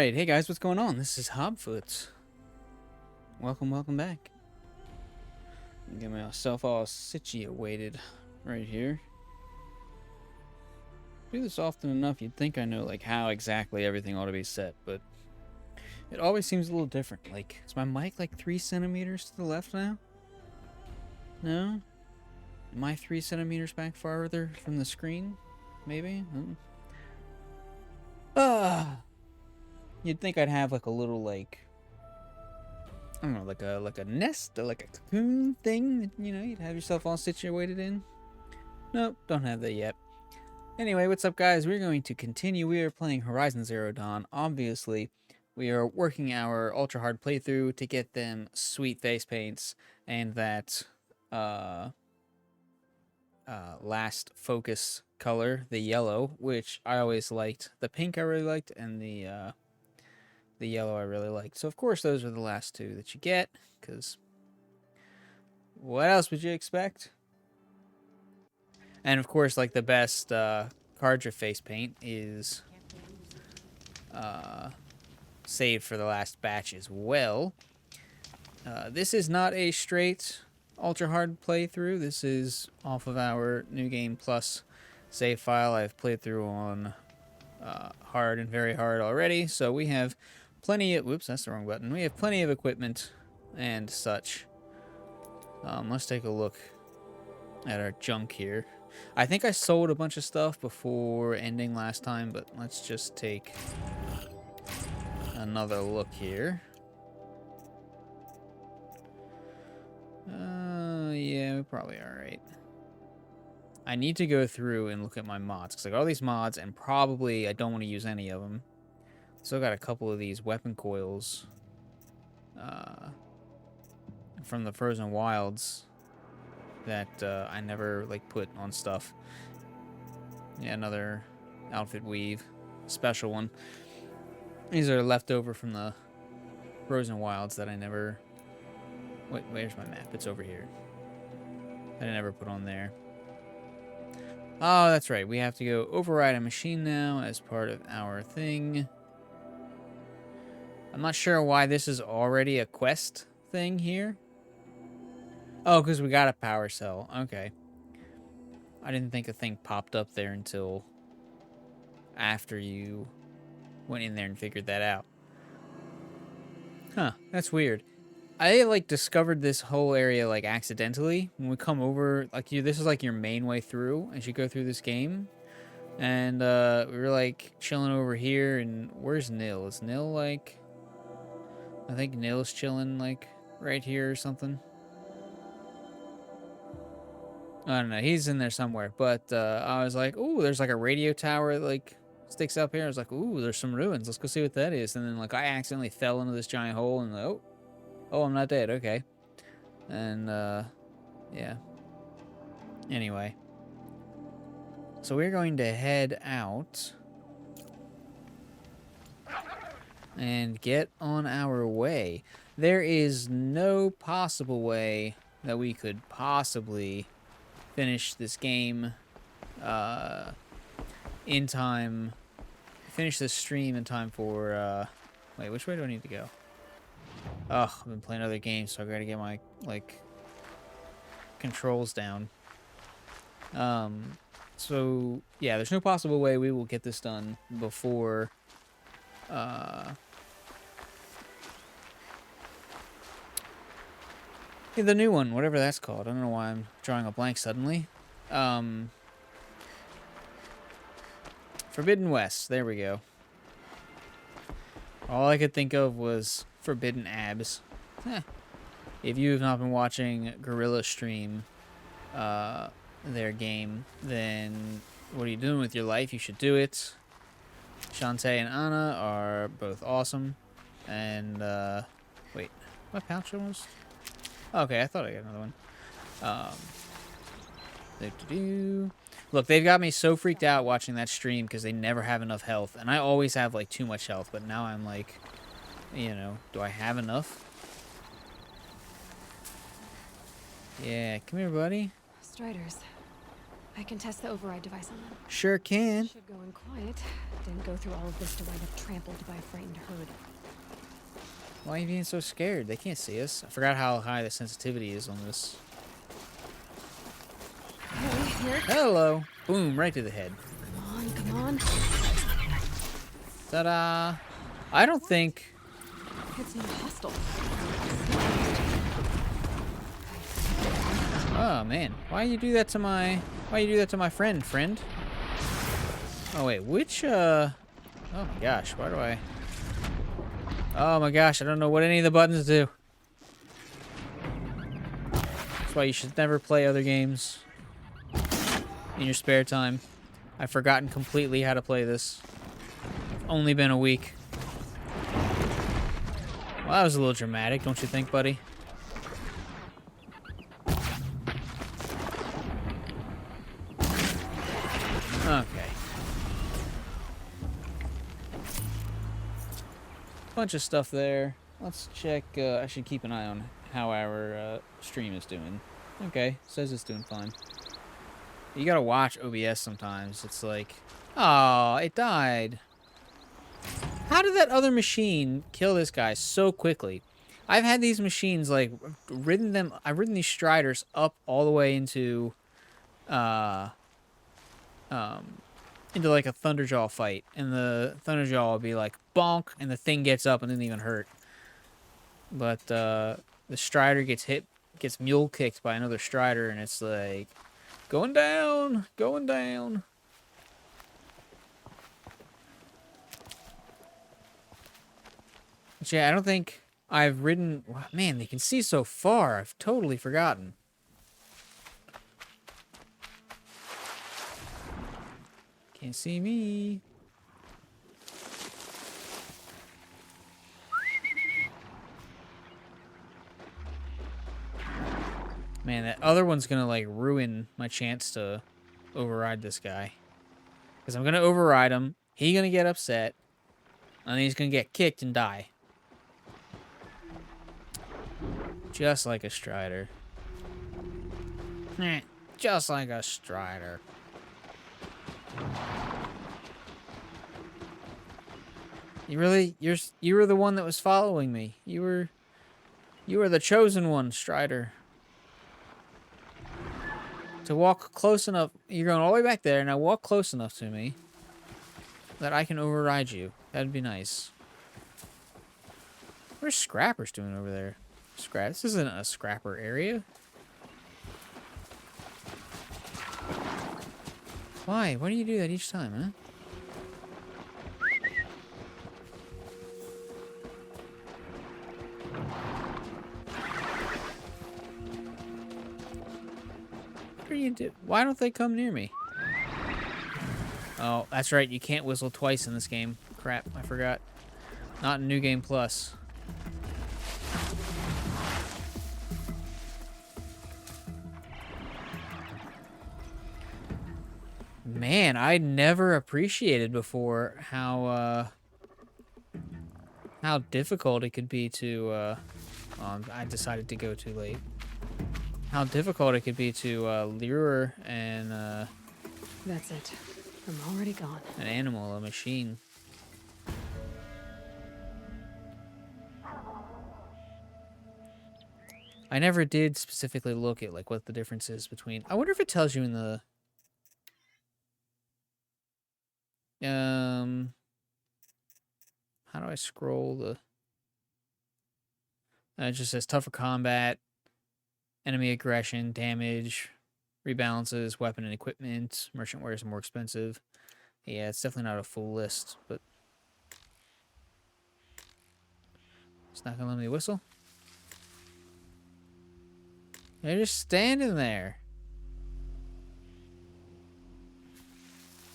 Alright, hey guys, what's going on? This is Hobfoot. Welcome back. Get myself all situated right here. Do this often enough, you'd think I know like how exactly everything ought to be set, but it always seems a little different. Like, is my mic like 3 centimeters to the left now? No? Am I 3 centimeters back farther from the screen? Maybe? You'd think I'd have like a little like I don't know, like a nest or like a cocoon thing that, you know, you'd have yourself all situated in. Nope, don't have that yet. Anyway, what's up guys? We're going to continue. We are playing Horizon Zero Dawn. Obviously, we are working our ultra hard playthrough to get them sweet face paints and that last focus color, the yellow, which I always liked. The pink I really liked, and the yellow I really liked. So, of course, those are the last two that you get, because what else would you expect? And, of course, like, the best cartridge face paint is saved for the last batch as well. This is not a straight ultra-hard playthrough. This is off of our New Game Plus save file. I've played through on hard and very hard already, so we have plenty of... Whoops, that's the wrong button. We have plenty of equipment and such. Let's take a look at our junk here. I think I sold a bunch of stuff before ending last time, but let's just take another look here. Yeah, we're probably alright. I need to go through and look at my mods, because I got all these mods, and probably I don't want to use any of them. Still got a couple of these weapon coils from the Frozen Wilds that I never like put on stuff. Yeah, another outfit weave, special one. These are left over from the Frozen Wilds that I never... Wait, where's my map? It's over here. I never put on there. Oh, that's right. We have to go override a machine now as part of our thing. I'm not sure why this is already a quest thing here. Oh, because we got a power cell. Okay. I didn't think a thing popped up there until after you went in there and figured that out. Huh, that's weird. I, like, discovered this whole area, like, accidentally. When we come over, like, this is, like, your main way through as you go through this game. And, we were, like, chilling over here, and where's Nil? Is Nil, like... I think Nil's chilling, like, right here or something. I don't know. He's in there somewhere. But, I was like, ooh, there's, like, a radio tower that, like, sticks up here. I was like, ooh, there's some ruins. Let's go see what that is. And then, like, I accidentally fell into this giant hole, and, like, oh, I'm not dead. Okay. And, yeah. Anyway. So we're going to head out and get on our way. There is no possible way that we could possibly finish this game in time. Finish this stream in time for, wait, which way do I need to go? Oh, I've been playing other games, so I gotta get my, like, controls down. So, yeah, there's no possible way we will get this done before, the new one, whatever that's called. I don't know why I'm drawing a blank suddenly. Forbidden West, there we go. All I could think of was Forbidden Abs. If you have not been watching Gorilla stream their game, then what are you doing with your life? You should do it. Shantae and Anna are both awesome. And, wait, my pouch almost? Okay, I thought I got another one. Look, they've got me so freaked out watching that stream because they never have enough health. And I always have, like, too much health. But now I'm like, you know, do I have enough? Yeah, come here, buddy. Striders. I can test the override device on them. Sure can. Should go in quiet. Didn't go through all of this to wind up trampled by a frightened herd. Why are you being so scared? They can't see us. I forgot how high the sensitivity is on this. Okay, here. Hello. Boom, right to the head. Come on, come on. Ta-da. I don't think... It's not hostile. Oh, man. Why you do that to my friend? Oh, wait. Which, Oh, my gosh. Why do I... Oh, my gosh. I don't know what any of the buttons do. That's why you should never play other games in your spare time. I've forgotten completely how to play this. It's only been a week. Well, that was a little dramatic, don't you think, buddy? Okay. Bunch of stuff there. Let's check. I should keep an eye on how our stream is doing. Okay, says it's doing fine. You gotta watch OBS sometimes. It's like, oh, it died. How did that other machine kill this guy so quickly? I've had these machines, like, I've ridden these Striders up all the way into like a Thunderjaw fight, and the Thunderjaw will be like bonk, and the thing gets up and didn't even hurt. But the Strider gets mule kicked by another Strider, and it's like going down. But yeah, I don't think I've ridden. Man, they can see so far. I've totally forgotten. Can't see me. Man, that other one's gonna, like, ruin my chance to override this guy. Because I'm gonna override him, he's gonna get upset, and then he's gonna get kicked and die. Just like a Strider. Just like a Strider. You were the one that was following me. You were the chosen one, Strider. To walk close enough, you're going all the way back there, now walk close enough to me that I can override you. That'd be nice. What's Scrapper's doing over there? This isn't a Scrapper area. Why? Why do you do that each time, huh? What do you do? Why don't they come near me? Oh, that's right. You can't whistle twice in this game. Crap, I forgot. Not in New Game Plus. Man, I never appreciated before how difficult it could be to I decided to go too late. How difficult it could be to lure and That's it. I'm already gone. an animal, a machine. I never did specifically look at, like, what the difference is between... I wonder if it tells you in the... How do I scroll the... it just says tougher combat, enemy aggression, damage, rebalances, weapon and equipment, merchant wares are more expensive. Yeah, it's definitely not a full list, but... It's not gonna let me whistle. They're just standing there.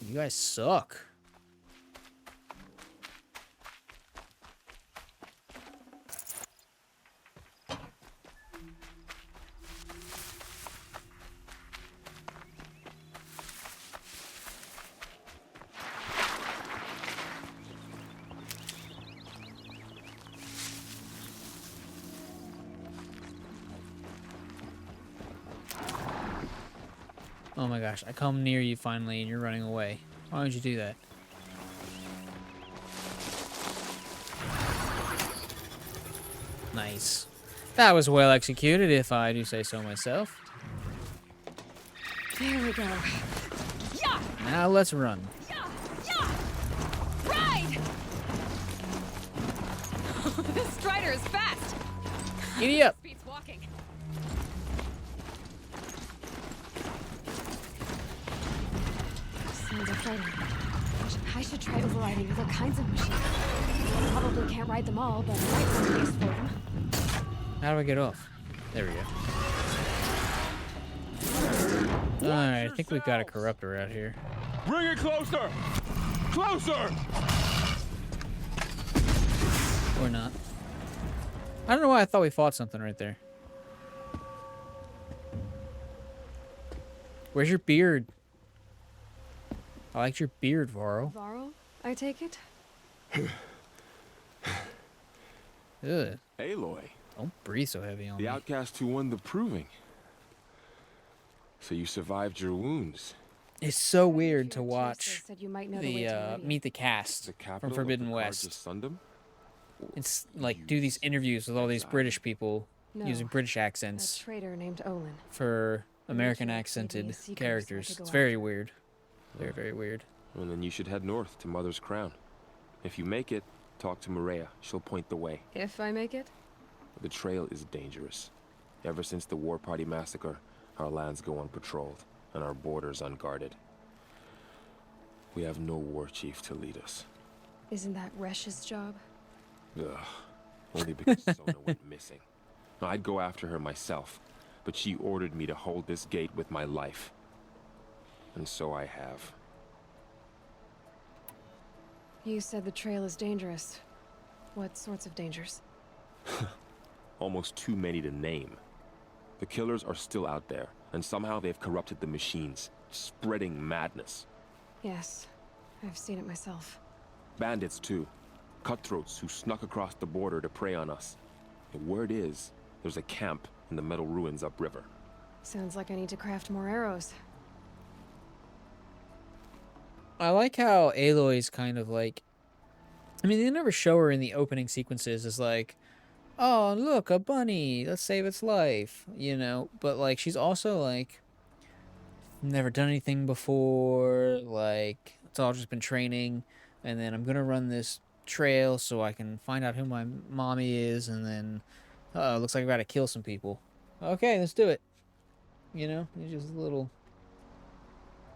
You guys suck. Oh my gosh, I come near you finally and you're running away. Why would you do that? Nice. That was well executed, if I do say so myself. There we go. Yeah! Now let's run. Yeah! Yeah! Ride! This strider is fast. Giddy up. Beats walking. Sounds exciting. I should try overriding other kinds of machines. Probably can't ride them all, but I might find use for them. How do I get off? There we go. Alright, I think we've got a corruptor out here. Bring it closer! Closer! Or not. I don't know why I thought we fought something right there. Where's your beard? I liked your beard, Varro. Varro, I take it? Ugh. Aloy, Don't breathe so heavy on the me. outcast who won the proving. So you survived your wounds. It's so weird to Your watch Chester said you might know the way the to Meridian. meet the cast The from capital Forbidden of the West. Sundom? It's like do these interviews with all these British people No, using British a accents traitor named Olin. for American sure it's maybe a accented secret, so I characters. could go It's very after. weird. Very, very weird. And then you should head north to Mother's Crown. If you make it, talk to Maria. She'll point the way. If I make it? The trail is dangerous. Ever since the War Party massacre, our lands go unpatrolled and our borders unguarded. We have no war chief to lead us. Isn't that Resh's job? Ugh. Only because Sona went missing. I'd go after her myself, but she ordered me to hold this gate with my life. And so I have. You said the trail is dangerous. What sorts of dangers? Almost too many to name. The killers are still out there, and somehow they've corrupted the machines, spreading madness. Yes, I've seen it myself. Bandits, too. Cutthroats who snuck across the border to prey on us. The word is, there's a camp in the metal ruins upriver. Sounds like I need to craft more arrows. I like how Aloy's kind of like, I mean, they never show her in the opening sequences as like, oh, look, a bunny, let's save its life, you know, but like, she's also like, never done anything before, like, it's all just been training, and then I'm gonna run this trail so I can find out who my mommy is, and then, looks like I've gotta kill some people. Okay, let's do it. You know, it's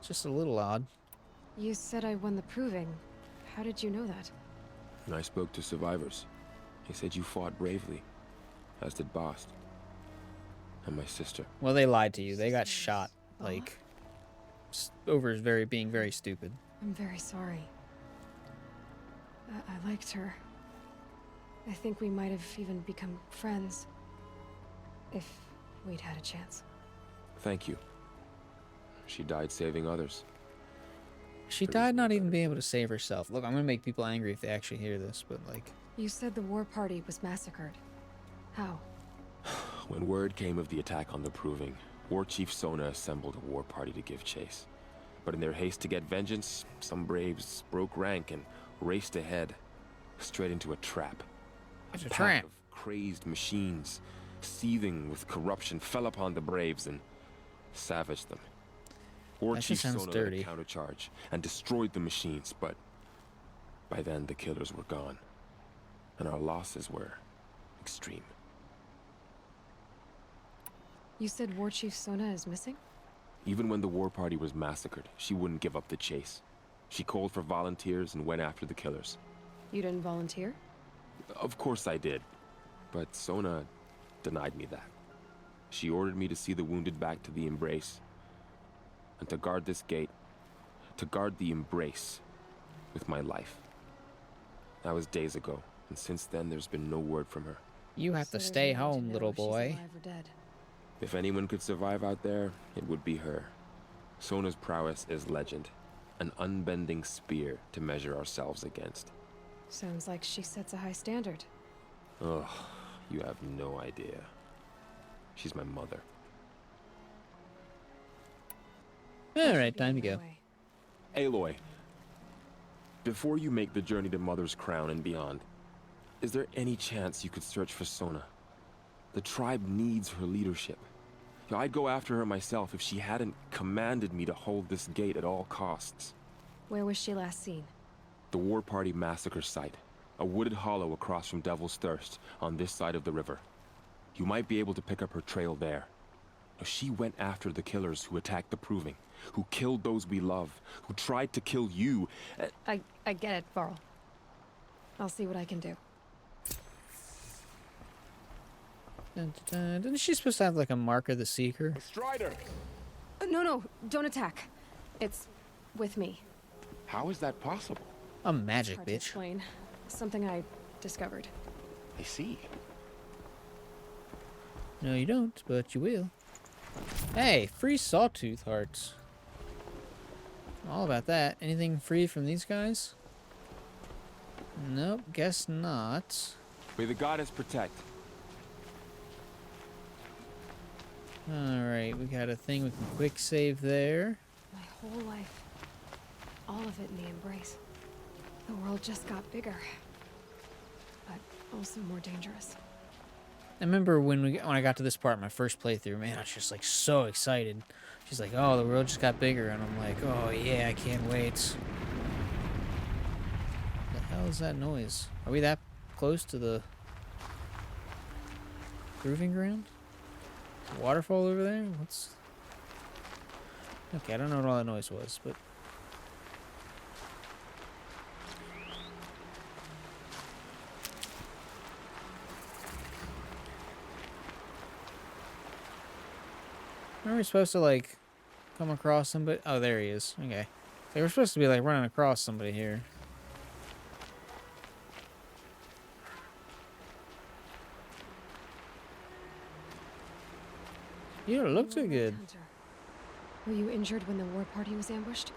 just a little odd. You said I won the proving. How did you know that? And I spoke to survivors. They said you fought bravely, as did Bast. And my sister. Well, they lied to you. They got shot, like, over being very stupid. I'm very sorry. I liked her. I think we might have even become friends. If we'd had a chance. Thank you. She died saving others. She There is died no not even better. being able to save herself. Look, I'm gonna make people angry if they actually hear this, but like, You said the war party was massacred. How? When word came of the attack on the Proving, War Chief Sona assembled a war party to give chase. But in their haste to get vengeance, some braves broke rank and raced ahead, straight into a trap. It's a pack trap. of crazed machines, seething with corruption, fell upon the braves and savaged them. War That Chief just sounds Sona led a dirty. countercharge and destroyed the machines, but by then the killers were gone, and our losses were extreme. You said War Chief Sona is missing? Even when the war party was massacred, she wouldn't give up the chase. She called for volunteers and went after the killers. You didn't volunteer? Of course I did, but Sona denied me that. She ordered me to see the wounded back to the Embrace, and to guard this gate, to guard the Embrace with my life. That was days ago, and since then there's been no word from her. you have So to there's stay no way to home, know little if she's boy. alive or dead. If anyone could survive out there, it would be her. Sona's prowess is legend, an unbending spear to measure ourselves against. Sounds like she sets a high standard. Ugh, you have no idea. She's my mother. I should Alright, be time on to my go. way. Aloy, before you make the journey to Mother's Crown and beyond, is there any chance you could search for Sona? The tribe needs her leadership. I'd go after her myself if she hadn't commanded me to hold this gate at all costs. Where was she last seen? The War Party massacre site, a wooded hollow across from Devil's Thirst on this side of the river. You might be able to pick up her trail there. Now, she went after the killers who attacked the Proving, who killed those we love, who tried to kill you. I get it, Varl. I'll see what I can do. Dun, dun, dun. Isn't she supposed to have like a Mark of the Seeker? Strider! No, don't attack. It's with me. How is that possible? A magic Hard to bitch. explain. Something I discovered. I see. No, you don't, but you will. Hey, free sawtooth hearts. All about that. Anything free from these guys? Nope, guess not. May the goddess protect. Alright, we got a thing we can quick save there. My whole life. All of it in the embrace. The world just got bigger. But also more dangerous. I remember when I got to this part in my first playthrough, man, I was just like so excited. She's like, oh, the world just got bigger, and I'm like, oh yeah, I can't wait. What the hell is that noise? Are we that close to the proving ground? Waterfall over there? What's... Okay, I don't know what all that noise was, but... Are we supposed to, like, come across somebody? Oh, there he is. Okay. So we're supposed to be, like, running across somebody here. You don't look too good. Hunter. Were you injured when the war party was ambushed?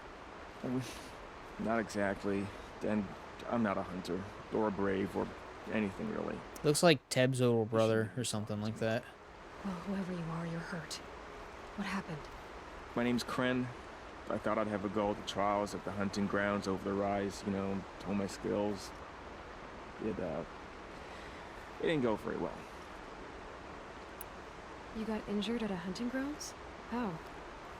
Not exactly. And I'm not a hunter, or a brave, or anything really. Looks like Teb's older brother or something like that. Well, whoever you are, you're hurt. What happened? My name's Kren. I thought I'd have a go at the trials at the hunting grounds over the rise, hone my skills. It didn't go very well. You got injured at a hunting grounds? How?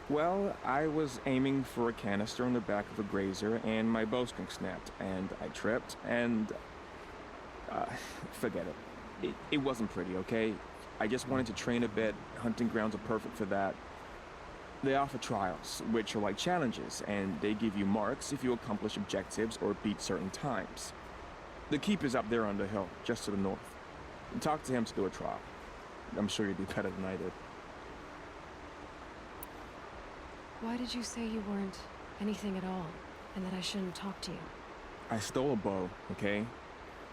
Well, I was aiming for a canister on the back of a grazer, and my bowstring snapped, and I tripped, and... forget it. It wasn't pretty, okay? I just wanted to train a bit. Hunting grounds are perfect for that. They offer trials, which are like challenges, and they give you marks if you accomplish objectives or beat certain times. The keep is up there on the hill, just to the north. And talk to him to do a trial. I'm sure you'd be better than I did. Why did you say you weren't anything at all, and that I shouldn't talk to you? I stole a bow, okay?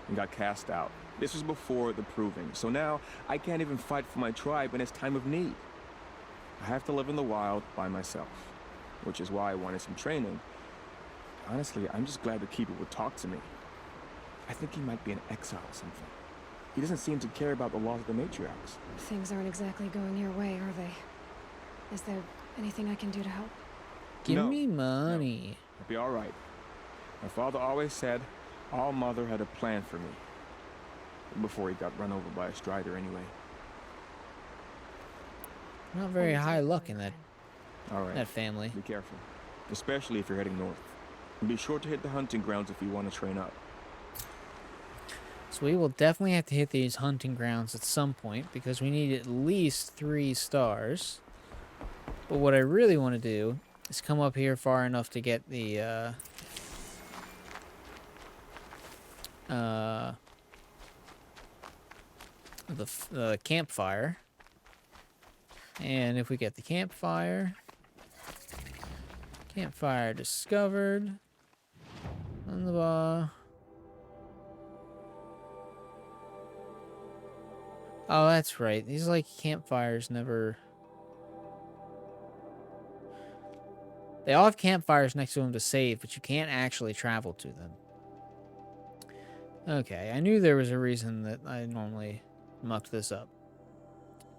And got cast out. This was before the Proving, so now I can't even fight for my tribe in its time of need. I have to live in the wild by myself, which is why I wanted some training. Honestly, I'm just glad the Keeper would talk to me. I think he might be an exile or something. He doesn't seem to care about the laws of the matriarchs. Things aren't exactly going your way, are they? Is there anything I can do to help? Give No, me money. I'll be all right. My father always said All Mother had a plan for me. Before he got run over by a strider anyway. Not very Always high look luck for in a that All right. family. Be careful. Especially if you're heading north. And be sure to hit the hunting grounds if you want to train up. So we will definitely have to hit these hunting grounds at some point because we need at least 3 stars. But what I really want to do is come up here far enough to get the campfire. And if we get the campfire discovered on the bar. Oh, that's right. These like campfires never... They all have campfires next to them to save, but you can't actually travel to them. Okay, I knew there was a reason that I normally mucked this up.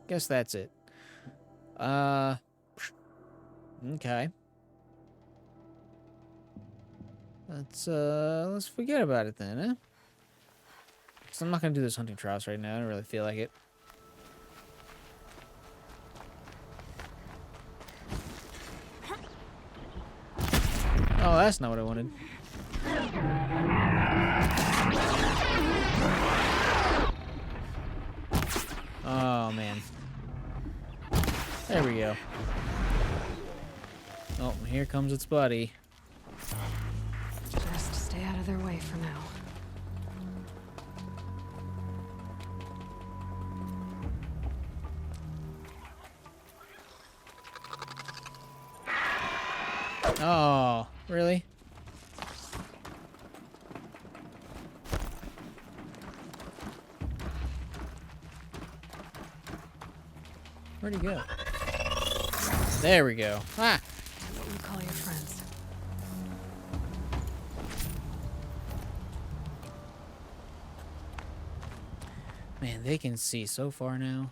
Guess that's it. Okay. Let's forget about it then, huh? So I'm not gonna do this hunting trials right now. I don't really feel like it. Oh, that's not what I wanted. Oh, man. There we go. Oh, here comes its buddy. Just stay out of their way for now. Oh, really? Where'd he go? There we go. Ah! What you call your friends. Man, they can see so far now.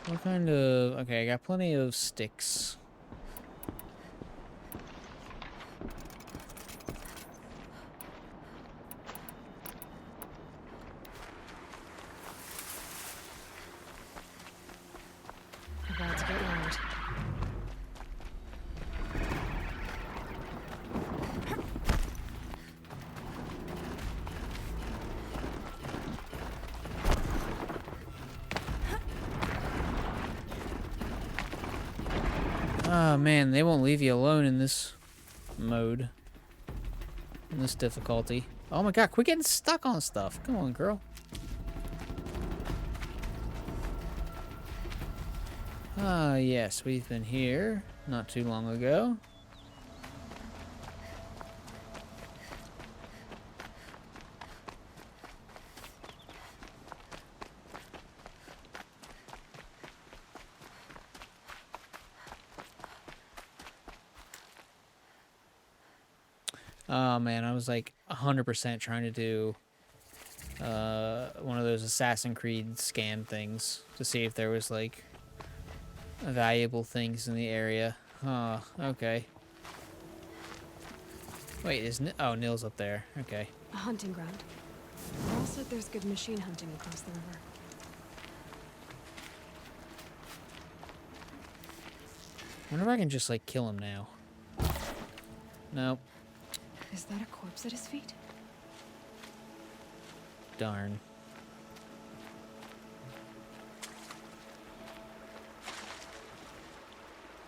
What kind of... Okay, I got plenty of sticks. About to get loud. Oh man, they won't leave you alone in this mode. In this difficulty. Oh my god, quit getting stuck on stuff. Come on, girl. Ah, yes, we've been here not too long ago. Oh man, I was like 100% trying to do one of those Assassin's Creed scan things to see if there was like valuable things in the area. Oh, okay. Wait, oh, Nil's up there. Okay. A hunting ground. Carl said there's good machine hunting across the river. I wonder if I can just like kill him now. Nope. Is that a corpse at his feet? Darn.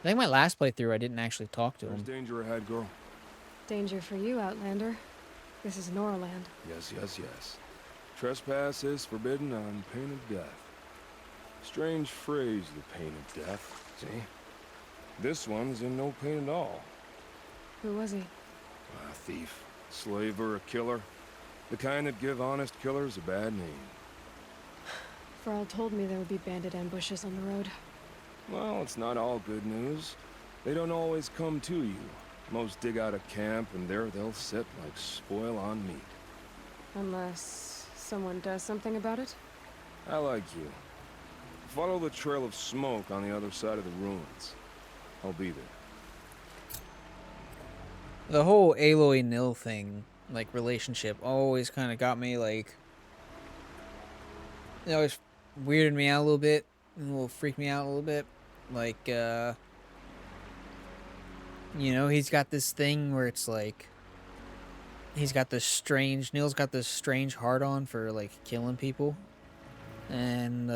I think my last playthrough I didn't actually talk to There's him. danger ahead, girl. Danger for you, Outlander. This is Nora land. Yes, yes, yes. Trespass is forbidden on pain of death. Strange phrase, the pain of death. See? This one's in no pain at all. Who was he? A thief, slaver, a killer. The kind that give honest killers a bad name. Farrell told me there would be bandit ambushes on the road. Well, it's not all good news. They don't always come to you. Most dig out a camp, and there they'll sit like spoil on meat. Unless someone does something about it? I like you. Follow the trail of smoke on the other side of the ruins. I'll be there. The whole Aloy Nil thing, like relationship, always kind of got me like. It always weirded me out a little bit, and will freak me out a little bit. Like, you know, he's got this thing where it's like. He's got this strange. Nil's got this strange hard on for like killing people. And,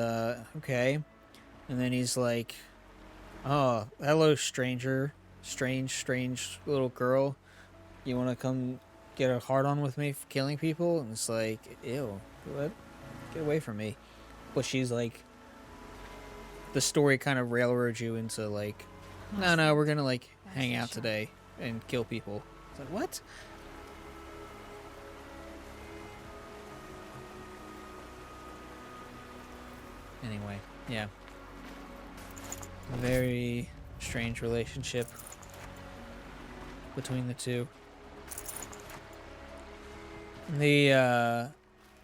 okay. And then he's like, oh, hello, stranger. Strange little girl. You want to come get a hard on with me for killing people? And it's like, ew, what? Get away from me. But she's like, the story kind of railroads you into like, no, we're gonna like hang out today and kill people. It's like, what? Anyway, yeah. Very strange relationship between the two. I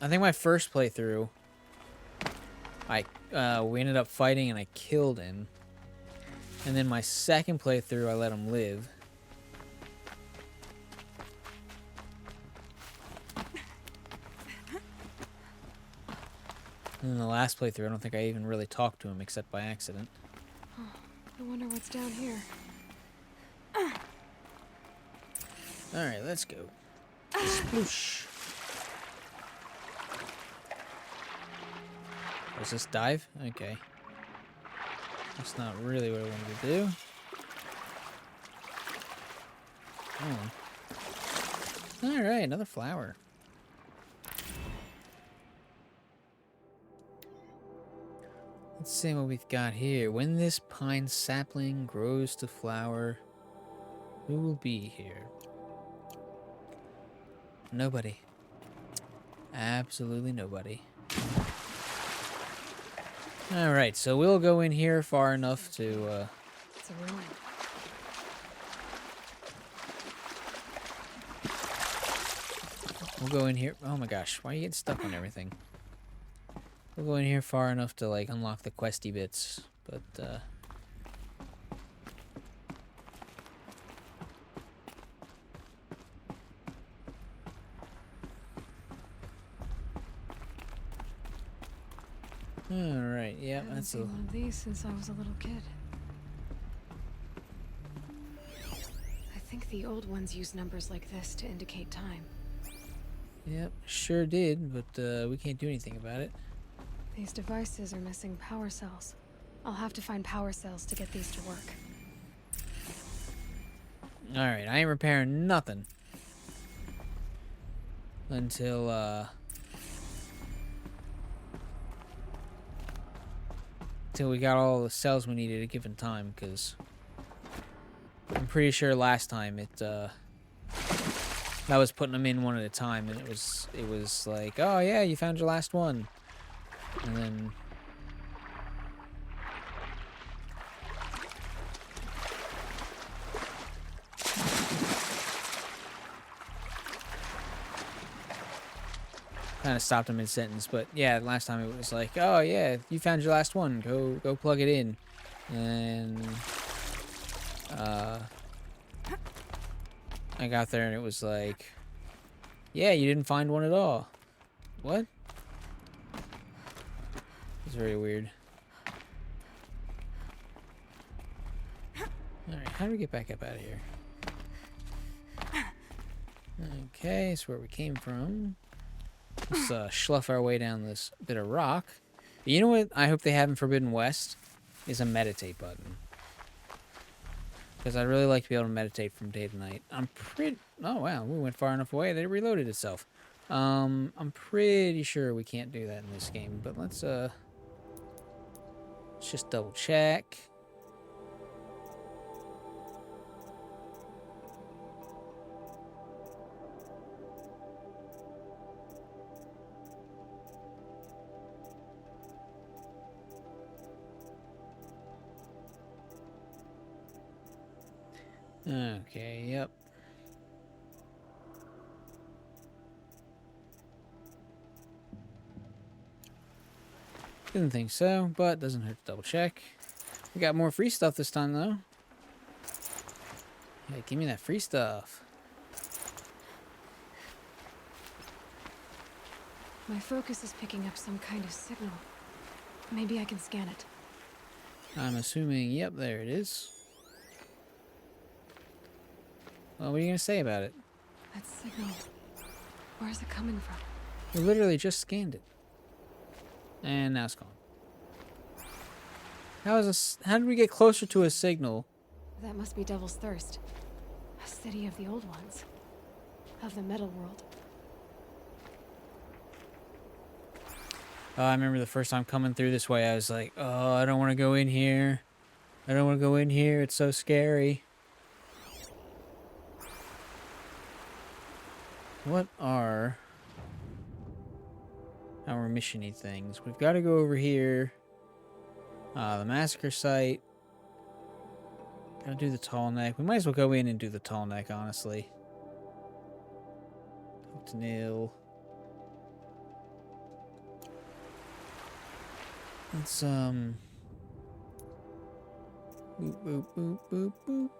think my first playthrough, we ended up fighting and I killed him. And then my second playthrough, I let him live. And then the last playthrough, I don't think I even really talked to him except by accident. I wonder what's down here. Alright, let's go. Sploosh. Was this dive? Okay. That's not really what I wanted to do. Oh. Alright, another flower. Let's see what we've got here. When this pine sapling grows to flower, who will be here? Nobody. Absolutely nobody. Alright, so we'll go in here far enough to, It's a ruin. we'll go in here. Oh my gosh, why are you getting stuck on everything? We'll go in here far enough to, like, unlock the questy bits, but, Alright, yeah, I haven't that's seen one of these since I was a little kid. I think the old ones use numbers like this to indicate time. Yep, sure did, but, we can't do anything about it. These devices are missing power cells. I'll have to find power cells to get these to work. Alright, I ain't repairing nothing. Until we got all the cells we needed at a given time, because I'm pretty sure last time I was putting them in one at a time, and it was like, oh yeah, you found your last one. And then kind of stopped him mid-sentence, but yeah, last time it was like, oh yeah, you found your last one, go plug it in. And I got there and it was like, yeah, you didn't find one at all. What? It's very weird. Alright, how do we get back up out of here? Okay, that's where we came from. Let's slough our way down this bit of rock. But you know what I hope they have in Forbidden West? Is a meditate button. Because I'd really like to be able to meditate from day to night. I'm pretty... Oh, wow. We went far enough away that it reloaded itself. I'm pretty sure we can't do that in this game. But let's just double check. Okay, yep. Didn't think so, but doesn't hurt to double check. We got more free stuff this time, though. Yeah, give me that free stuff. My focus is picking up some kind of signal. Maybe I can scan it. I'm assuming, yep, there it is. Well, what are you going to say about it? That signal. Where's it coming from? We literally just scanned it. And now it's gone. How did we get closer to a signal? That must be Devil's Thirst. A city of the old ones. Of the metal world. Oh, I remember the first time coming through this way, I was like, oh, I don't want to go in here. I don't want to go in here. It's so scary. What are our mission-y things? We've got to go over here. The massacre site. Gotta do the Tallneck. We might as well go in and do the Tallneck, honestly. Talk to Neil. Let's, Boop, boop, boop, boop, boop.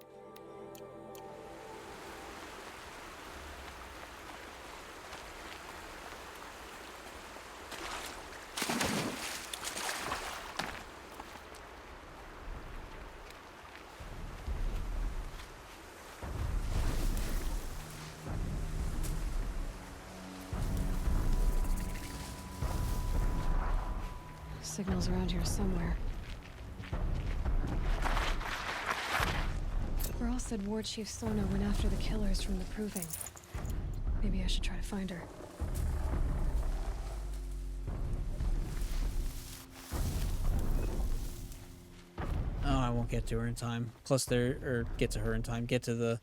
Signals around here somewhere. Burl said War Chief Sona went after the killers from the Proving. Maybe I should try to find her. Oh, I won't get to her in time. Plus, get to her in time. Get to the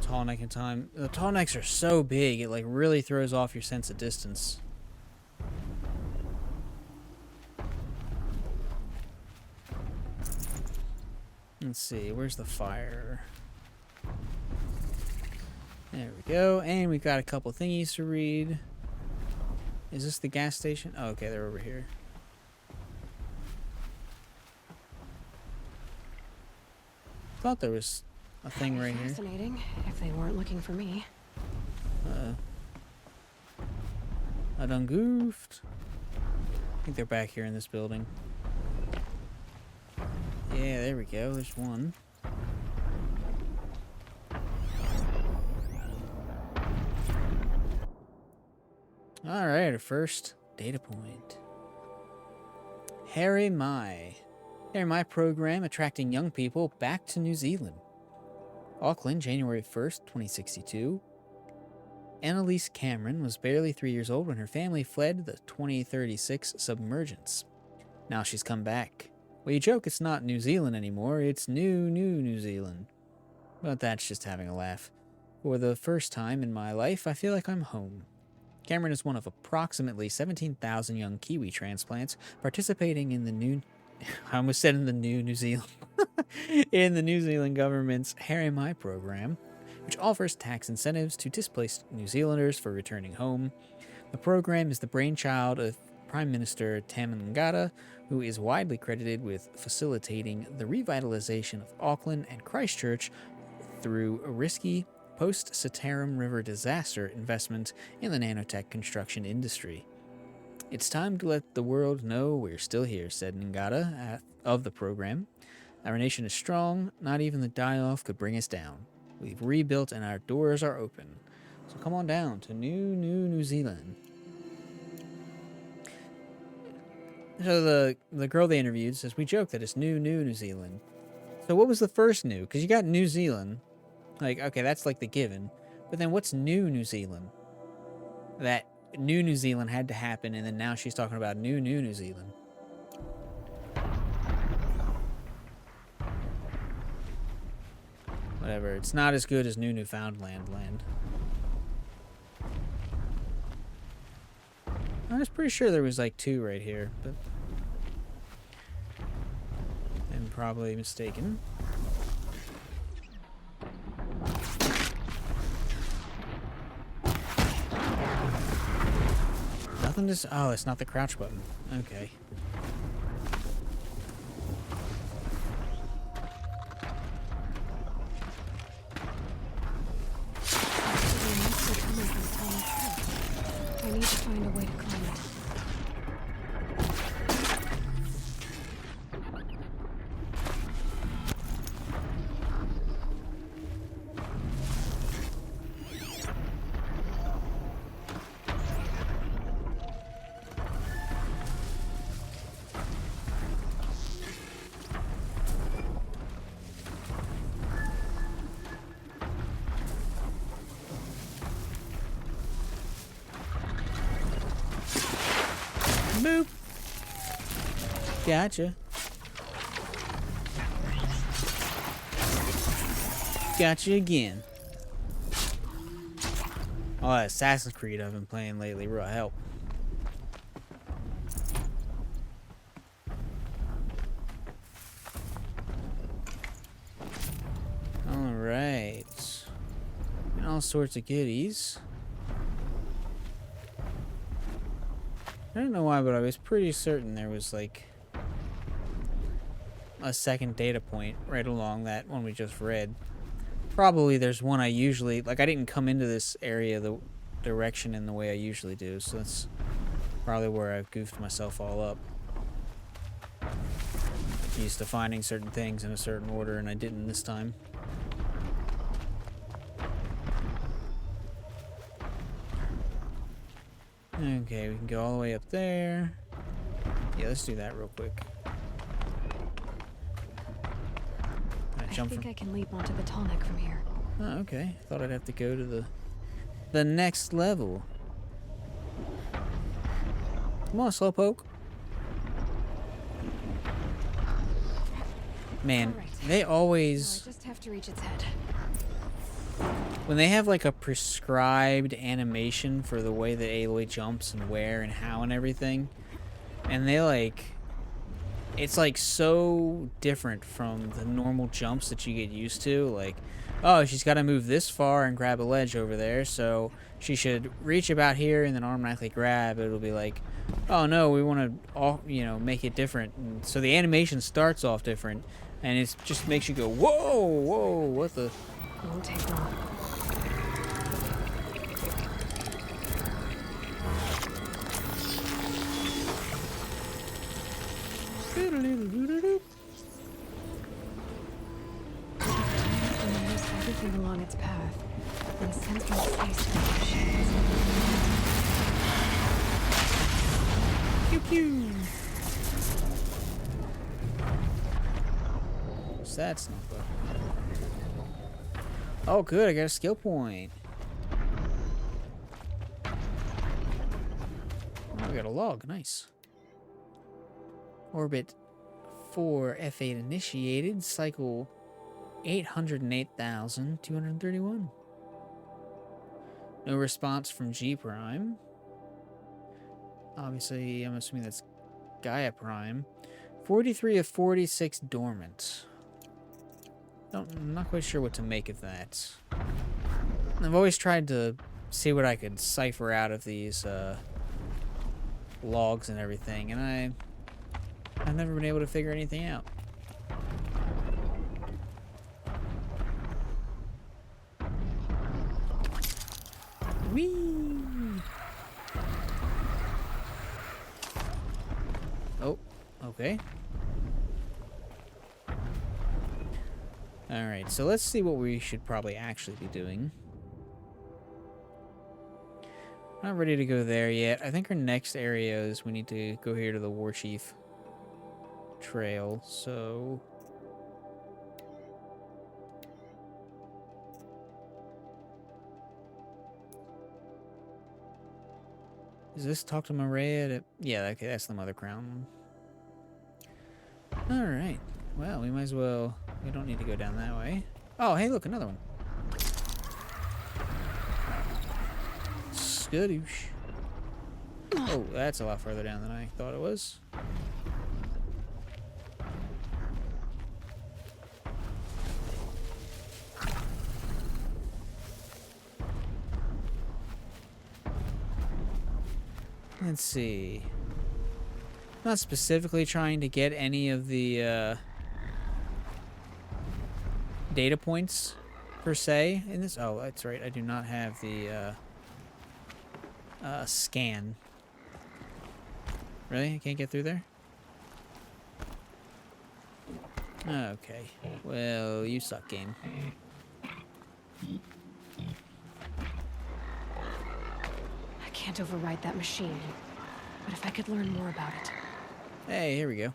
Tallneck in time. The Tallnecks are so big, it like really throws off your sense of distance. Let's see, where's the fire? There we go, and we've got a couple thingies to read. Is this the gas station? Oh, okay, they're over here. Thought there was a thing right here. Fascinating, if they weren't looking for me. I done goofed. I think they're back here in this building. Yeah, there we go. There's one. Alright, our first data point. Harry My program attracting young people back to New Zealand. Auckland, January 1st, 2062. Annalise Cameron was barely 3 years old when her family fled the 2036 submergence. Now she's come back. We joke it's not New Zealand anymore, it's New Zealand. But that's just having a laugh. For the first time in my life, I feel like I'm home. Cameron is one of approximately 17,000 young Kiwi transplants participating in the New Zealand. In the New Zealand government's Harry My program, which offers tax incentives to displaced New Zealanders for returning home. The program is the brainchild of Prime Minister Ngata, who is widely credited with facilitating the revitalization of Auckland and Christchurch through a risky post-Citarum River disaster investment in the nanotech construction industry. It's time to let the world know we're still here, said Ngata of the program. Our nation is strong, not even the die-off could bring us down. We've rebuilt and our doors are open. So come on down to New Zealand. So the girl they interviewed says, we joke that it's New Zealand. So what was the first new? Because you got New Zealand. Like, okay, that's like the given. But then what's New Zealand? That New Zealand had to happen, and then now she's talking about New Zealand. Whatever, it's not as good as Newfoundland land. I was pretty sure there was like two right here, but I'm probably mistaken. Nothing to... Oh, it's not the crouch button. Okay. I need to find a way to climb it. Boop. Gotcha. Gotcha again. Oh, that Assassin's Creed I've been playing lately will help. Alright. And all sorts of goodies. I don't know why, but I was pretty certain there was like a second data point right along that one we just read. Probably there's one I usually... Like, I didn't come into this area the direction in the way I usually do, so that's probably where I've goofed myself all up. Used to finding certain things in a certain order, and I didn't this time. Okay, we can go all the way up there. Yeah, let's do that real quick. I think I can leap onto the Tallneck from here. Oh, okay. Thought I'd have to go to the next level. Come on, Slowpoke. Man, Alright. they always... I just have to reach its head. When they have like a prescribed animation for the way that Aloy jumps and where and how and everything, and they like... It's like so different from the normal jumps that you get used to. Like, oh, she's got to move this far and grab a ledge over there, so she should reach about here and then automatically grab. It'll be like, oh no, we want to, you know, make it different. And so the animation starts off different, and it just makes you go, whoa, whoa, what the? It won't take long. Everything along its path, and a central space for machines. Pew pew. So that's not good. Oh, good, I got a skill point. Oh, we got a log, nice. Orbit 4 F8 initiated, cycle 808,231. No response from G Prime. Obviously, I'm assuming that's Gaia Prime. 43 of 46 dormant. I'm not quite sure what to make of that. I've always tried to see what I could cipher out of these logs and everything, and I've never been able to figure anything out. Whee! Oh, okay. Alright, so let's see what we should probably actually be doing. Not ready to go there yet. I think our next area is we need to go here to the War Chief Trail, so... Is this talk to Maria? Yeah, okay, that's the Mother Crown one. Alright. Well, we might as well... We don't need to go down that way. Oh, hey, look, another one. Skadoosh. Oh, that's a lot further down than I thought it was. Let's see. Not specifically trying to get any of the data points per se in this. Oh, that's right. I do not have the scan. Really? I can't get through there? Okay. Well, you suck, game. I can't override that machine. But if I could learn more about it. Hey, here we go.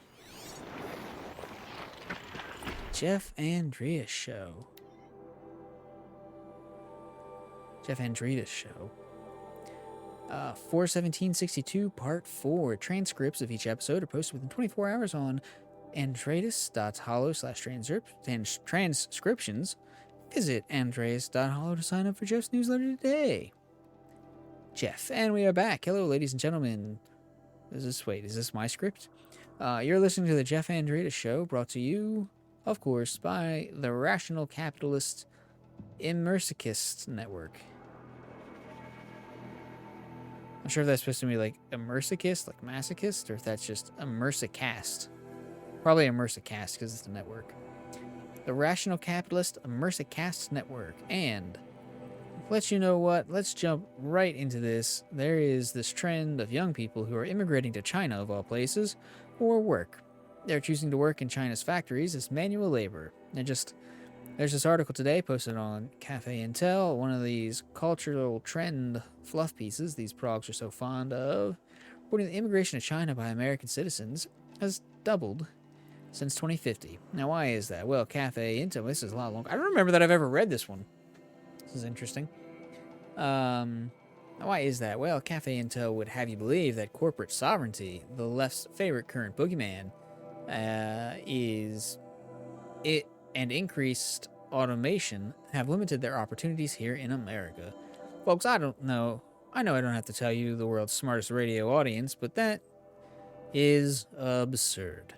Jeff Andreas Show. Jeff Andreas Show. 4/17/62, Part 4. Transcripts of each episode are posted within 24 hours on andreas.hollow/transcriptions. Visit andreas.hollow to sign up for Jeff's newsletter today. Jeff, and we are back. Hello, ladies and gentlemen. Is this my script? You're listening to the Jeff Andreas Show, brought to you, of course, by the Rational Capitalist Immersicist Network. I'm sure if that's supposed to be like immersicist, like masochist, or if that's just immersicast. Probably Immersive Cast because it's a network. The Rational Capitalist Immersive Cast Network. And let you know what, let's jump right into this. There is this trend of young people who are immigrating to China, of all places, for work. They're choosing to work in China's factories as manual labor. There's this article today posted on Cafe Intel, one of these cultural trend fluff pieces these progs are so fond of, reporting the immigration to China by American citizens has doubled since 2050. Now, why is that? Well, Cafe Intel, this is a lot longer. I don't remember that I've ever read this one. This is interesting. Why is that? Well, Cafe Intel would have you believe that corporate sovereignty, the left's favorite current boogeyman, is it and increased automation have limited their opportunities here in America. Folks, I know I don't have to tell you the world's smartest radio audience, but that is absurd.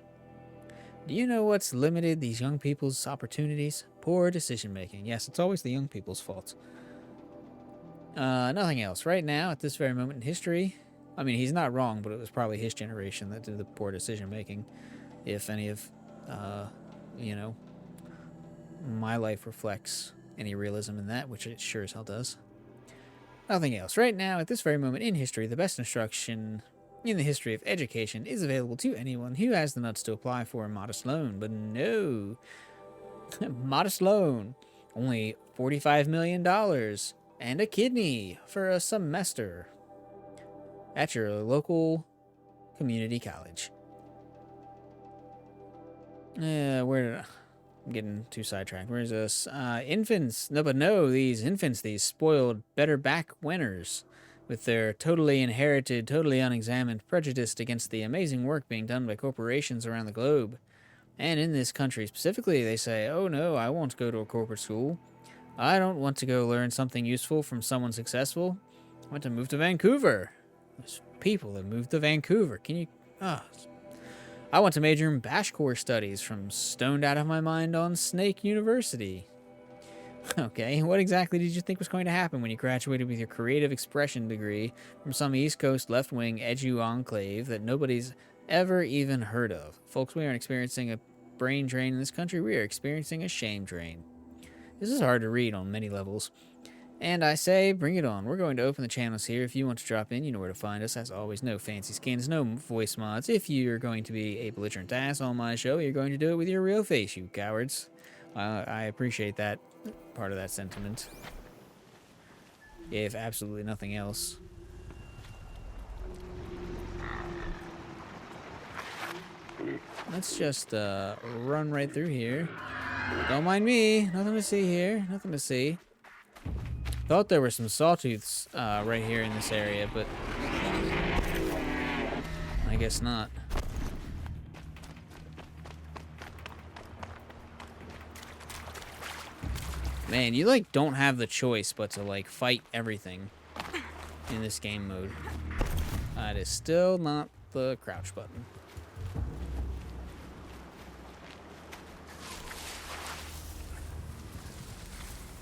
Do you know what's limited these young people's opportunities? Poor decision making. Yes, it's always the young people's fault. Nothing else. Right now, at this very moment in history, I mean, he's not wrong, but it was probably his generation that did the poor decision making. If any of, my life reflects any realism in that, which it sure as hell does. Nothing else. Right now, at this very moment in history, the best instruction in the history of education is available to anyone who has the nuts to apply for a modest loan. But no, modest loan, only $45 million and a kidney for a semester at your local community college. I'm getting too sidetracked. Where's this? Infants. These infants, these spoiled, better back winners, with their totally inherited, totally unexamined prejudice against the amazing work being done by corporations around the globe. And in this country specifically, they say, oh no, I won't go to a corporate school. I don't want to go learn something useful from someone successful. I want to move to Vancouver. There's people that move to Vancouver. Can you... I want to major in Bashcore studies from stoned out of my mind on Snake University. Okay, what exactly did you think was going to happen when you graduated with your creative expression degree from some East Coast left-wing edu enclave that nobody's ever even heard of? Folks, we aren't experiencing a brain drain in this country. We are experiencing a shame drain. This is hard to read on many levels. And I say, bring it on. We're going to open the channels here. If you want to drop in, you know where to find us. As always, no fancy skins, no voice mods. If you're going to be a belligerent ass on my show, you're going to do it with your real face, you cowards. I appreciate that part of that sentiment. If absolutely nothing else. Let's just run right through here. Don't mind me. Nothing to see here. Nothing to see. Thought there were some sawtooths right here in this area, but I guess not. Man, you like don't have the choice but to like fight everything in this game mode. It is still not the crouch button.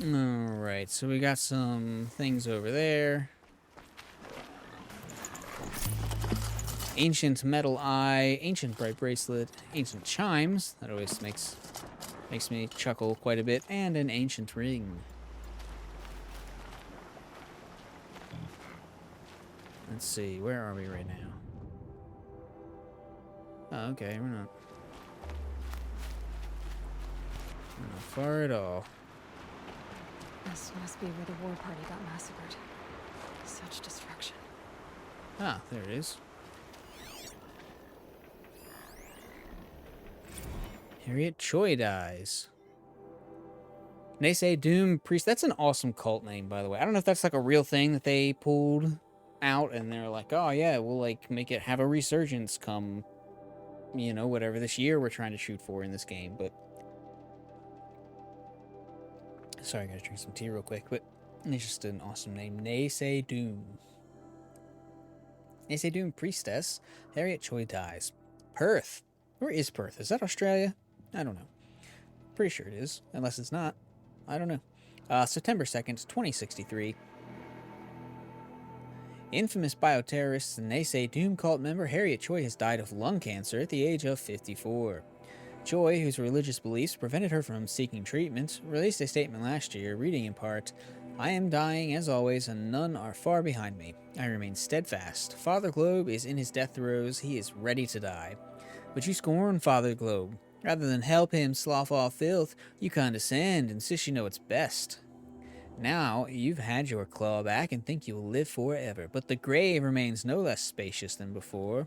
Alright, so we got some things over there. Ancient metal eye, ancient bright bracelet, ancient chimes. That always makes me chuckle quite a bit. And an ancient ring. Let's see, where are we right now? Oh, okay, we're not far at all. This must be where the war party got massacred. Such destruction. Ah, there it is. Harriet Choi dies. Naysay Doom Priest. That's an awesome cult name, by the way. I don't know if that's like a real thing that they pulled out and they're like, oh yeah, we'll like make it have a resurgence come, you know, whatever this year we're trying to shoot for in this game, but sorry, I gotta drink some tea real quick, but it's just an awesome name. Naysay Doom. Naysay Doom Priestess. Harriet Choi dies. Perth. Where is Perth? Is that Australia? I don't know. Pretty sure it is, unless it's not. I don't know. September 2nd, 2063. Infamous bioterrorist and Naysay Doom cult member Harriet Choi has died of lung cancer at the age of 54. Choi, whose religious beliefs prevented her from seeking treatment, released a statement last year, reading in part, "I am dying as always, and none are far behind me. I remain steadfast. Father Globe is in his death throes. He is ready to die. But you scorn Father Globe. Rather than help him slough off filth, you condescend, insist you know what's best. Now, you've had your claw back and think you will live forever, but the grave remains no less spacious than before."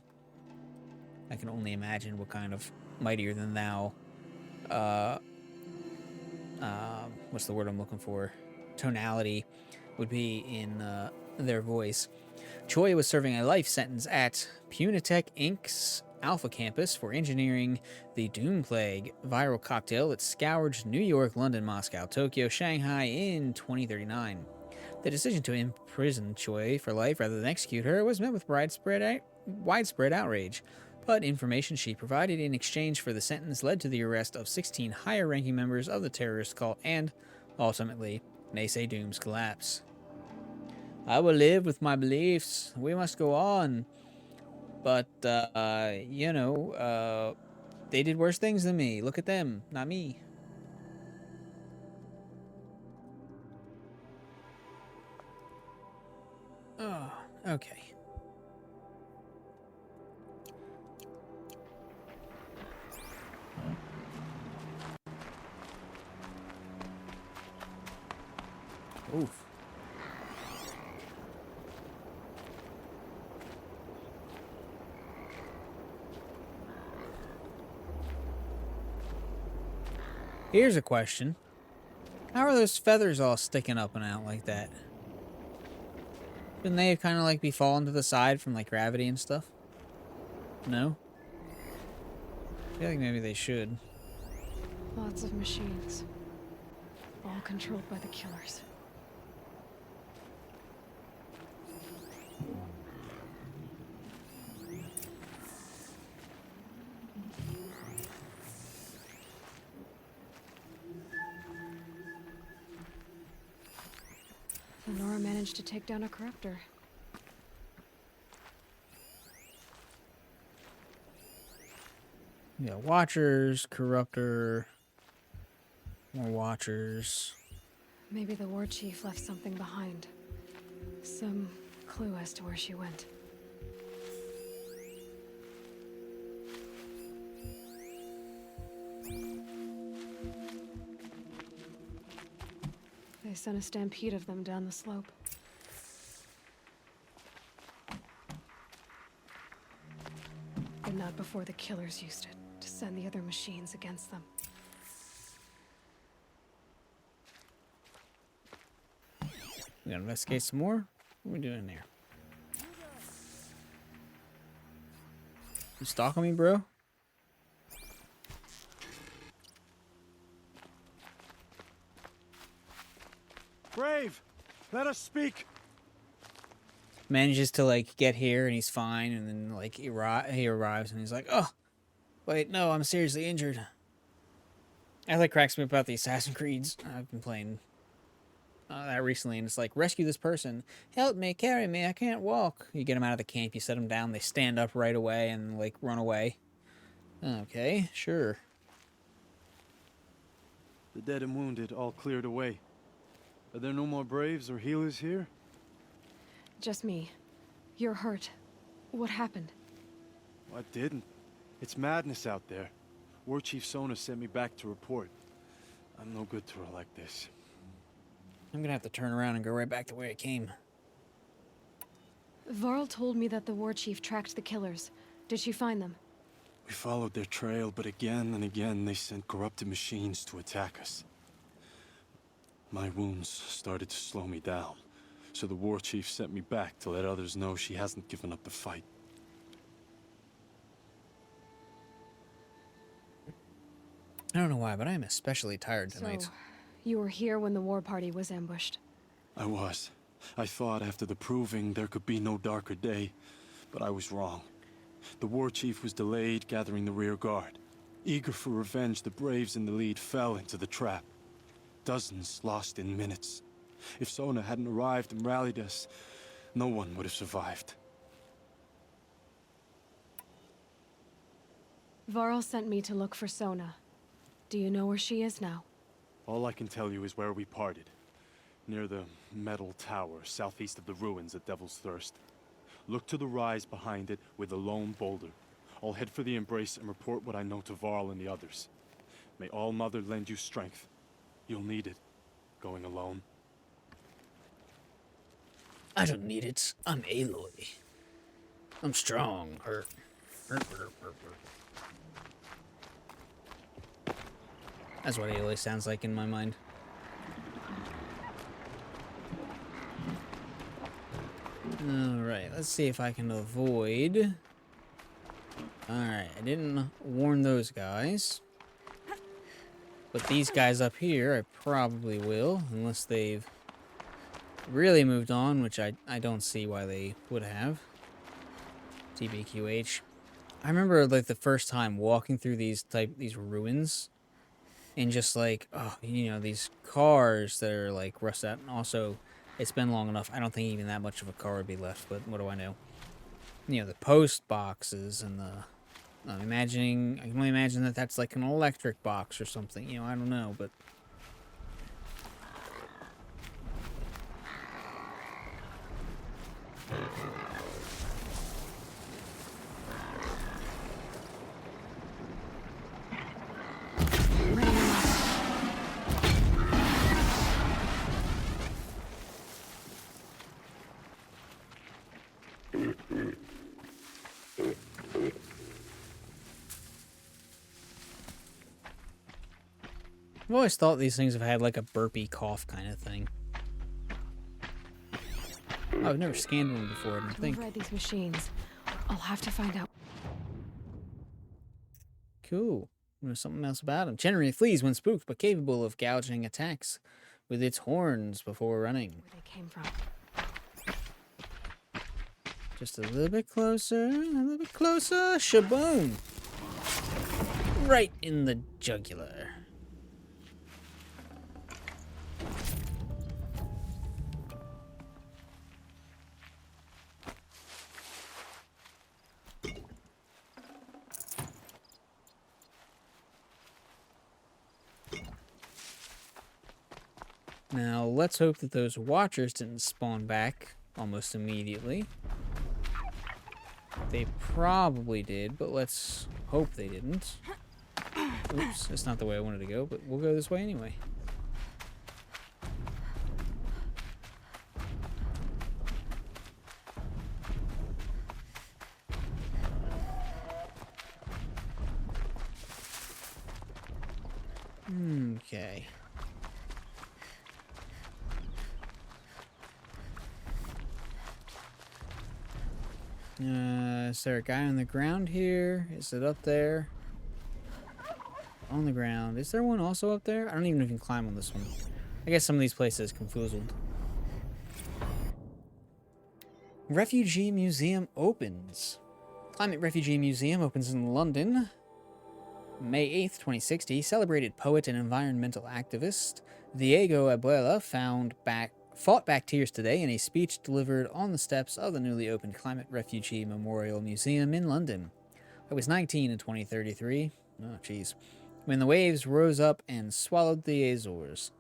I can only imagine what kind of mightier than thou, what's the word I'm looking for? Tonality would be in their voice. Choi was serving a life sentence at Punitech Inc.'s Alpha Campus for engineering the Doom Plague viral cocktail that scourged New York, London, Moscow, Tokyo, Shanghai in 2039. The decision to imprison Choi for life rather than execute her was met with widespread outrage, but information she provided in exchange for the sentence led to the arrest of 16 higher-ranking members of the terrorist cult and, ultimately, Naysay Doom's collapse. "I will live with my beliefs. We must go on. But, they did worse things than me. Look at them, not me." Oh, okay. Oof. Here's a question. How are those feathers all sticking up and out like that? Shouldn't they kind of like be falling to the side from like gravity and stuff? No? I feel like maybe they should. Lots of machines. All controlled by the killers. Nora managed to take down a corruptor. Yeah, Watchers, Corruptor, more Watchers. Maybe the war chief left something behind. Some clue as to where she went. They sent a stampede of them down the slope. But not before the killers used it to send the other machines against them. We gotta investigate some more? What are we doing there? You stalking me, bro? Brave! Let us speak! Manages to like get here and he's fine, and then like he arrives and he's like, "Oh, wait, no, I'm seriously injured." That like cracks me up about the Assassin's Creeds. I've been playing that recently, and it's like, rescue this person, help me, carry me, I can't walk. You get them out of the camp, you set them down, they stand up right away and like run away. Okay, sure. The dead and wounded all cleared away. Are there no more braves or healers here? Just me. You're hurt. What happened? I didn't. It's madness out there. War Chief Sona sent me back to report. I'm no good to her like this. I'm gonna have to turn around and go right back to where I came. Varl told me that the war chief tracked the killers. Did she find them? We followed their trail, but again and again they sent corrupted machines to attack us. My wounds started to slow me down, so the war chief sent me back to let others know she hasn't given up the fight. I don't know why, but I am especially tired tonight. So, you were here when the war party was ambushed. I was. I thought after the proving there could be no darker day, but I was wrong. The war chief was delayed gathering the rear guard. Eager for revenge, the braves in the lead fell into the trap. Dozens lost in minutes. If Sona hadn't arrived and rallied us, no one would have survived. Varl sent me to look for Sona. Do you know where she is now? All I can tell you is where we parted. Near the metal tower, southeast of the ruins at Devil's Thirst. Look to the rise behind it with a lone boulder. I'll head for the Embrace and report what I know to Varl and the others. May All Mother lend you strength. You'll need it, going alone. I don't need it. I'm Aloy. I'm strong. That's what Aloy sounds like in my mind. Alright, let's see if I can avoid... Alright, I didn't warn those guys. But these guys up here, I probably will, unless they've really moved on, which I don't see why they would have. TBQH. I remember, like, the first time walking through these ruins, and just, like, oh, you know, these cars that are, like, rusted out, and also... It's been long enough. I don't think even that much of a car would be left, but what do I know? You know, the post boxes and the... I can only imagine that that's like an electric box or something. You know, I don't know, but... I've always thought these things have had like a burpy cough kind of thing. Oh, I've never scanned one before, I don't think. I've read these machines. I'll have to find out. Cool. There's something else about him. Generally flees when spooked, but capable of gouging attacks with its horns before running. Where they came from. Just a little bit closer, a little bit closer. Shaboom! Right in the jugular. Now, let's hope that those watchers didn't spawn back almost immediately. They probably did, but let's hope they didn't. Oops, that's not the way I wanted to go, but we'll go this way anyway. Okay. Is there a guy on the ground here? Is it up there? On the ground. Is there one also up there? I don't even know if you can climb on this one. I guess some of these places confoozled. Refugee Museum opens. Climate Refugee Museum opens in London. May 8th, 2060. Celebrated poet and environmental activist Diego Abuela fought back tears today in a speech delivered on the steps of the newly opened Climate Refugee Memorial Museum in London. I was 19 in 2033. Oh, jeez. When the waves rose up and swallowed the Azores.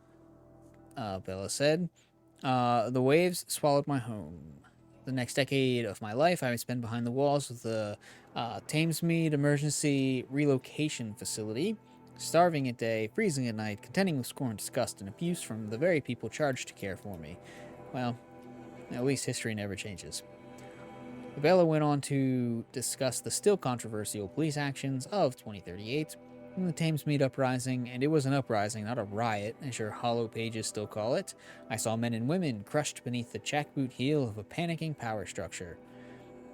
Bella said, the waves swallowed my home. The next decade of my life I would spend behind the walls of the Thamesmead Emergency Relocation Facility, starving at day, freezing at night, contending with scorn, disgust, and abuse from the very people charged to care for me. Well, at least history never changes. Bella went on to discuss the still controversial police actions of 2038 and the Thamesmead Uprising, and it was an uprising, not a riot, as your hollow pages still call it. I saw men and women crushed beneath the jackboot heel of a panicking power structure.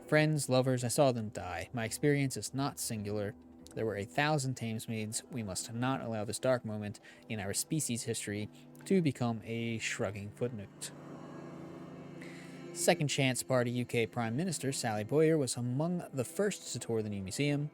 Friends, lovers, I saw them die. My experience is not singular. There were 1,000 Thamesmeads. We must not allow this dark moment in our species' history to become a shrugging footnote. Second Chance Party UK Prime Minister Sally Boyer was among the first to tour the new museum.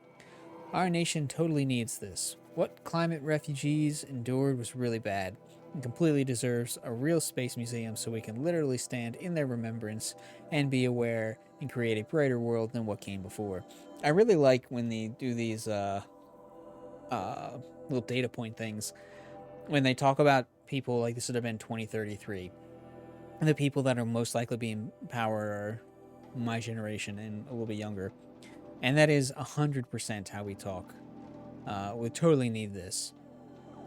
Our nation totally needs this. What climate refugees endured was really bad. and completely deserves a real space museum so we can literally stand in their remembrance and be aware and create a brighter world than what came before. I really like when they do these little data point things. When they talk about people like this would have been 2033, and the people that are most likely being in power are my generation and a little bit younger. And that is 100% how we talk. We totally need this.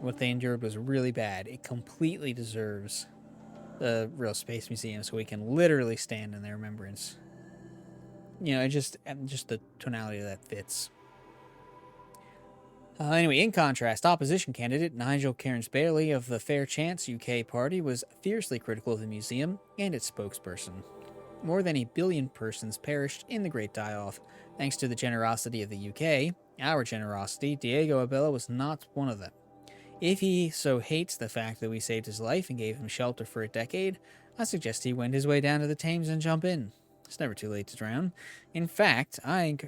What they endured was really bad. It completely deserves the real space museum so we can literally stand in their remembrance. You know, just the tonality that fits. Anyway, in contrast, opposition candidate Nigel Cairns-Bailey of the Fair Chance UK party was fiercely critical of the museum and its spokesperson. More than 1 billion persons perished in the Great Die-Off. Thanks to the generosity of the UK, our generosity, Diego Abella was not one of them. If he so hates the fact that we saved his life and gave him shelter for a decade, I suggest he wend his way down to the Thames and jump in. It's never too late to drown. In fact, yeah.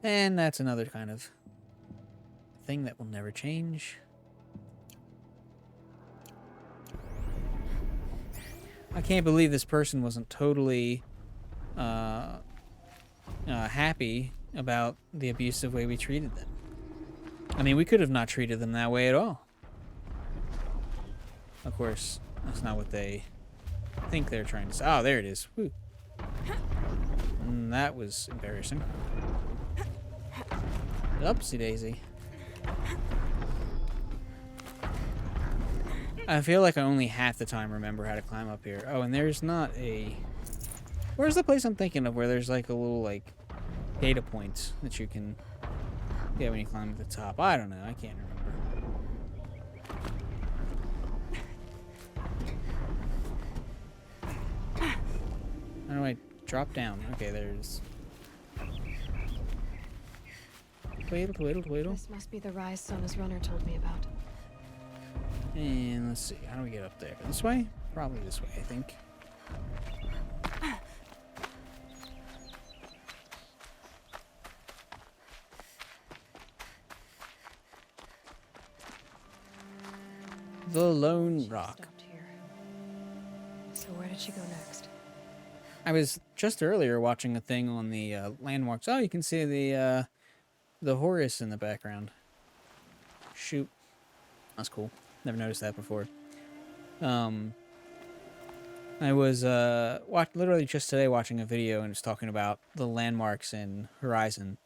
And that's another kind of thing that will never change. I can't believe this person wasn't totally happy about the abusive way we treated them. I mean, we could have not treated them that way at all. Of course, that's not what they think they're trying to say. Oh, there it is. Woo. That was embarrassing. Oopsie daisy. I feel like I only half the time remember how to climb up here. Oh, and there's not a... Where's the place I'm thinking of where there's like a little like data point that you can get when you climb to the top? I don't know. I can't remember. How do I drop down? Okay, there's... Twiddle. This must be the rise Sona's runner told me about. And let's see, how do we get up there? This way? Probably this way, I think. The Lone She Rock. stopped here. So where did she go next? I was just earlier watching a thing on the landmarks. Oh, you can see the Horus in the background. Shoot. That's cool. Never noticed that before. I was literally just today watching a video and it was talking about the landmarks in Horizon.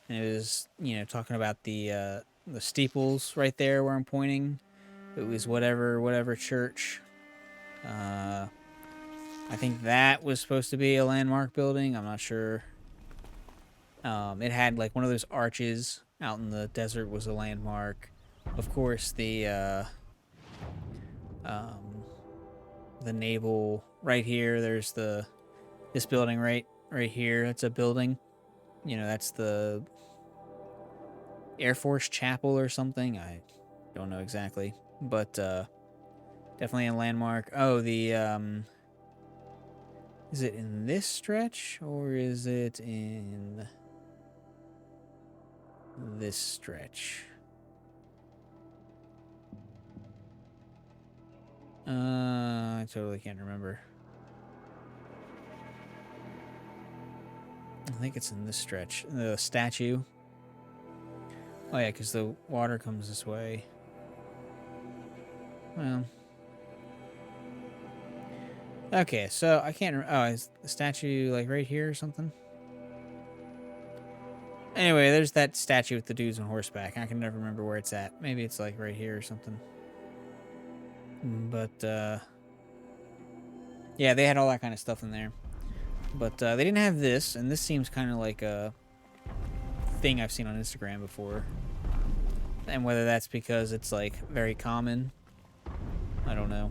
And it was, you know, talking about the steeples right there where I'm pointing. It was whatever church. I think that was supposed to be a landmark building. I'm not sure. It had like one of those arches out in the desert was a landmark. Of course, the naval right here. There's this building right here. That's a building. You know, that's the Air Force Chapel or something. I don't know exactly, but definitely a landmark. Oh, the is it in this stretch or is it in this stretch? I totally can't remember. I think it's in this stretch. The statue. Oh yeah, because the water comes this way. Well. Okay, so I can't remember. Oh, is the statue like right here or something? Anyway, there's that statue with the dudes on horseback. I can never remember where it's at. Maybe it's like right here or something. But, yeah, they had all that kind of stuff in there. But they didn't have this, and this seems kind of like a thing I've seen on Instagram before. And whether that's because it's, like, very common, I don't know.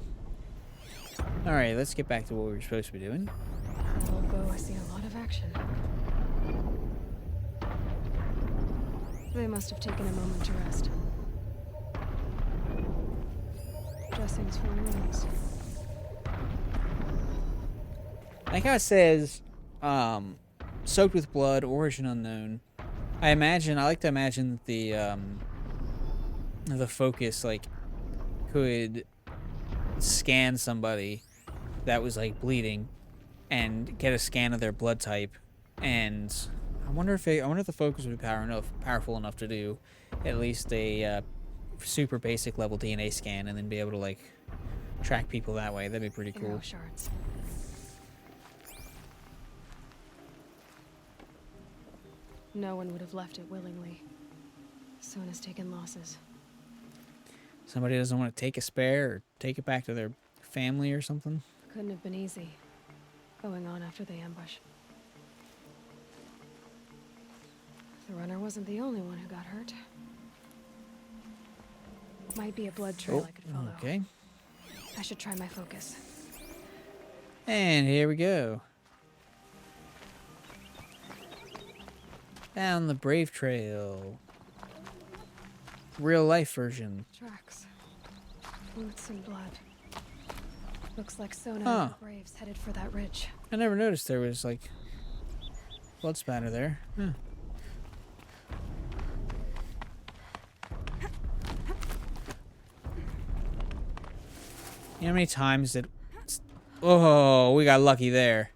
Alright, let's get back to what we were supposed to be doing. That old bow has seen a lot of action. They must have taken a moment to rest. Dressings for wounds. Like how it says, soaked with blood, origin unknown. I like to imagine that the focus like could scan somebody that was like bleeding and get a scan of their blood type, and I wonder if the focus would be powerful enough to do at least a super basic level DNA scan and then be able to like track people that way. That'd be pretty cool. Arrow shards. No one would have left it willingly. Sona's taken losses. Somebody doesn't want to take a spare or take it back to their family or something. Couldn't have been easy. Going on after the ambush. The runner wasn't the only one who got hurt. Might be a blood trail I could follow. Okay. I should try my focus. And here we go. Down the Brave Trail. Real life version. Tracks. Boots and blood. Looks like Sona Huh. and the Braves headed for that ridge. I never noticed there was like blood spatter there. Huh. You know how many times that... Oh, we got lucky there.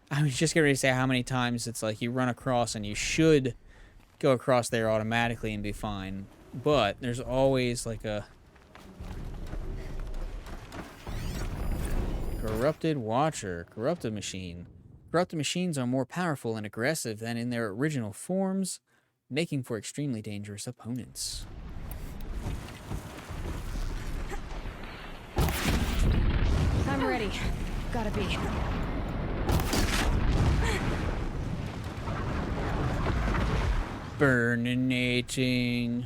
I was just getting ready to say how many times it's like you run across and you should go across there automatically and be fine. But there's always like a... Corrupted Watcher. Corrupted Machine. Corrupted machines are more powerful and aggressive than in their original forms, making for extremely dangerous opponents. I'm ready. Gotta be. Burninating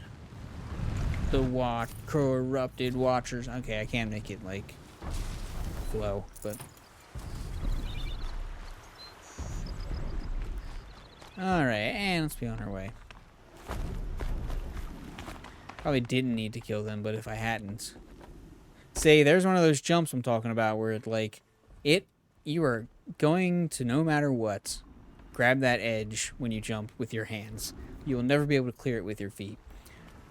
the corrupted watchers. Okay, I can't make it like flow, but all right, and let's be on our way. Probably didn't need to kill them, but if I hadn't, see, there's one of those jumps I'm talking about where it like you are going to, no matter what, grab that edge when you jump with your hands. You will never be able to clear it with your feet.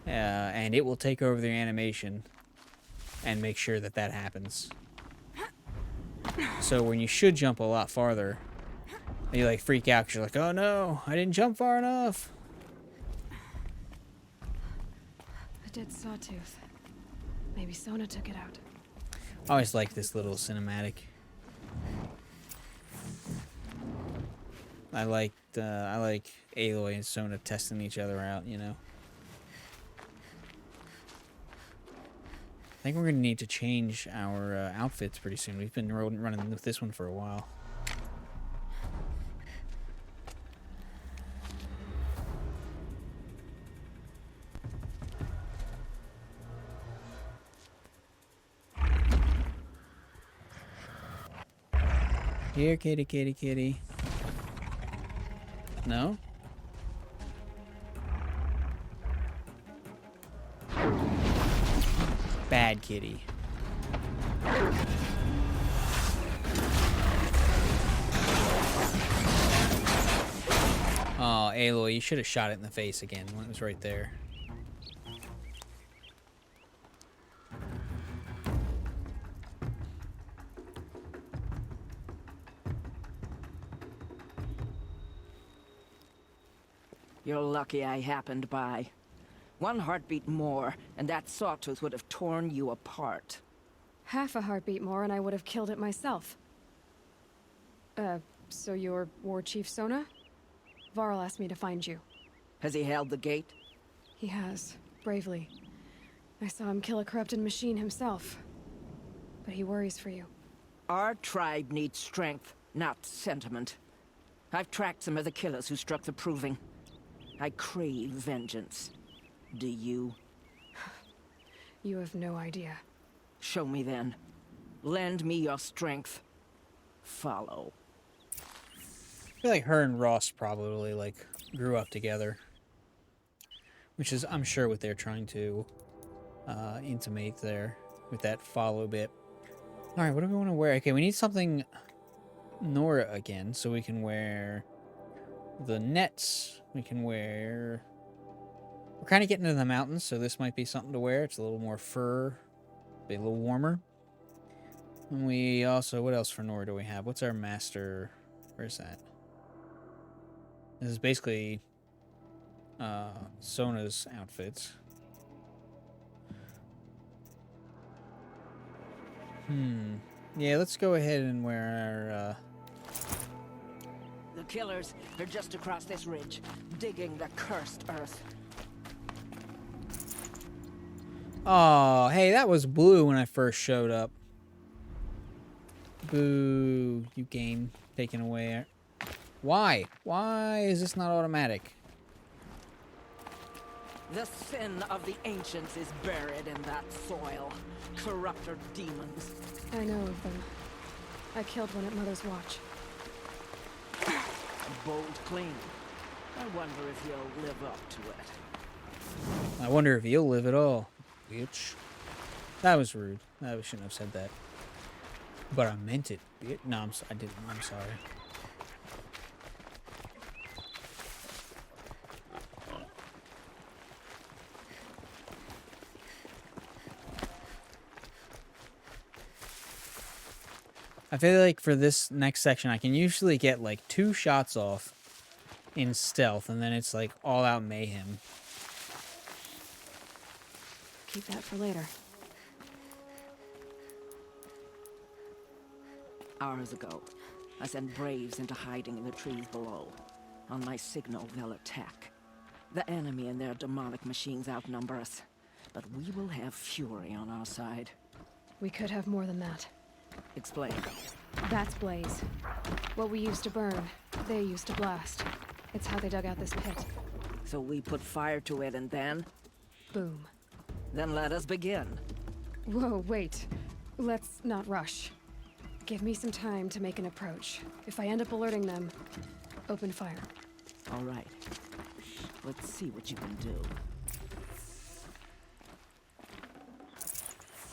And it will take over the animation and make sure that that happens. So when you should jump a lot farther, you like freak out because you're like, oh no, I didn't jump far enough. A dead sawtooth. Maybe Sona took it out. I always like this little cinematic. I like Aloy and Sona testing each other out, you know. I think we're gonna need to change our outfits pretty soon. We've been running with this one for a while. Here, kitty, kitty, kitty. No? Bad kitty. Oh, Aloy, you should have shot it in the face again when it was right there. You're lucky I happened by. One heartbeat more, and that sawtooth would have torn you apart. Half a heartbeat more and I would have killed it myself. So you're War Chief Sona? Varl asked me to find you. Has he held the gate? He has, bravely. I saw him kill a corrupted machine himself. But he worries for you. Our tribe needs strength, not sentiment. I've tracked some of the killers who struck the Proving. I crave vengeance. Do you? You have no idea. Show me then. Lend me your strength. Follow. I feel like her and Ross probably like grew up together, which is, I'm sure, what they're trying to intimate there with that follow bit. All right, what do we want to wear? Okay, we need something Nora again, so we can wear the nets. We can wear We're kind of getting into the mountains, so this might be something to wear. It's a little more fur, be a little warmer. And we also, what else for Nora do we have? What's our master? Where's that? This is basically Sona's outfits. Yeah, let's go ahead and wear our, The killers are just across this ridge, digging the cursed earth. Oh, hey, that was blue when I first showed up. Boo, you game taken away. Why? Why is this not automatic? The sin of the ancients is buried in that soil. Corrupter demons. I know of them. I killed one at Mother's Watch. Bold claim. I wonder if you'll live up to it. I wonder if you'll live at all, bitch. That was rude. I shouldn't have said that. But I meant it. No, I didn't. I'm sorry. I feel like for this next section, I can usually get like 2 shots off in stealth, and then it's like all out mayhem. Keep that for later. Hours ago, I sent Braves into hiding in the trees below. On my signal, they'll attack. The enemy and their demonic machines outnumber us, but we will have fury on our side. We could have more than that. Explain. That's Blaze. What we used to burn, they used to blast. It's how they dug out this pit. So we put fire to it and then? Boom. Then let us begin. Whoa, wait. Let's not rush. Give me some time to make an approach. If I end up alerting them, open fire. All right. Let's see what you can do.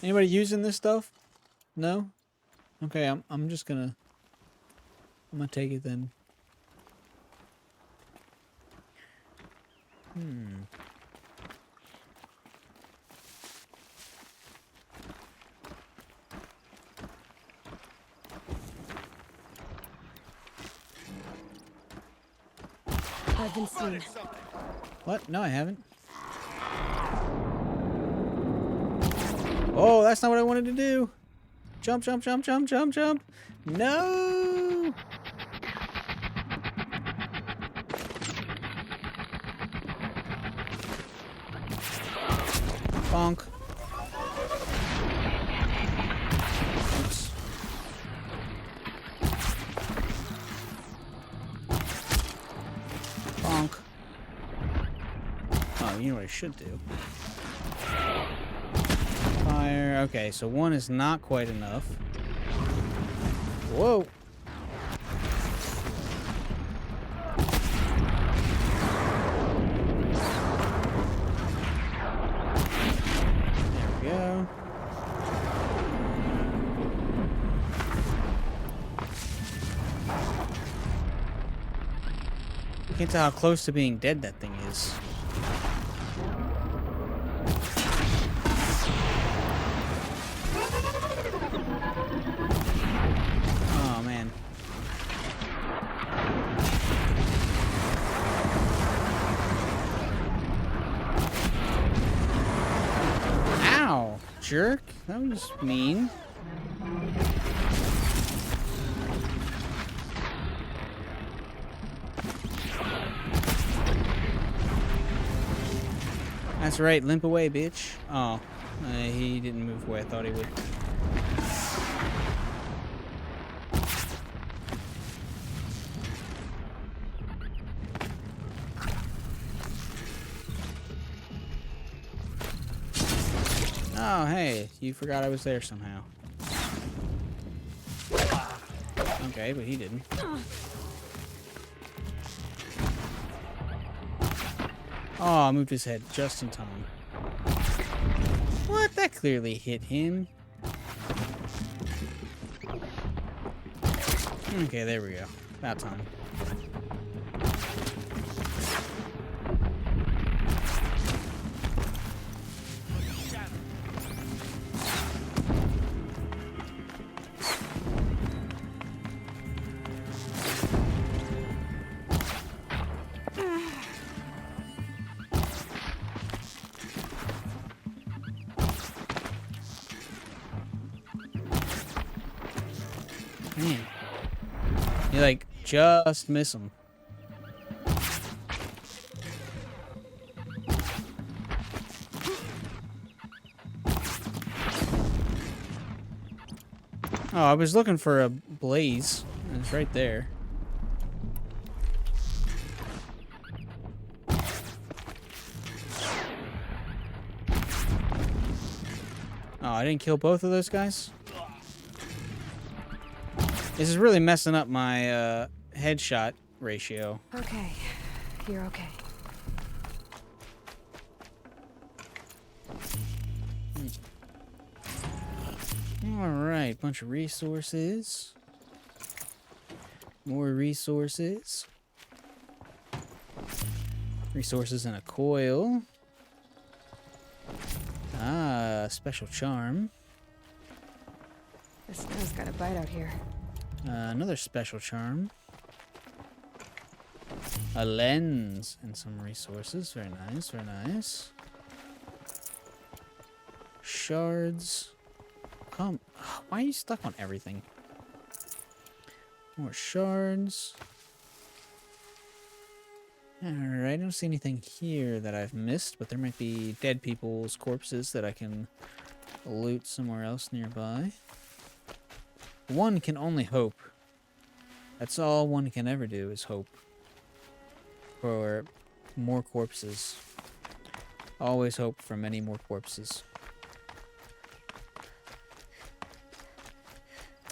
Anybody using this stuff? No? Okay, I'm just gonna take it then. I've been seen. What? No, I haven't. Oh, that's not what I wanted to do. Jump, jump, jump, jump, jump, jump. No! Bonk. Oops. Bonk. Oh, you know what I should do? Fire. Okay, so 1 is not quite enough. Whoa. There we go. You can't tell how close to being dead that thing is. Oh, man. Ow, jerk. That was mean. That's right, limp away, bitch. Oh, he didn't move away. I thought he would. Oh, hey, you forgot I was there somehow. Okay, but he didn't. Oh, I moved his head just in time. What? That clearly hit him. Okay, there we go. About time. Man. You like just miss them. Oh, I was looking for a blaze. It's right there. Oh, I didn't kill both of those guys? This is really messing up my headshot ratio. Okay, you're okay. Alright, bunch of resources. More resources. Resources in a coil. Ah, special charm. The snow's got a bite out here. Another special charm. A lens and some resources. Very nice, very nice. Shards. Come. Why are you stuck on everything? More shards. Alright, I don't see anything here that I've missed, but there might be dead people's corpses that I can loot somewhere else nearby. One can only hope. That's all one can ever do is hope. For more corpses. Always hope for many more corpses.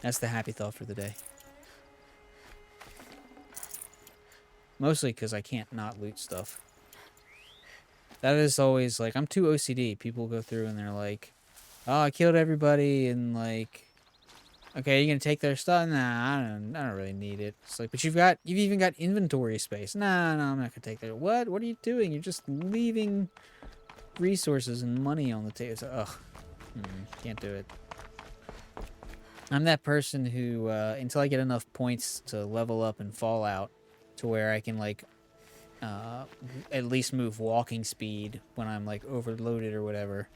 That's the happy thought for the day. Mostly because I can't not loot stuff. That is always like, I'm too OCD. People go through and they're like, oh, I killed everybody and like, okay, you're gonna take their stuff? Nah, I don't really need it. It's like, but you've even got inventory space. Nah, no, I'm not gonna take that. What? What are you doing? You're just leaving resources and money on the table. So, ugh, can't do it. I'm that person who, until I get enough points to level up in Fallout, to where I can like, at least move walking speed when I'm like overloaded or whatever,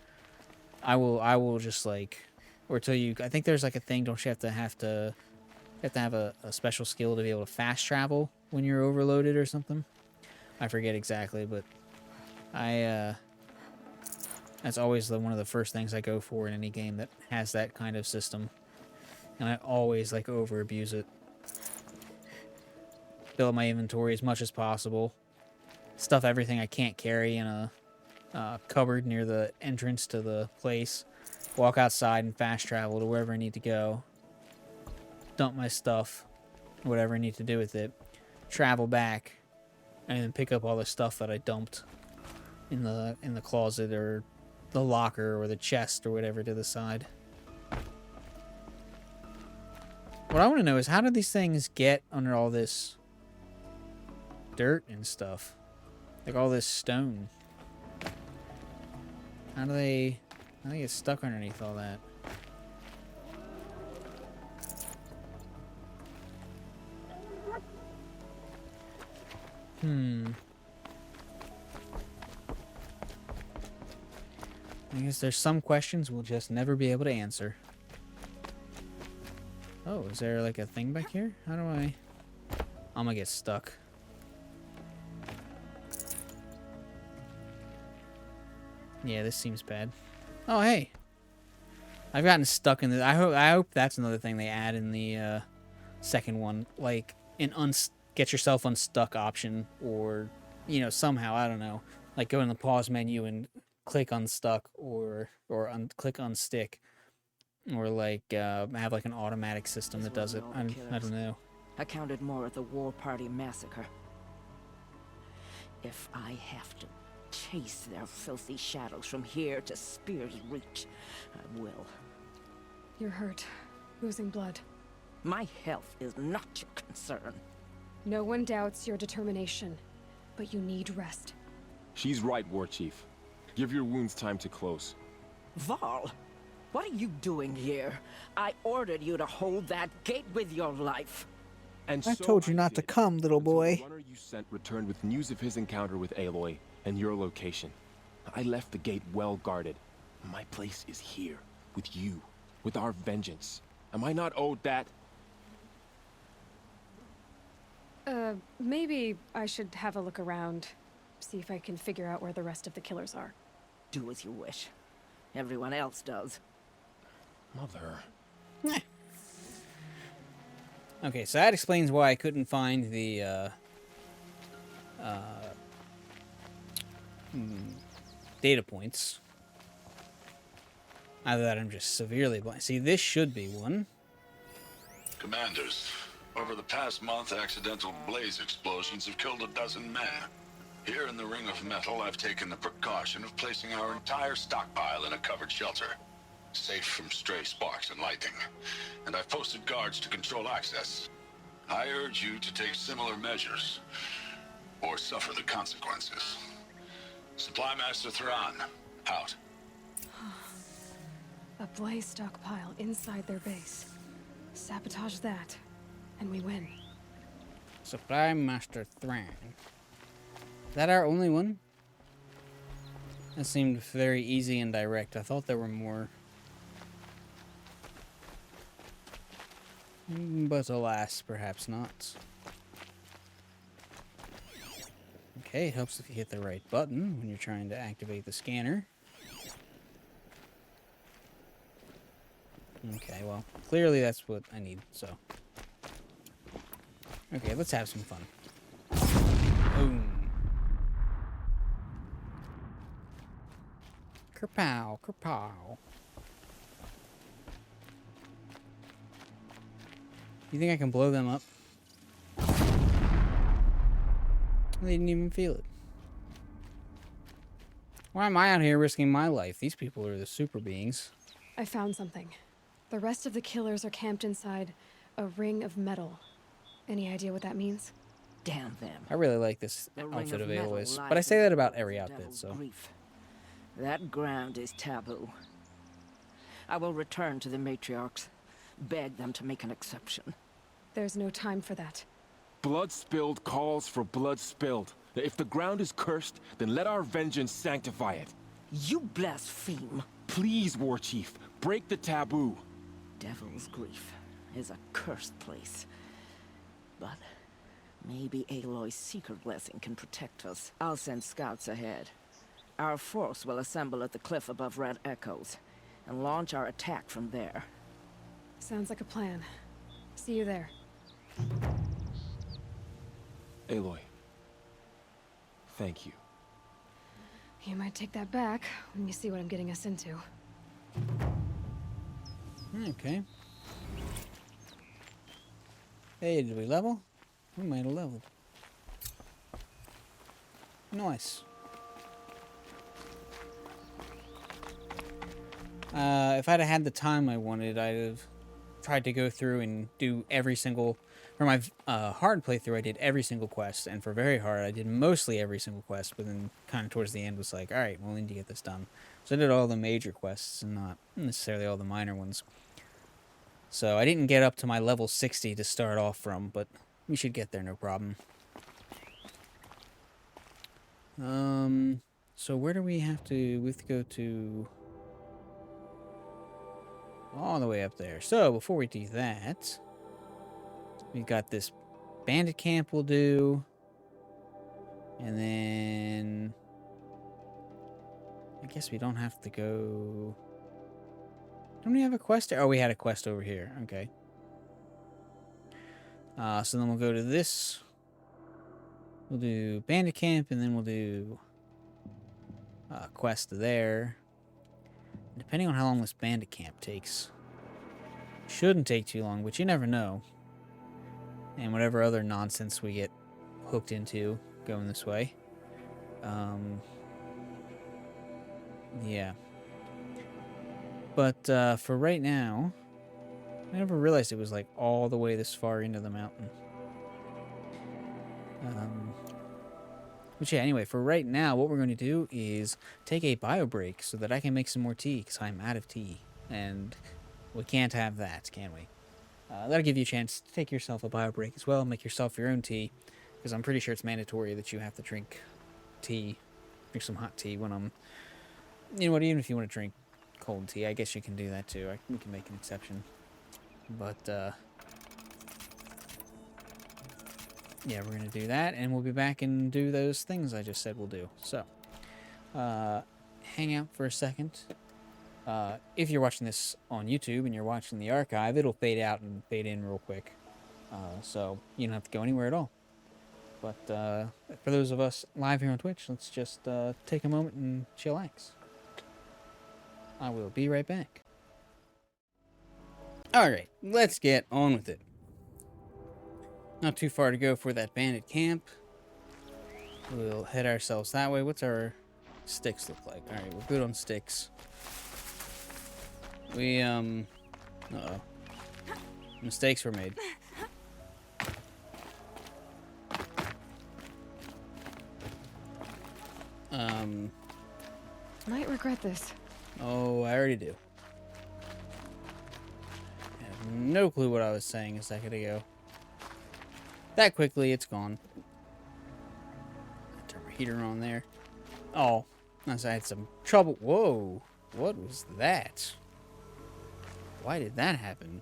I will just like. Or till you, I think there's like a thing. Don't you have to have a special skill to be able to fast travel when you're overloaded or something? I forget exactly, but that's always one of the first things I go for in any game that has that kind of system, and I always like over abuse it. Fill up my inventory as much as possible. Stuff everything I can't carry in a cupboard near the entrance to the place. Walk outside and fast travel to wherever I need to go. Dump my stuff, whatever I need to do with it. Travel back, and then pick up all the stuff that I dumped in the closet or the locker or the chest or whatever to the side. What I want to know is, how did these things get under all this dirt and stuff? Like all this stone. How do they get stuck underneath all that? I guess there's some questions we'll just never be able to answer. Oh, is there like a thing back here? How do I... I'm gonna get stuck. Yeah, this seems bad. Oh, hey. I've gotten stuck in this. I hope that's another thing they add in the second one. Like, an get yourself unstuck option. Or, you know, somehow, I don't know. Like, go in the pause menu and click unstuck. Or click unstick. Or, like, have, like, an automatic system that does it. I don't know. Accounted more at the War Party massacre. If I have to chase their filthy shadows from here to Spear's Reach, I will. You're hurt. Losing blood. My health is not your concern. No one doubts your determination, but you need rest. She's right, War Chief. Give your wounds time to close. Val, what are you doing here? I ordered you to hold that gate with your life. And I so told you not to did, come, little until boy. The runner you sent returned with news of his encounter with Aloy and your location. I left the gate well guarded. My place is here, with you, with our vengeance. Am I not owed that? Maybe I should have a look around. See if I can figure out where the rest of the killers are. Do as you wish. Everyone else does. Mother. Okay, so that explains why I couldn't find the data points. Either that, I'm just severely blind. See, this should be one. Commanders, over the past month, accidental blaze explosions have killed a dozen men. Here in the Ring of Metal, I've taken the precaution of placing our entire stockpile in a covered shelter, safe from stray sparks and lightning. And I've posted guards to control access. I urge you to take similar measures, or suffer the consequences. Supply Master Thran, out. A blaze stockpile inside their base. Sabotage that, and we win. Supply Master Thran. Is that our only one? That seemed very easy and direct. I thought there were more. But alas, perhaps not. Okay, it helps if you hit the right button when you're trying to activate the scanner. Okay, well, clearly that's what I need, so. Okay, let's have some fun. Boom. Kerpow, kerpow. You think I can blow them up? They didn't even feel it. Why am I out here risking my life? These people are the super beings. I found something. The rest of the killers are camped inside a ring of metal. Any idea what that means? Damn them. I really like this The ring outfit of of metal Aloy's, lies but I say in that the about throat every of the outfit, devil's so. grief. That ground is taboo. I will return to the matriarchs. Beg them to make an exception. There's no time for that. Blood spilled calls for blood spilled. If the ground is cursed, then let our vengeance sanctify it. You blaspheme. Please, War Chief, break the taboo. Devil's Grief is a cursed place. But maybe Aloy's secret blessing can protect us. I'll send scouts ahead. Our force will assemble at the cliff above Red Echoes and launch our attack from there. Sounds like a plan. See you there. Aloy, thank you. You might take that back when you see what I'm getting us into. Okay. Hey, did we level? We might have leveled. Nice. If I'd have had the time I wanted, I'd have tried to go through and do every single... For my hard playthrough, I did every single quest, and for very hard, I did mostly every single quest, but then kind of towards the end was like, alright, well, we need to get this done. So I did all the major quests, and not necessarily all the minor ones. So I didn't get up to my level 60 to start off from, but we should get there, no problem. So where do we have to... We have to go to... all the way up there. So, before we do that... We've got this bandit camp we'll do. And then... I guess we don't have to go... Don't we have a quest? Oh, we had a quest over here. Okay. So then we'll go to this. We'll do bandit camp, and then we'll do... quest there. Depending on how long this bandit camp takes. Shouldn't take too long, but you never know. And whatever other nonsense we get hooked into going this way. Yeah. But for right now, I never realized it was like all the way this far into the mountain. But yeah, anyway, for right now, what we're going to do is take a bio break so that I can make some more tea, because I'm out of tea. And we can't have that, can we? That'll give you a chance to take yourself a bio break as well, make yourself your own tea, because I'm pretty sure it's mandatory that you have to drink tea, drink some hot tea when I'm... You know what, even if you want to drink cold tea, I guess you can do that too. We can make an exception. But, yeah, we're going to do that, and we'll be back and do those things I just said we'll do. So, hang out for a second. If you're watching this on YouTube and you're watching the archive, it'll fade out and fade in real quick. So you don't have to go anywhere at all. But for those of us live here on Twitch, let's just take a moment and chillax. I will be right back. Alright, let's get on with it. Not too far to go for that bandit camp. We'll head ourselves that way. What's our sticks look like? Alright, we're good on sticks. We, uh-oh. Mistakes were made. Might regret this. Oh, I already do. I have no clue what I was saying a second ago. That quickly, it's gone. Turn my heater on there. Oh, I had some trouble. Whoa, what was that? Why did that happen?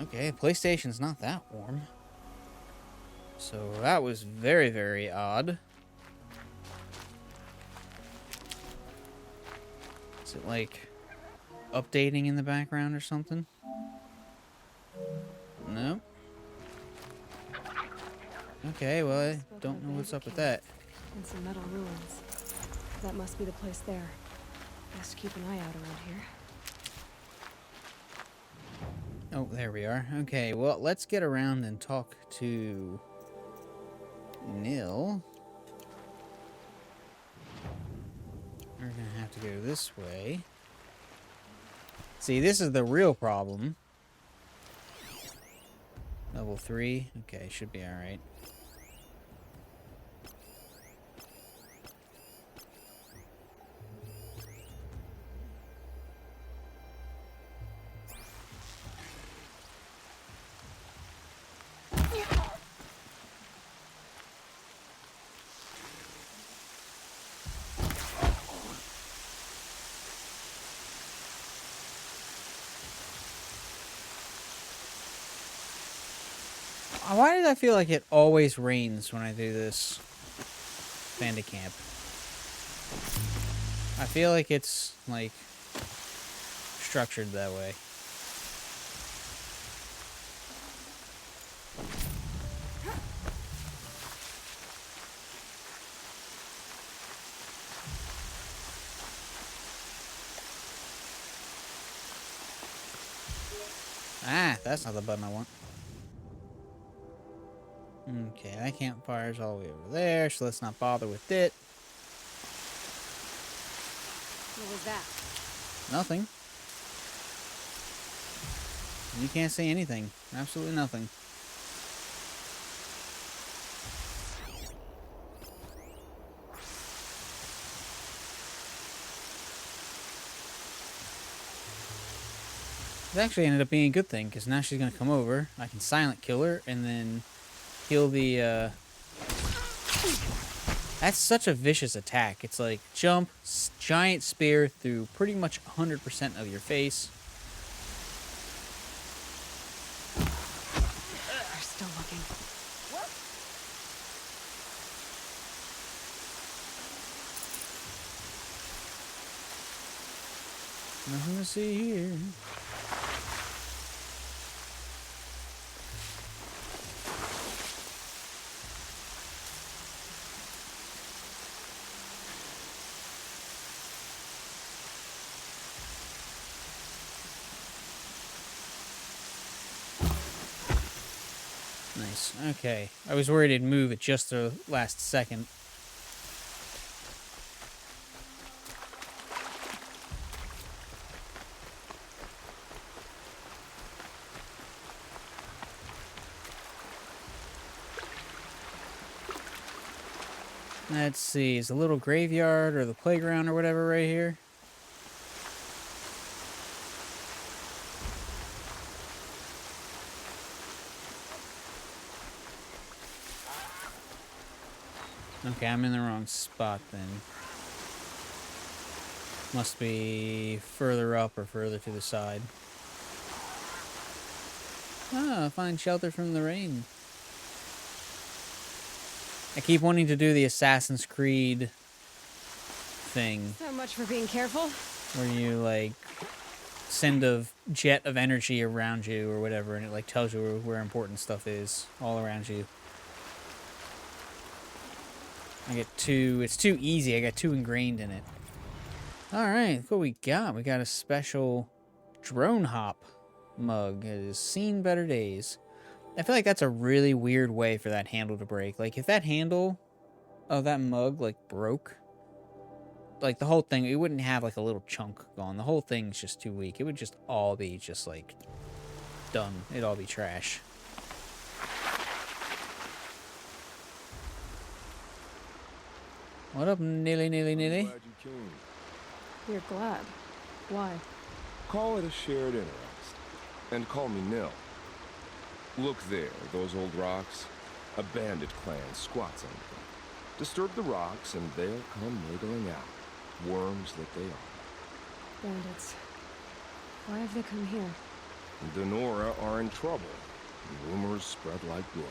Okay, PlayStation's not that warm. So that was very, very odd. Is it like updating in the background or something? No. Okay, well, I don't know what's up with that. And some metal ruins. That must be the place there. Best keep an eye out around here. Oh, there we are. Okay, well, let's get around and talk to Nil. We're gonna have to go this way. See, this is the real problem. Level 3. Okay, should be alright. Why did I feel like it always rains when I do this bandit camp? I feel like it's, like, structured that way. Ah, that's not the button I want. Okay, that campfire's all the way over there, so let's not bother with it. What was that? Nothing. You can't say anything. Absolutely nothing. It actually ended up being a good thing, because now she's going to come over. I can silent kill her, and then kill the, That's such a vicious attack. It's like jump, giant spear through pretty much 100% of your face. They're still looking. Nothing to see here. Nice. Okay. I was worried it'd move at just the last second. Let's see. Is the little graveyard or the playground or whatever right here? Okay, I'm in the wrong spot then. Must be further up or further to the side. Ah, find shelter from the rain. I keep wanting to do the Assassin's Creed thing So much for being careful. where you like send a jet of energy around you or whatever, and it like tells you where important stuff is all around you. It's too easy. I got too ingrained in it. All right, look what we got. We got a special drone hop mug. It has seen better days. I feel like that's a really weird way for that handle to break. Like if that handle of that mug like broke, like the whole thing, it wouldn't have like a little chunk gone. The whole thing's just too weak. It would just all be just like done. It'd all be trash. What up, Nilly? Glad you came. You're glad. Why? Call it a shared interest. And call me Nil. Look there, those old rocks. A bandit clan squats under them. Disturb the rocks and they'll come wriggling out. Worms that they are. Bandits. Why have they come here? The Nora are in trouble. Rumors spread like blood.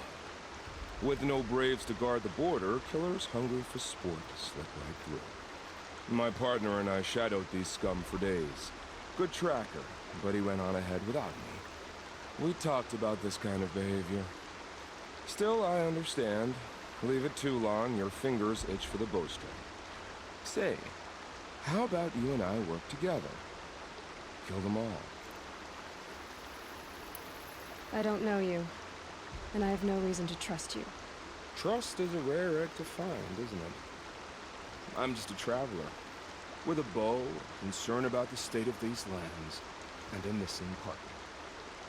With no braves to guard the border, killers hungry for sport slip right through. My partner and I shadowed these scum for days. Good tracker, but he went on ahead without me. We talked about this kind of behavior. Still, I understand. Leave it too long, your fingers itch for the bowstring. Say, how about you and I work together? Kill them all. I don't know you, and I have no reason to trust you. Trust is a rare egg to find, isn't it? I'm just a traveler, with a bow, concerned about the state of these lands, and a missing partner.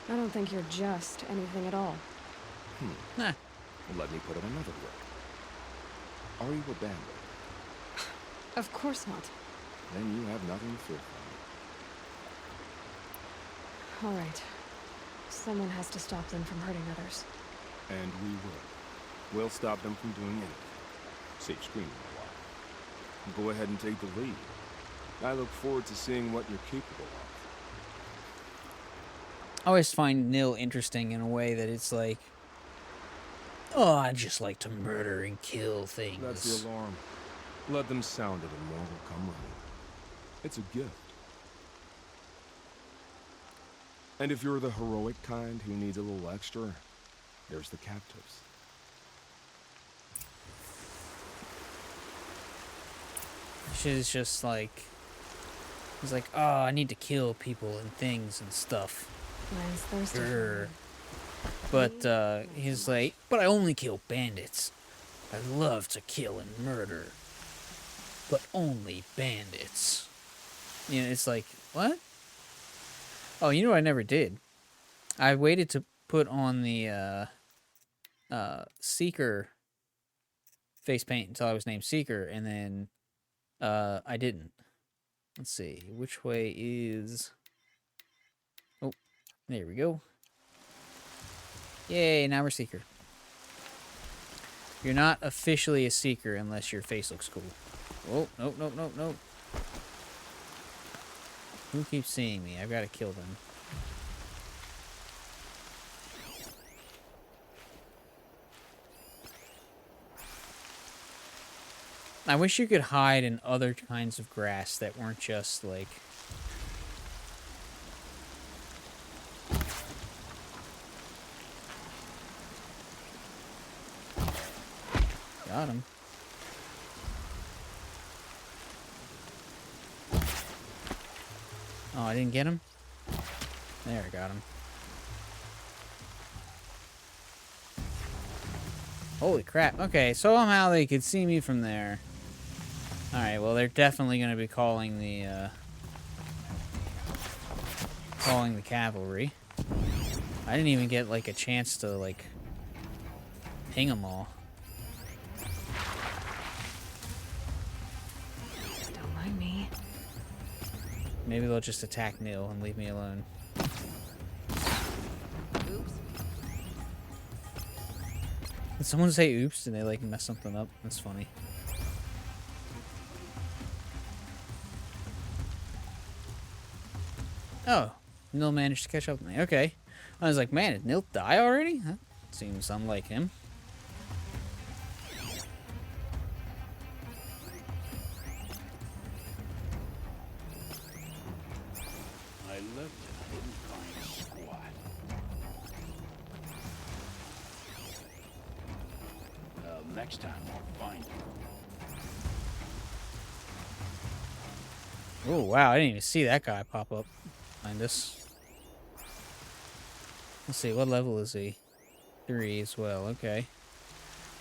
I don't think you're just anything at all. Nah. Let me put it another way. Are you a bandit? Of course not. Then you have nothing to fear from me. All right. Someone has to stop them from hurting others. And we will. We'll stop them from doing anything. Save screaming a while. Go ahead and take the lead. I look forward to seeing what you're capable of. I always find Nil interesting in a way that it's like, oh, I just like to murder and kill things. That's the alarm. Let them sound it and more will come running. It's a gift. And if you're the heroic kind who needs a little extra, there's the captives. She's just like, he's like, oh, I need to kill people and things and stuff. Mine's thirsty. Grr. But he's like, but I only kill bandits. I love to kill and murder, but only bandits. You know, it's like, what? Oh, you know what I never did? I waited to put on the Seeker face paint until I was named Seeker, and then I didn't. Let's see, which way is... Oh, there we go. Yay, now we're Seeker. You're not officially a Seeker unless your face looks cool. Oh, nope, nope, nope, nope. Who keeps seeing me? I've got to kill them. I wish you could hide in other kinds of grass that weren't just like... Got him. Oh, I didn't get him? There, I got him. Holy crap. Okay, so somehow they could see me from there. Alright, well, they're definitely going to be calling the cavalry. I didn't even get, like, a chance to, like, ping them all. Don't mind me. Maybe they'll just attack Nil and leave me alone. Oops. Did someone say oops? Did they, like, mess something up? That's funny. Oh, Nil managed to catch up with me. Okay. I was like, man, did Nilt die already? That seems unlike him. I looked and I didn't find squat. Well, next time I'll find you. Oh, wow, I didn't even see that guy pop up behind us. Let's see, what level is he? 3 as well, okay.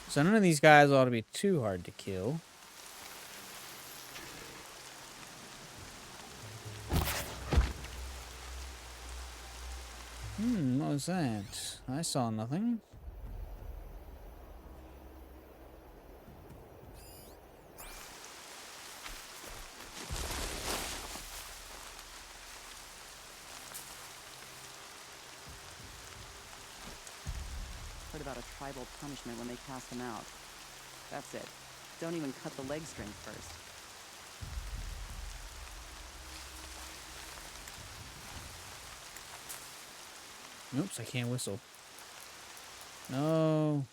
So none of these guys ought to be too hard to kill. What was that? I saw nothing. Heard about a tribal punishment when they cast them out. That's it. Don't even cut the leg string first. Oops, I can't whistle. No.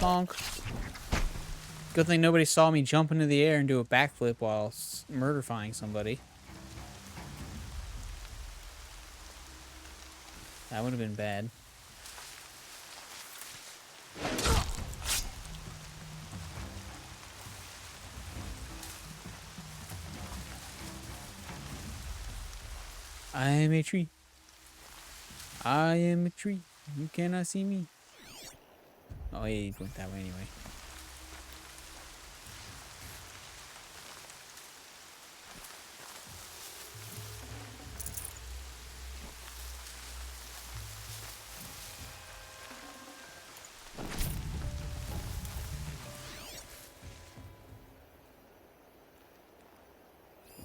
Bonk. Good thing nobody saw me jump into the air and do a backflip while murderifying somebody. That would have been bad. I am a tree. I am a tree. You cannot see me. Oh, he went that way anyway.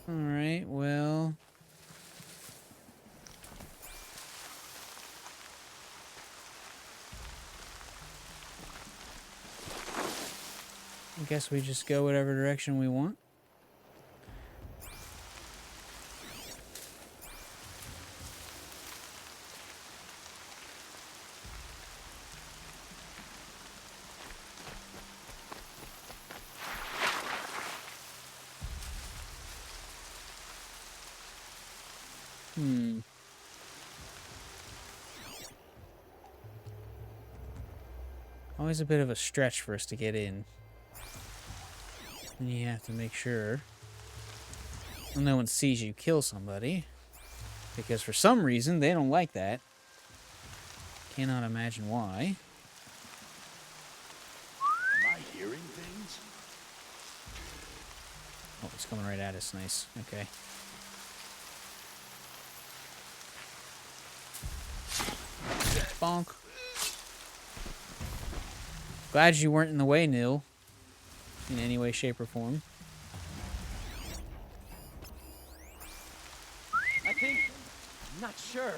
Alright, well... I guess we just go whatever direction we want. Always a bit of a stretch for us to get in. And you have to make sure no one sees you kill somebody. Because for some reason, they don't like that. Cannot imagine why. Am I hearing things? Oh, it's coming right at us. Nice. Okay. Bonk. Glad you weren't in the way, Nil. In any way, shape, or form. I think... I'm not sure.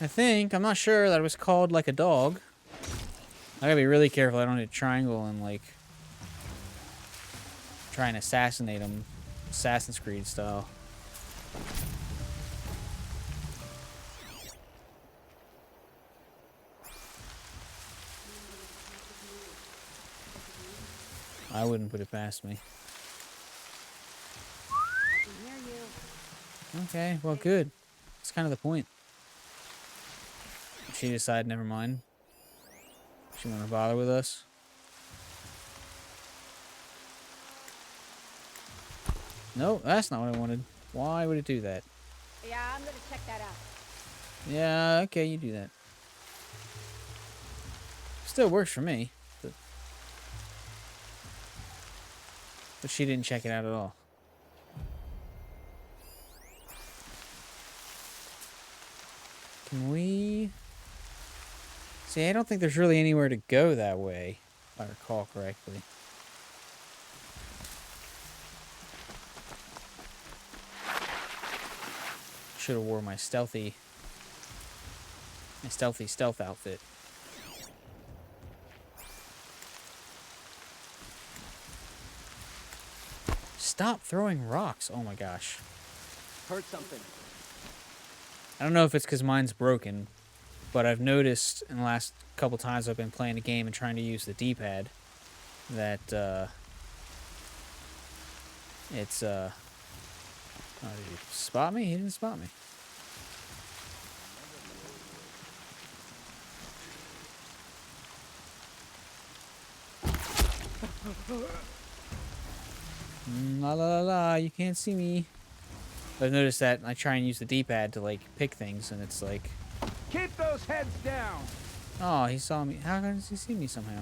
I'm not sure that it was called like a dog. I gotta be really careful I don't hit triangle and like try and assassinate him, Assassin's Creed style. I wouldn't put it past me. Okay, well, good. That's kind of the point. She decided, never mind. She want to bother with us. No, that's not what I wanted. Why would it do that? Yeah, I'm gonna check that out. Yeah, okay, you do that. Still works for me. But she didn't check it out at all. Can we... See, I don't think there's really anywhere to go that way, if I recall correctly. Should have wore my stealthy stealth outfit. stop throwing rocks. Oh my gosh. Heard something. I don't know if it's because mine's broken, but I've noticed in the last couple times I've been playing a game and trying to use the D-pad that, it's, oh, did he spot me? He didn't spot me. La la la la, you can't see me. I've noticed that I try and use the D-pad to, like, pick things, and it's like... Keep those heads down! Oh, he saw me. How does he see me somehow?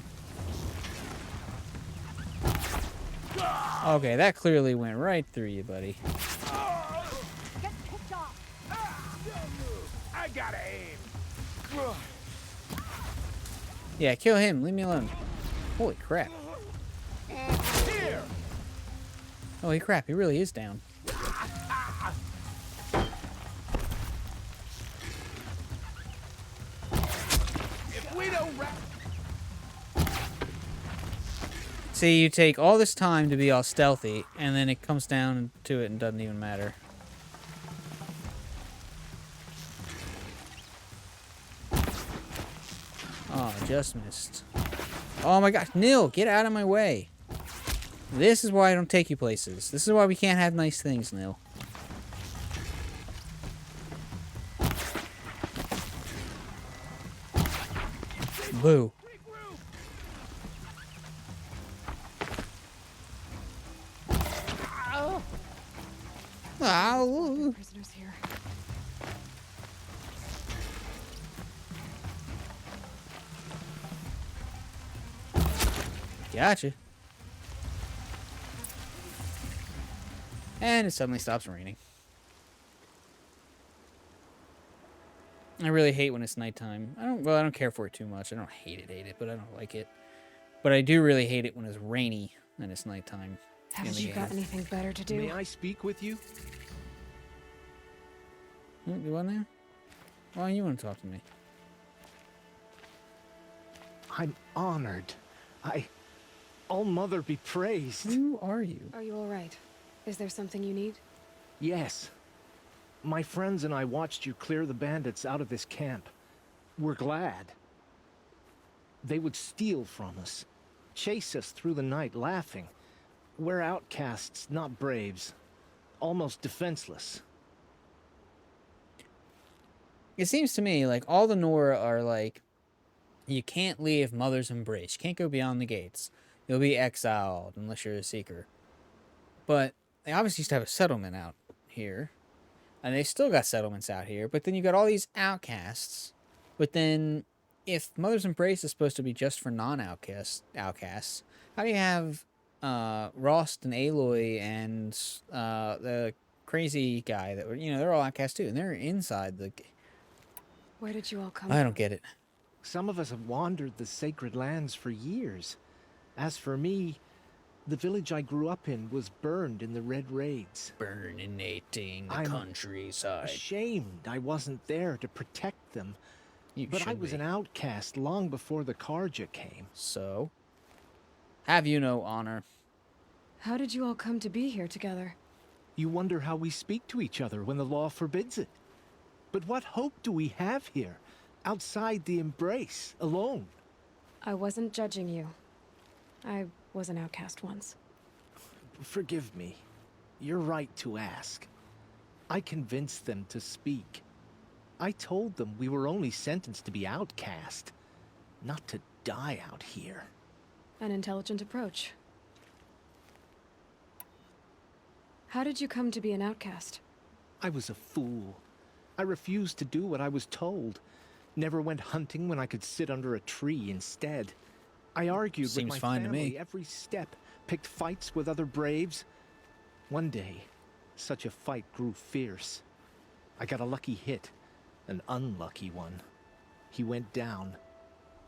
Okay, that clearly went right through you, buddy. Get picked off. I gotta aim. Yeah, kill him. Leave me alone. Holy crap. Here! Holy crap, he really is down. If we don't See, you take all this time to be all stealthy, and then it comes down to it and doesn't even matter. Oh, just missed. Oh my gosh, Nil, get out of my way. This is why I don't take you places. This is why we can't have nice things, Nil. Boo. Ow. Prisoners here. Gotcha. And it suddenly stops raining. I really hate when it's nighttime. I don't care for it too much. I don't hate it, but I don't like it. But I do really hate it when it's rainy and it's nighttime. Haven't you got anything better to do? May I speak with you? You want there? Why you want to talk to me? I'm honored. All Mother be praised. Who are you? Are you all right? Is there something you need? Yes. My friends and I watched you clear the bandits out of this camp. We're glad. They would steal from us, chase us through the night laughing. We're outcasts, not braves. Almost defenseless. It seems to me like all the Nora are like, you can't leave Mother's embrace. You can't go beyond the gates. You'll be exiled unless you're a seeker. But they obviously used to have a settlement out here. And they still got settlements out here. But then you got all these outcasts. But then if Mother's Embrace is supposed to be just for non-outcasts, how do you have Rost and Aloy and the crazy guy that were, they're all outcasts too. And they're inside the... Where did you all come I from? don't get it. Some of us have wandered the sacred lands for years. As for me, the village I grew up in was burned in the Red Raids. Burninating the I'm countryside. Ashamed I wasn't there to protect them. But I was an outcast long before the Karja came. So? Have you no honor? How did you all come to be here together? You wonder how we speak to each other when the law forbids it. But what hope do we have here, outside the embrace, alone? I wasn't judging you. I was an outcast once. Forgive me. You're right to ask. I convinced them to speak. I told them we were only sentenced to be outcast, not to die out here. An intelligent approach. How did you come to be an outcast? I was a fool. I refused to do what I was told. Never went hunting when I could sit under a tree instead. I argued with my family every step, picked fights with other braves. One day, such a fight grew fierce. I got a lucky hit, an unlucky one. He went down,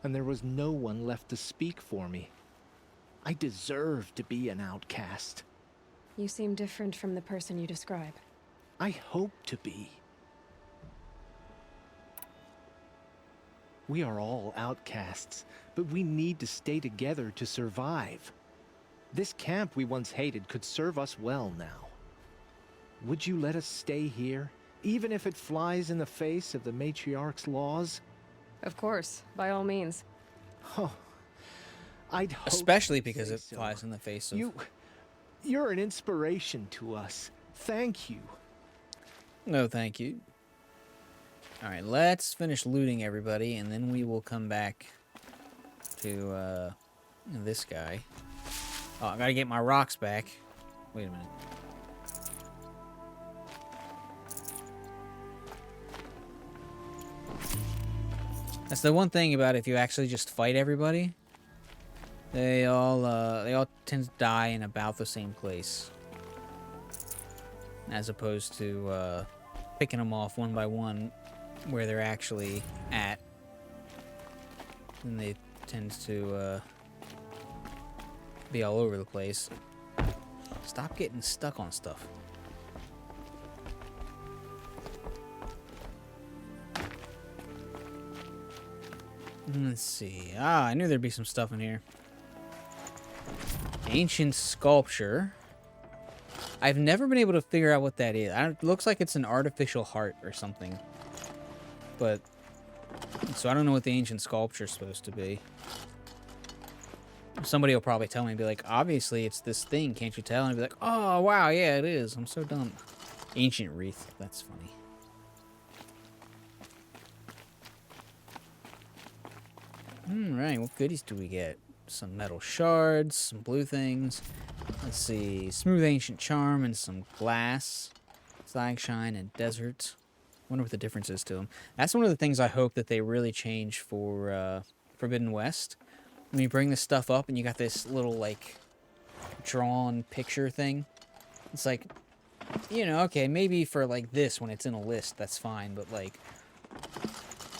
and there was no one left to speak for me. I deserved to be an outcast. You seem different from the person you describe. I hope to be. We are all outcasts, but we need to stay together to survive. This camp we once hated could serve us well now. Would you let us stay here, even if it flies in the face of the matriarch's laws? Of course, by all means. Oh, I'd hope Especially you'd because say it so. flies in the face of... You're an inspiration to us. Thank you. No, thank you. Alright, let's finish looting everybody, and then we will come back to, this guy. Oh, I gotta get my rocks back. Wait a minute. That's the one thing about if you actually just fight everybody. They all tend to die in about the same place. As opposed to, picking them off one by one where they're actually at. And they tend to, be all over the place. Stop getting stuck on stuff. Let's see. Ah, I knew there'd be some stuff in here. Ancient sculpture. I've never been able to figure out what that is. It looks like it's an artificial heart or something. But, so I don't know what the ancient sculpture is supposed to be. Somebody will probably tell me and be like, obviously it's this thing, can't you tell? And I'd be like, oh, wow, yeah, it is. I'm so dumb. Ancient wreath. That's funny. Alright, what goodies do we get? Some metal shards, some blue things. Let's see. Smooth ancient charm and some glass. Flagshine and desert. Wonder what the difference is to them. That's one of the things I hope that they really change for Forbidden West. When you bring this stuff up and you got this little, like, drawn picture thing. It's like, you know, okay, maybe for, like, this when it's in a list, that's fine. But, like,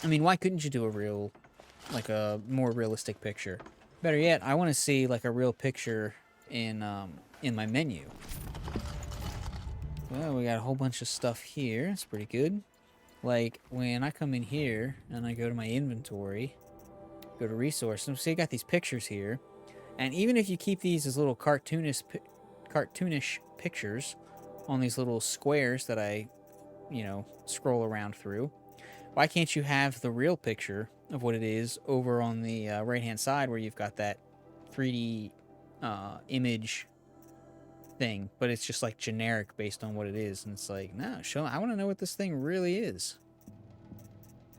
I mean, why couldn't you do a real, like, a more realistic picture? Better yet, I want to see, like, a real picture in my menu. Well, we got a whole bunch of stuff here. It's pretty good. Like, when I come in here and I go to my inventory, go to resources, see I got these pictures here. And even if you keep these as little cartoonish pictures on these little squares that I, you know, scroll around through, why can't you have the real picture of what it is over on the right-hand side where you've got that 3D image thing, but it's just like generic based on what it is, and it's like, no, I want to know what this thing really is.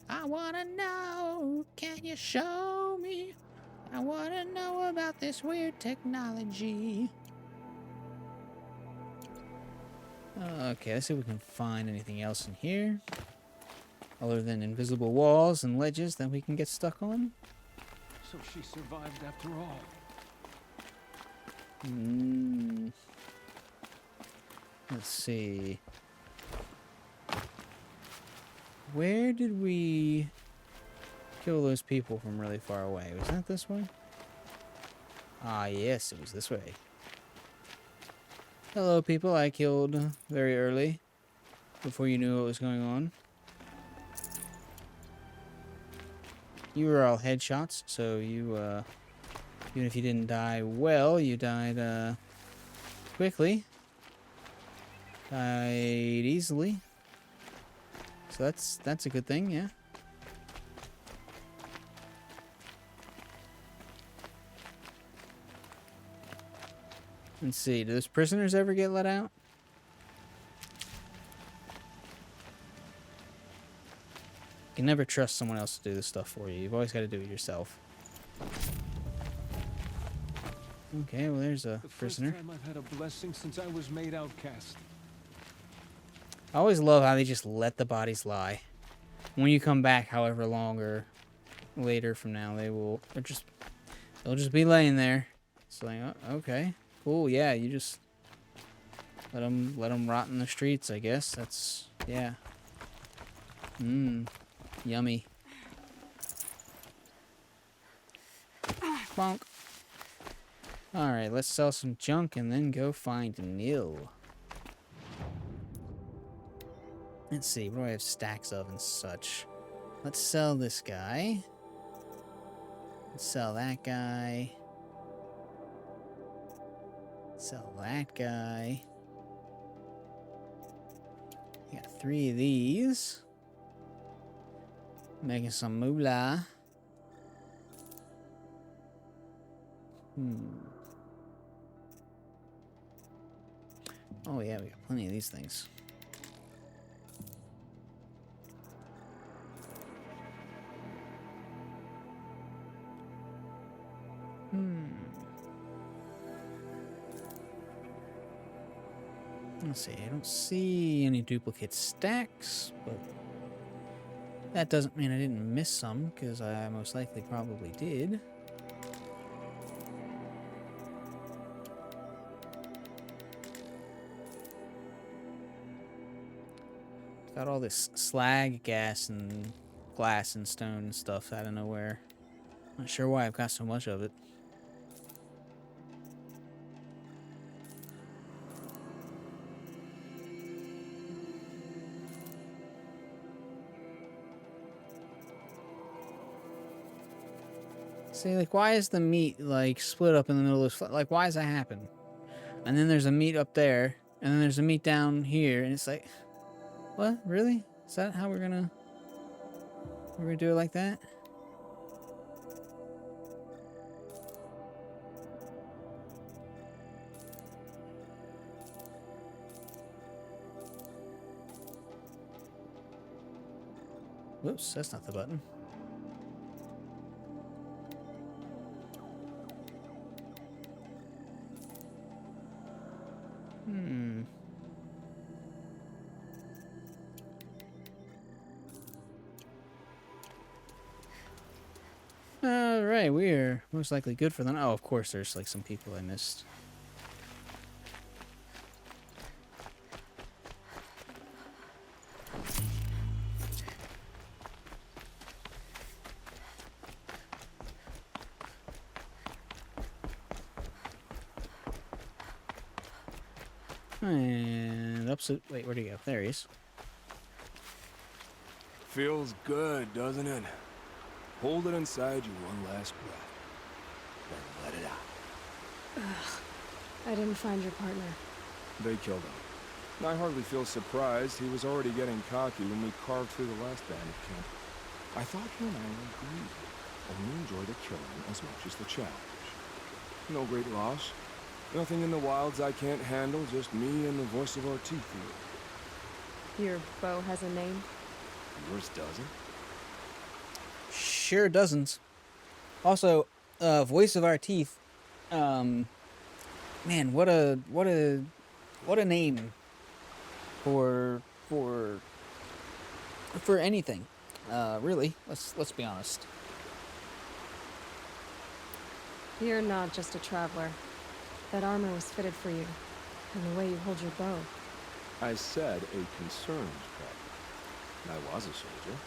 I want to know, can you show me? I want to know about this weird technology. Okay, let's see if we can find anything else in here. Other than invisible walls and ledges that we can get stuck on. So she survived after all. Let's see. Where did we kill those people from really far away? Was that this way? Ah, yes, it was this way. Hello, people I killed very early, before you knew what was going on. You were all headshots, so you, even if you didn't die well, you died, quickly. Died easily. So that's a good thing, yeah. Let's see, do those prisoners ever get let out? You can never trust someone else to do this stuff for you. You've always got to do it yourself. Okay, well there's a prisoner. First time I've had a blessing since I was made outcast. I always love how they just let the bodies lie. When you come back, however long or later from now, they'll just be laying there. It's like, oh, okay, cool, yeah, you just let them rot in the streets, I guess. That's, yeah. Yummy. Bonk. Alright, let's sell some junk and then go find Nil. Let's see, what do I have stacks of and such? Let's sell this guy. Let's sell that guy. Sell that guy. Got 3 of these. Making some moolah. Oh yeah, we got plenty of these things. Let's see, I don't see any duplicate stacks, but that doesn't mean I didn't miss some, because I most likely probably did. Got all this slag, gas, and glass and stone and stuff out of nowhere. Not sure why I've got so much of it. See, like, why is the meat, like, split up in the middle of this? Like, why does that happen? And then there's a meat up there, and then there's a meat down here, and it's like, what? Really? Is that how we're gonna do it like that? Whoops, that's not the button. Alright, we're most likely good for them. Oh, of course, there's like some people I missed. And upset. Wait, where'd he go? There he is. Feels good, doesn't it? Hold it inside you one last breath. Then let it out. Ugh. I didn't find your partner. They killed him. I hardly feel surprised. He was already getting cocky when we carved through the last bandit camp. I thought you and I agreed. Only enjoy the killing as much as the challenge. No great loss. Nothing in the wilds I can't handle, just me and the voice of our teeth here. Your bow has a name? Yours doesn't? Sure doesn't. Also, voice of our teeth. Man, what a name for anything. Really. Let's be honest. You're not just a traveler. That armor was fitted for you, and the way you hold your bow. I said a concerned traveler. I was a soldier,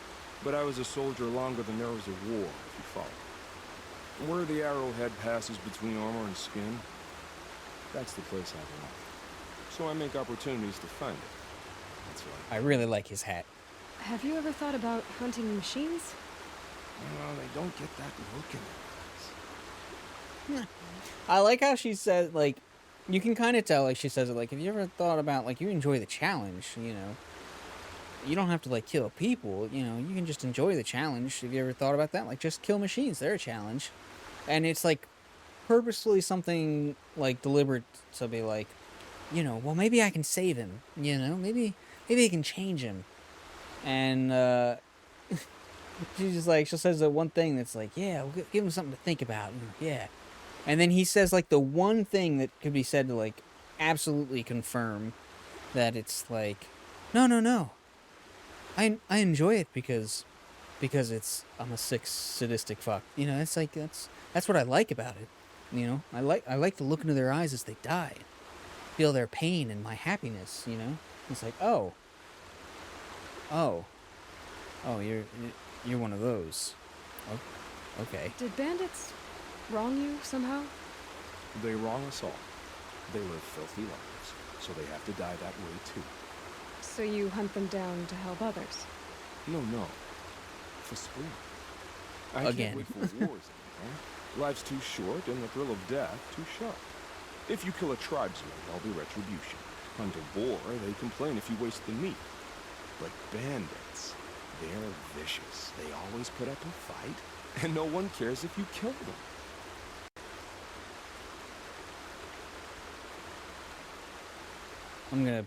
but I was a soldier longer than there was a war, if you follow. Where the arrowhead passes between armor and skin, that's the place I belong. So I make opportunities to find it. That's right. I really like his hat. Have you ever thought about hunting machines? Well, they don't get that look in their eyes. I like how she said, like, you can kind of tell, like, she says it, like, have you ever thought about, like, you enjoy the challenge, you know? You don't have to, like, kill people, you know? You can just enjoy the challenge. Have you ever thought about that? Like, just kill machines. They're a challenge. And it's, like, purposefully something, like, deliberate to be like, you know, well, maybe I can save him, you know? Maybe I can change him. And, she's just like, she says the one thing that's like, yeah, we'll give him something to think about. Yeah. And then he says, like, the one thing that could be said to, like, absolutely confirm that it's like, no. I enjoy it because I'm a sick, sadistic fuck. You know, it's like, that's what I like about it. You know, I like to look into their eyes as they die. Feel their pain and my happiness, you know? It's like, oh, you're one of those. Oh, okay. Did bandits wrong you somehow? They wrong us all. They live filthy lives, so they have to die that way too. So you hunt them down to help others? No. For sport. I Again. can't wait for wars anymore. Life's too short and the thrill of death too sharp. If you kill a tribesman, there'll be retribution. Under war, they complain if you waste the meat. But bandits, they're vicious. They always put up a fight, and no one cares if you kill them. I'm gonna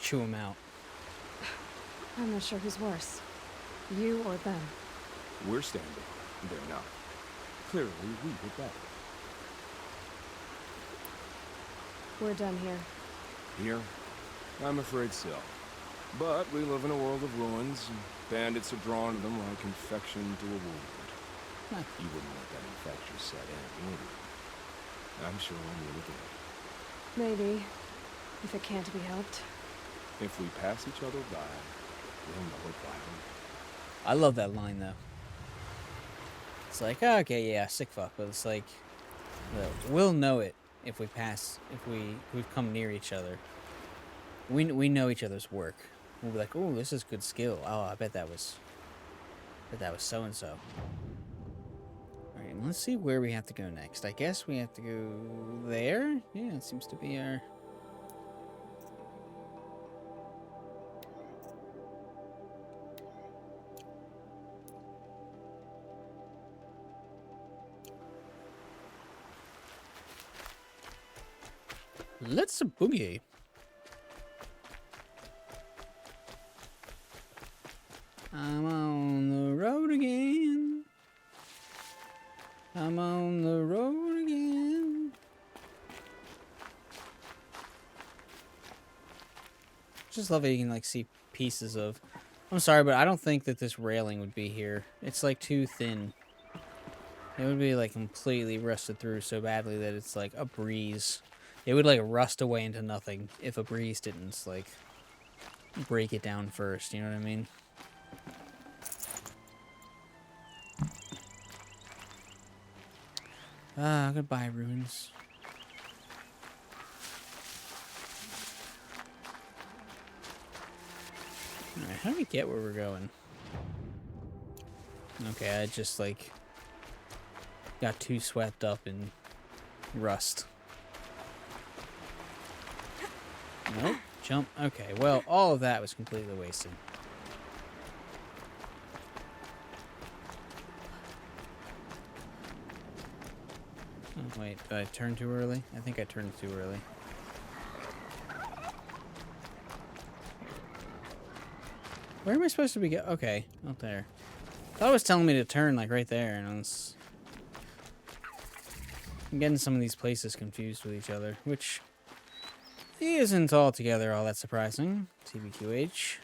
chew him out. I'm not sure who's worse. You or them. We're standing. They're not. Clearly, we were better. We're done here. Here? I'm afraid so. But we live in a world of ruins, and bandits are drawn to them like infection to a wound. Huh. You wouldn't want that infection set in, would you? I'm sure we'll meet again. Maybe. If it can't be helped. If we pass each other by, we'll know it by who. I love that line though. It's like, oh, okay, yeah, sick fuck, but it's like, we'll know it if we pass, if we've come near each other. We know each other's work. We'll be like, oh, this is good skill. Oh, I bet that was so and so. All right, let's see where we have to go next. I guess we have to go there. Yeah, it seems to be our. Let's boogie. I'm on the road again. I'm on the road again. Just love it. You can like see pieces of. I'm sorry, but I don't think that this railing would be here. It's like too thin. It would be like completely rusted through so badly that it's like a breeze. It would like rust away into nothing if a breeze didn't like break it down first, you know what I mean? Ah, goodbye, ruins. Alright, how do we get where we're going? Okay, I just like got too swept up in rust. Nope. Jump. Okay, well, all of that was completely wasted. Oh, wait, did I turn too early? I think I turned too early. Where am I supposed to be okay, up there. Thought it was telling me to turn, like, right there, and I'm getting some of these places confused with each other, which isn't altogether all that surprising. TBQH.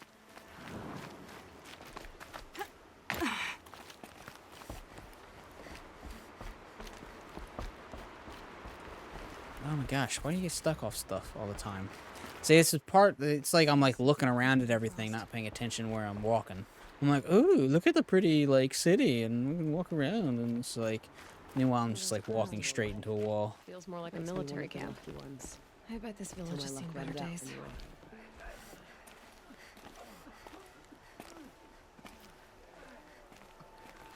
Oh my gosh, why do you get stuck off stuff all the time? See, it's it's like I'm like looking around at everything, not paying attention where I'm walking. I'm like, ooh, look at the pretty like city, and we can walk around, and it's like, meanwhile I'm just like walking straight into a wall. Feels more like a military camp. I bet this village has seen better days.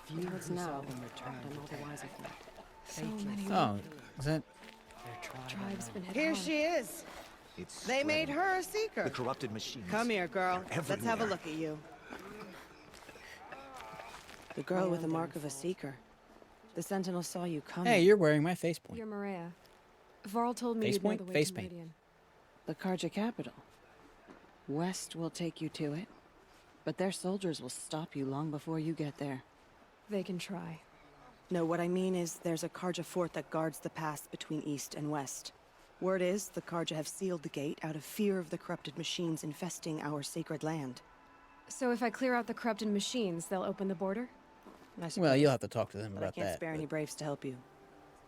What's now when they're trapped and all the wiser for it. So many. Oh, is that? Tribe's been hit Here hard. she is. They made her a seeker. The corrupted machines. Come here, girl. Let's have a look at you. The girl with the mark of a seeker. The Sentinel saw you coming. Hey, you're wearing my face point. You're Maria. Varl told me Face you'd know point? the way Face to paint. Meridian. The Karja capital. West will take you to it. But their soldiers will stop you long before you get there. They can try. No, what I mean is there's a Karja fort that guards the pass between east and west. Word is the Karja have sealed the gate out of fear of the corrupted machines infesting our sacred land. So if I clear out the corrupted machines, they'll open the border? Well, you'll have to talk to them But I about can't that. spare any braves to help you.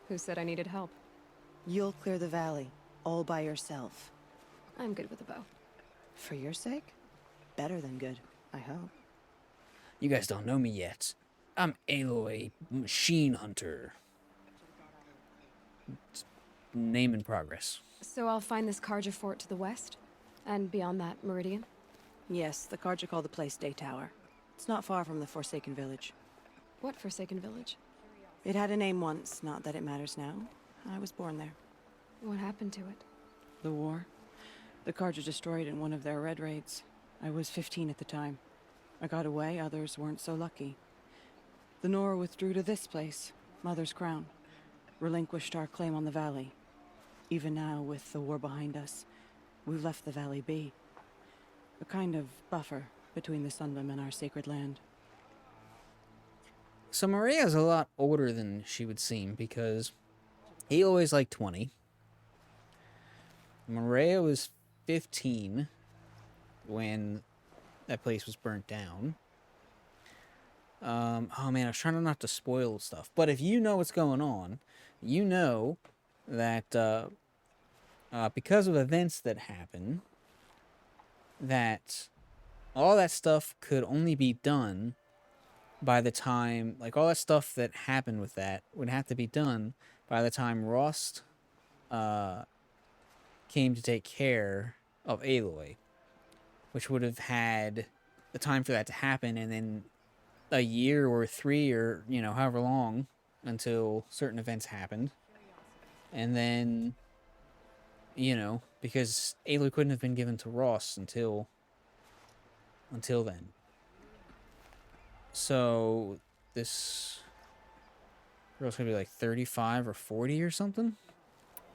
Who said I needed help? You'll clear the valley, all by yourself. I'm good with a bow. For your sake? Better than good, I hope. You guys don't know me yet. I'm Aloy, machine hunter. It's name in progress. So I'll find this Karja fort to the west? And beyond that, Meridian? Yes, the Karja call the place Day Tower. It's not far from the Forsaken Village. What Forsaken Village? It had a name once, not that it matters now. I was born there. What happened to it? The war. The carja destroyed in one of their red raids. I was 15 at the time. I got away, others weren't so lucky. The Nora withdrew to this place, Mother's Crown. Relinquished our claim on the valley. Even now, with the war behind us, we've left the valley be. A kind of buffer between the Sunlim and our sacred land. So Maria's a lot older than she would seem, because Aloy's like 20. Maria was 15 when that place was burnt down. Oh man, I was trying not to spoil stuff. But if you know what's going on, you know that because of events that happen, that all that stuff could only be done by the time, like all that stuff that happened with that would have to be done by the time Rost came to take care of Aloy, which would have had the time for that to happen, and then a year or 3 or, you know, however long until certain events happened. And then, you know, because Aloy couldn't have been given to Ross until then. So this girl's gonna be like 35 or 40 or something.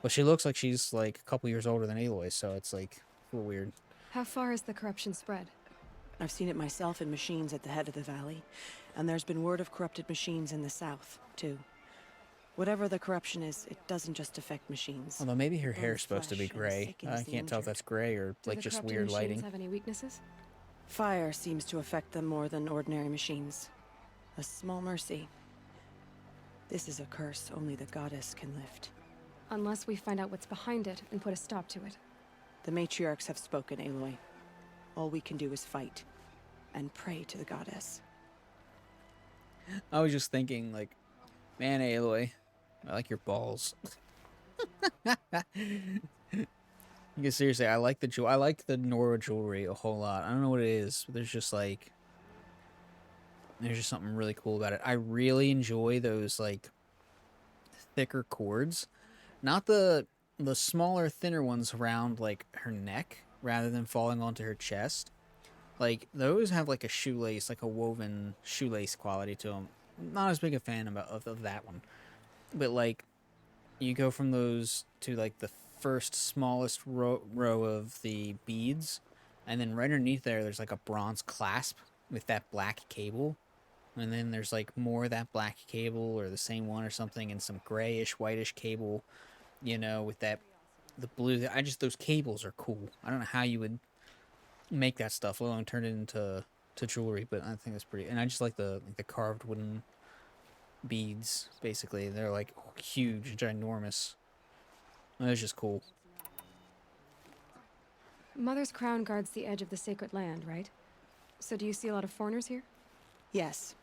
But she looks like she's like a couple years older than Aloy, so it's like a little weird. How far has the corruption spread? I've seen it myself in machines at the head of the valley, and there's been word of corrupted machines in the south, too. Whatever the corruption is, it doesn't just affect machines. Although maybe her hair's supposed to be gray. I can't tell if that's gray or like just weird lighting. Do the corrupted machines have any weaknesses? Fire seems to affect them more than ordinary machines. A small mercy. This is a curse only the goddess can lift. Unless we find out what's behind it and put a stop to it. The matriarchs have spoken, Aloy. All we can do is fight and pray to the goddess. I was just thinking, like, man, Aloy, I like your balls. Because seriously, I like the Nora jewelry a whole lot. I don't know what it is, but there's just something really cool about it. I really enjoy those like thicker cords, not the smaller, thinner ones around like her neck, rather than falling onto her chest. Like those have like a shoelace, like a woven shoelace quality to them. Not as big a fan of that one, but like you go from those to like the first smallest row of the beads, and then right underneath there's like a bronze clasp with that black cable, and then there's like more of that black cable or the same one or something, and some grayish whitish cable, you know, with that the blue. Those cables are cool. I don't know how you would make that stuff, let alone turn it into jewelry, but I think that's pretty. And I just like the carved wooden beads. Basically, they're like huge, ginormous. It's just cool. Mother's Crown guards the edge of the sacred land, right? So do you see a lot of foreigners here? Yes.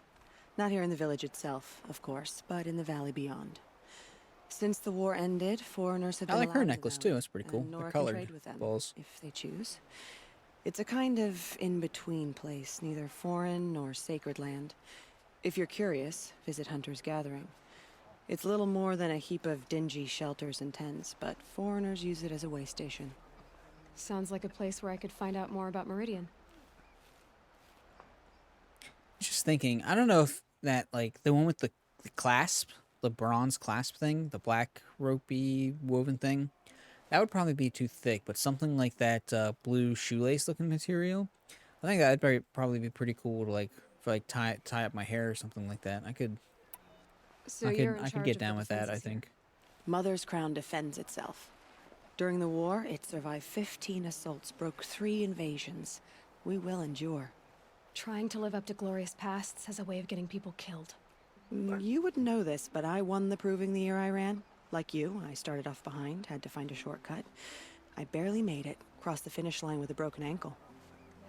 Not here in the village itself, of course, but in the valley beyond. Since the war ended, foreigners have been I like her allowed necklace the valley, too. That's pretty cool. and Nora The can colored trade with them balls. if they choose. It's a kind of in-between place, neither foreign nor sacred land. If you're curious, visit Hunter's Gathering. It's little more than a heap of dingy shelters and tents, but foreigners use it as a way station. Sounds like a place where I could find out more about Meridian. Just thinking, I don't know if that, like, the one with the clasp, the bronze clasp thing, the black ropey woven thing, that would probably be too thick, but something like that blue shoelace looking material, I think that'd probably be pretty cool to, like, for, like, tie up my hair or something like that. I could get down with that, I think. Mother's Crown defends itself. During the war, it survived 15 assaults, broke 3 invasions. We will endure. Trying to live up to glorious pasts has a way of getting people killed. You wouldn't know this, but I won the proving the year I ran. Like you, I started off behind, had to find a shortcut. I barely made it, crossed the finish line with a broken ankle.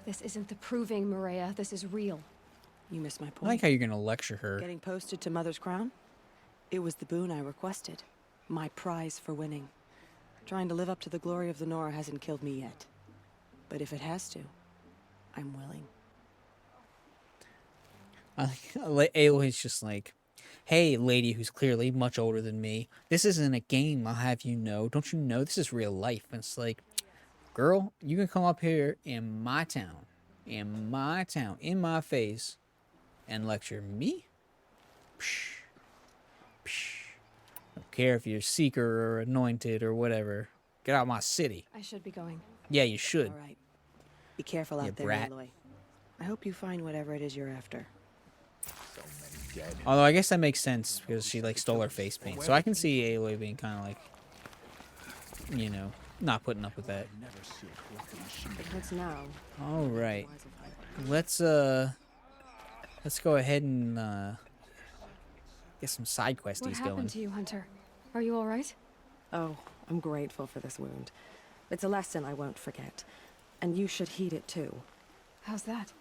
This isn't the proving, Maria. This is real. You missed my point. I like how you're gonna lecture her. Getting posted to Mother's Crown? It was the boon I requested. My prize for winning. Trying to live up to the glory of the Nora hasn't killed me yet. But if it has to, I'm willing. Aloy's just like, Hey, lady who's clearly much older than me. This isn't a game, I'll have you know. Don't you know this is real life? And it's like, girl, you can come up here in my town, in my face, and lecture me? Psh, psh. Don't care if you're seeker or anointed or whatever. Get out of my city. I should be going. Yeah, you should. All right. Be careful out there, brat. Aloy. I hope you find whatever it is you're after. So many dead. Although I guess that makes sense because she like stole her face paint, so I can see Aloy being kind of like, you know, not putting up with that. But what's now? All right, let's go ahead and get some side questies What happened going. to you, Hunter? Are you all right? Oh, I'm grateful for this wound. It's a lesson I won't forget. And you should heed it too. How's that?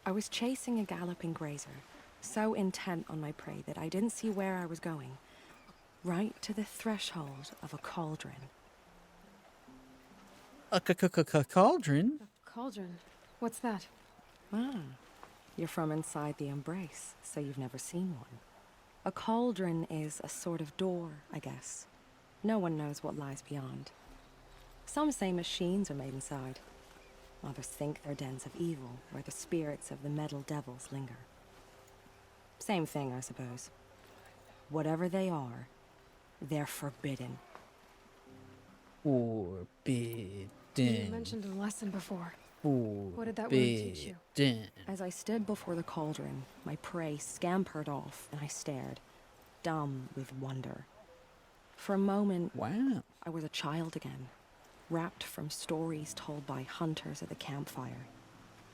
I was chasing a galloping grazer, so intent on my prey that I didn't see where I was going. Right to the threshold of a cauldron. A cauldron? A cauldron? What's that? Ah, you're from inside the Embrace, so you've never seen one. A cauldron is a sort of door, I guess. No one knows what lies beyond. Some say machines are made inside. Others think they're dens of evil, where the spirits of the metal devils linger. Same thing, I suppose. Whatever they are, they're forbidden. Forbidden. You mentioned a lesson before. What did that wound teach you? As I stood before the cauldron, my prey scampered off, and I stared, dumb with wonder. For a moment, wow, I was a child again, wrapped from stories told by hunters at the campfire.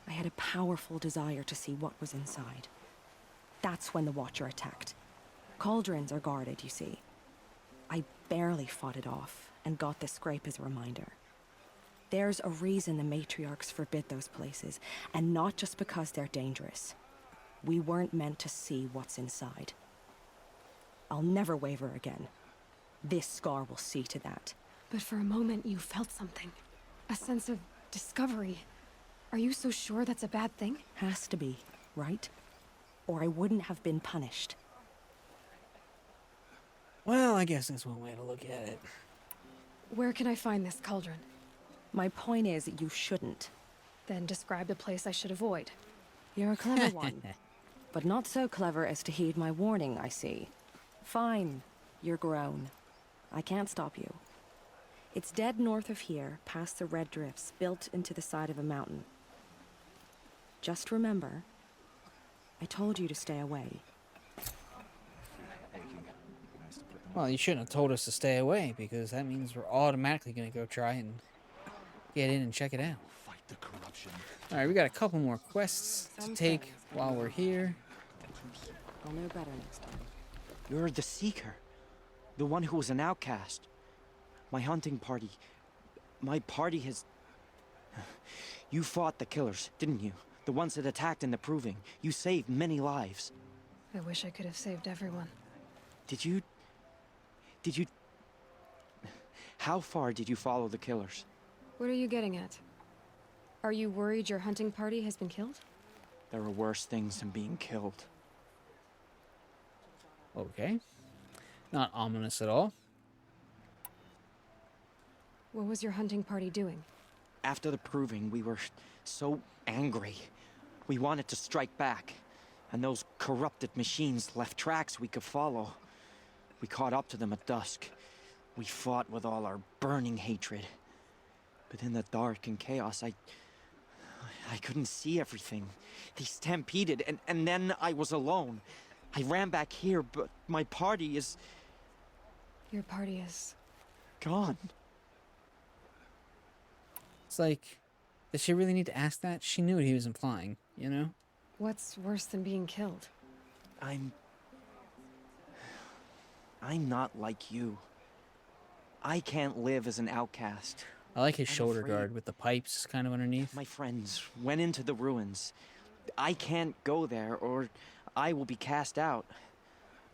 I had a powerful desire to see what was inside. That's when the Watcher attacked. Cauldrons are guarded, you see. I barely fought it off, and got this scrape as a reminder. There's a reason the matriarchs forbid those places, and not just because they're dangerous. We weren't meant to see what's inside. I'll never waver again. This scar will see to that. But for a moment you felt something. A sense of discovery. Are you so sure that's a bad thing? Has to be, right? Or I wouldn't have been punished. Well, I guess that's one way to look at it. Where can I find this cauldron? My point is, you shouldn't. Then describe the place I should avoid. You're a clever one. But not so clever as to heed my warning, I see. Fine, you're grown. I can't stop you. It's dead north of here, past the red drifts, built into the side of a mountain. Just remember, I told you to stay away. Well, you shouldn't have told us to stay away, because that means we're automatically going to go try and get in and check it out. Fight the corruption. All right, we got a couple more quests to take while we're here. I'll know better next time. You're the Seeker. The one who was an outcast. My hunting party. My party has... You fought the killers, didn't you? The ones that attacked in the Proving. You saved many lives. I wish I could have saved everyone. Did you... How far did you follow the killers? What are you getting at? Are you worried your hunting party has been killed? There are worse things than being killed. Okay. Not ominous at all. What was your hunting party doing? After the Proving, we were so angry. We wanted to strike back. And those corrupted machines left tracks we could follow. We caught up to them at dusk. We fought with all our burning hatred. But in the dark and chaos, I couldn't see everything. They stampeded, and then I was alone. I ran back here, but my party is... Your party is... gone. It's like, did she really need to ask that? She knew what he was implying, you know? What's worse than being killed? I'm not like you. I can't live as an outcast. I like his shoulder guard with the pipes kind of underneath. My friends went into the ruins. I can't go there, or I will be cast out.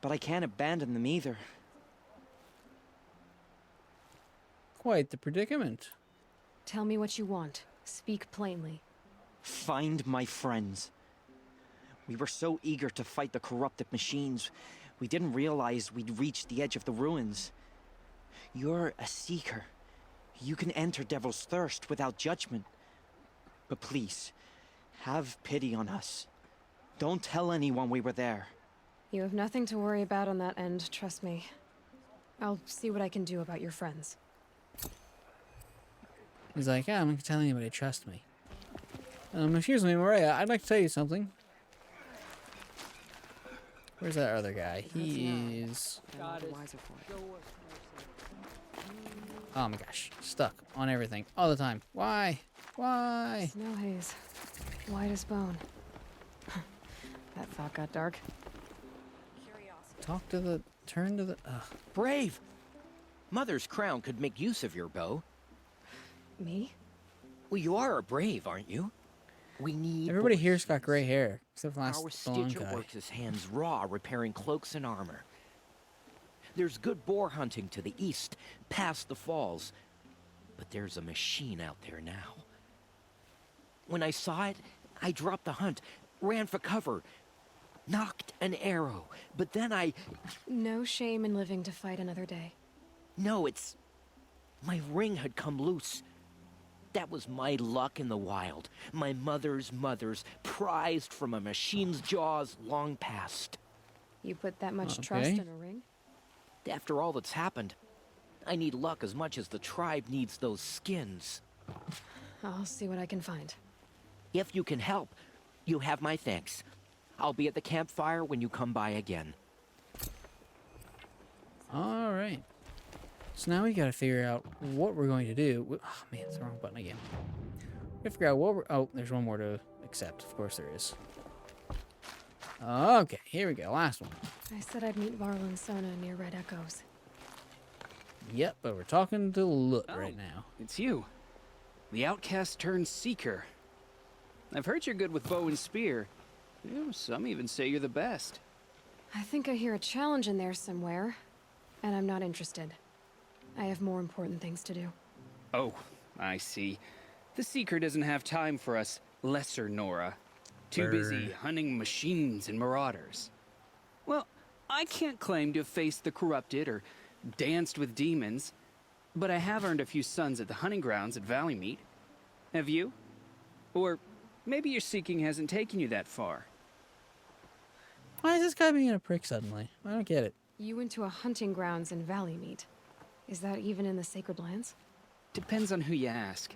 But I can't abandon them either. Quite the predicament. Tell me what you want. Speak plainly. Find my friends. We were so eager to fight the corrupted machines. We didn't realize we'd reached the edge of the ruins. You're a seeker. You can enter Devil's Thirst without judgment. But please, have pity on us. Don't tell anyone we were there. You have nothing to worry about on that end, trust me. I'll see what I can do about your friends. He's like, yeah, I'm not gonna tell anybody, trust me. Excuse me, Maria, I'd like to tell you something. Where's that other guy? He is... Oh my gosh, stuck on everything all the time. Why? Why? Snow haze. White as bone. That thought got dark. Talk to the... Turn to the... Brave! Mother's crown could make use of your bow. Me? Well, you are a brave, aren't you? We need... Everybody here's got gray hair, except for Our last blonde Stitcher guy. works his hands raw repairing cloaks and armor. There's good boar hunting to the east, past the falls. But there's a machine out there now. When I saw it, I dropped the hunt, ran for cover, knocked an arrow, but then I... No shame in living to fight another day. No, it's... My ring had come loose. That was my luck in the wild. My mother's prized from a machine's jaws long past. You put that much trust in a ring? After all that's happened, I need luck as much as the tribe needs those skins. I'll see what I can find. If you can help, you have my thanks. I'll be at the campfire when you come by again. Alright. So now we gotta figure out what we're going to do. Oh man, it's the wrong button again. We figure out what we're... Oh, there's one more to accept. Of course there is. Okay, here we go. Last one. I said I'd meet Varl and Sona near Red Echoes. Yep, but we're talking to Lut right now. It's you. The outcast turned seeker. I've heard you're good with bow and spear. Some even say you're the best. I think I hear a challenge in there somewhere, and I'm not interested. I have more important things to do. Oh, I see. The seeker doesn't have time for us lesser Nora. Too busy hunting machines and marauders. Well, I can't claim to have faced the corrupted or danced with demons, but I have earned a few suns at the hunting grounds at Valleymeet. Have you? Or maybe your seeking hasn't taken you that far. Why is this guy being a prick suddenly? I don't get it. You went to a hunting grounds in Valleymeet. Is that even in the Sacred Lands? Depends on who you ask.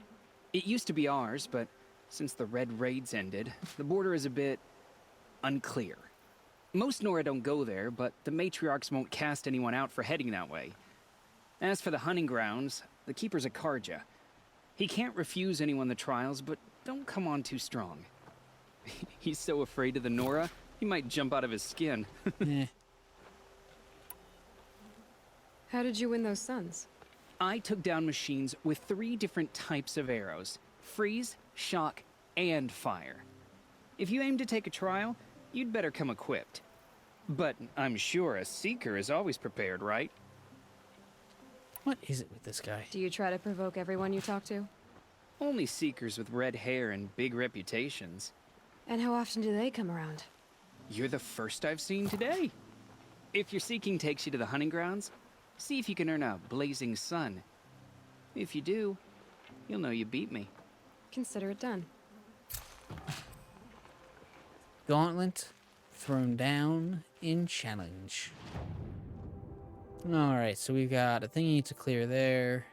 It used to be ours, but since the Red Raids ended, the border is a bit unclear. Most Nora don't go there, but the matriarchs won't cast anyone out for heading that way. As for the hunting grounds, the keeper's a Karja. He can't refuse anyone the trials, but don't come on too strong. He's so afraid of the Nora, he might jump out of his skin. How did you win those suns? I took down machines with 3 different types of arrows. Freeze, shock, and fire. If you aim to take a trial, you'd better come equipped. But I'm sure a seeker is always prepared, right? What is it with this guy? Do you try to provoke everyone you talk to? Only seekers with red hair and big reputations. And how often do they come around? You're the first I've seen today. If your seeking takes you to the hunting grounds, see if you can earn a blazing sun. If you do, you'll know you beat me. Consider it done. Gauntlet thrown down in challenge. Alright, so we've got a thingy to clear there.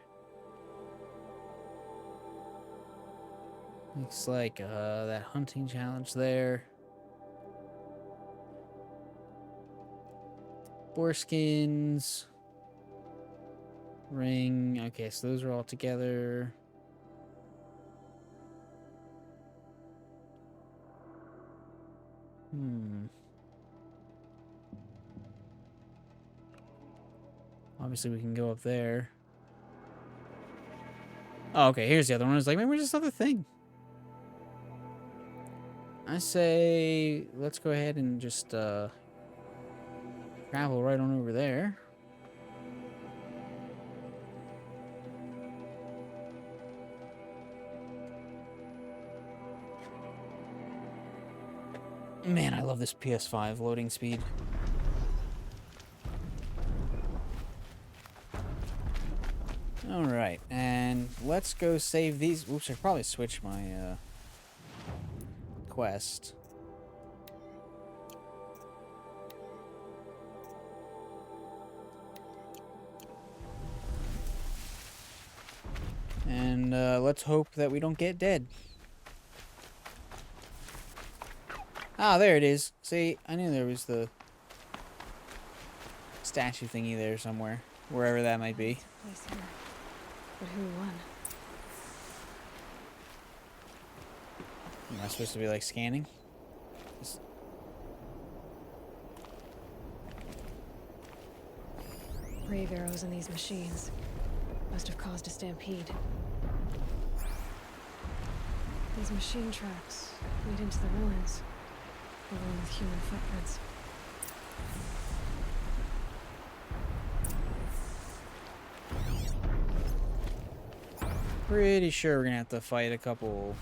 Looks like that hunting challenge there. Boar skins. Ring. Okay, so those are all together. Obviously, we can go up there. Oh, okay, here's the other one. I was like, maybe where's this other thing? I say, let's go ahead and just travel right on over there. Man, I love this PS5 loading speed. Alright, and let's go save these. Oops, I should probably switch my quest. And let's hope that we don't get dead. Ah, there it is. See, I knew there was the statue thingy there somewhere, wherever that might be. Place here. But who won? Am I supposed to be like scanning? Brave arrows in these machines. Must have caused a stampede. These machine tracks lead into the ruins. Along with human footprints. Pretty sure we're gonna have to fight a couple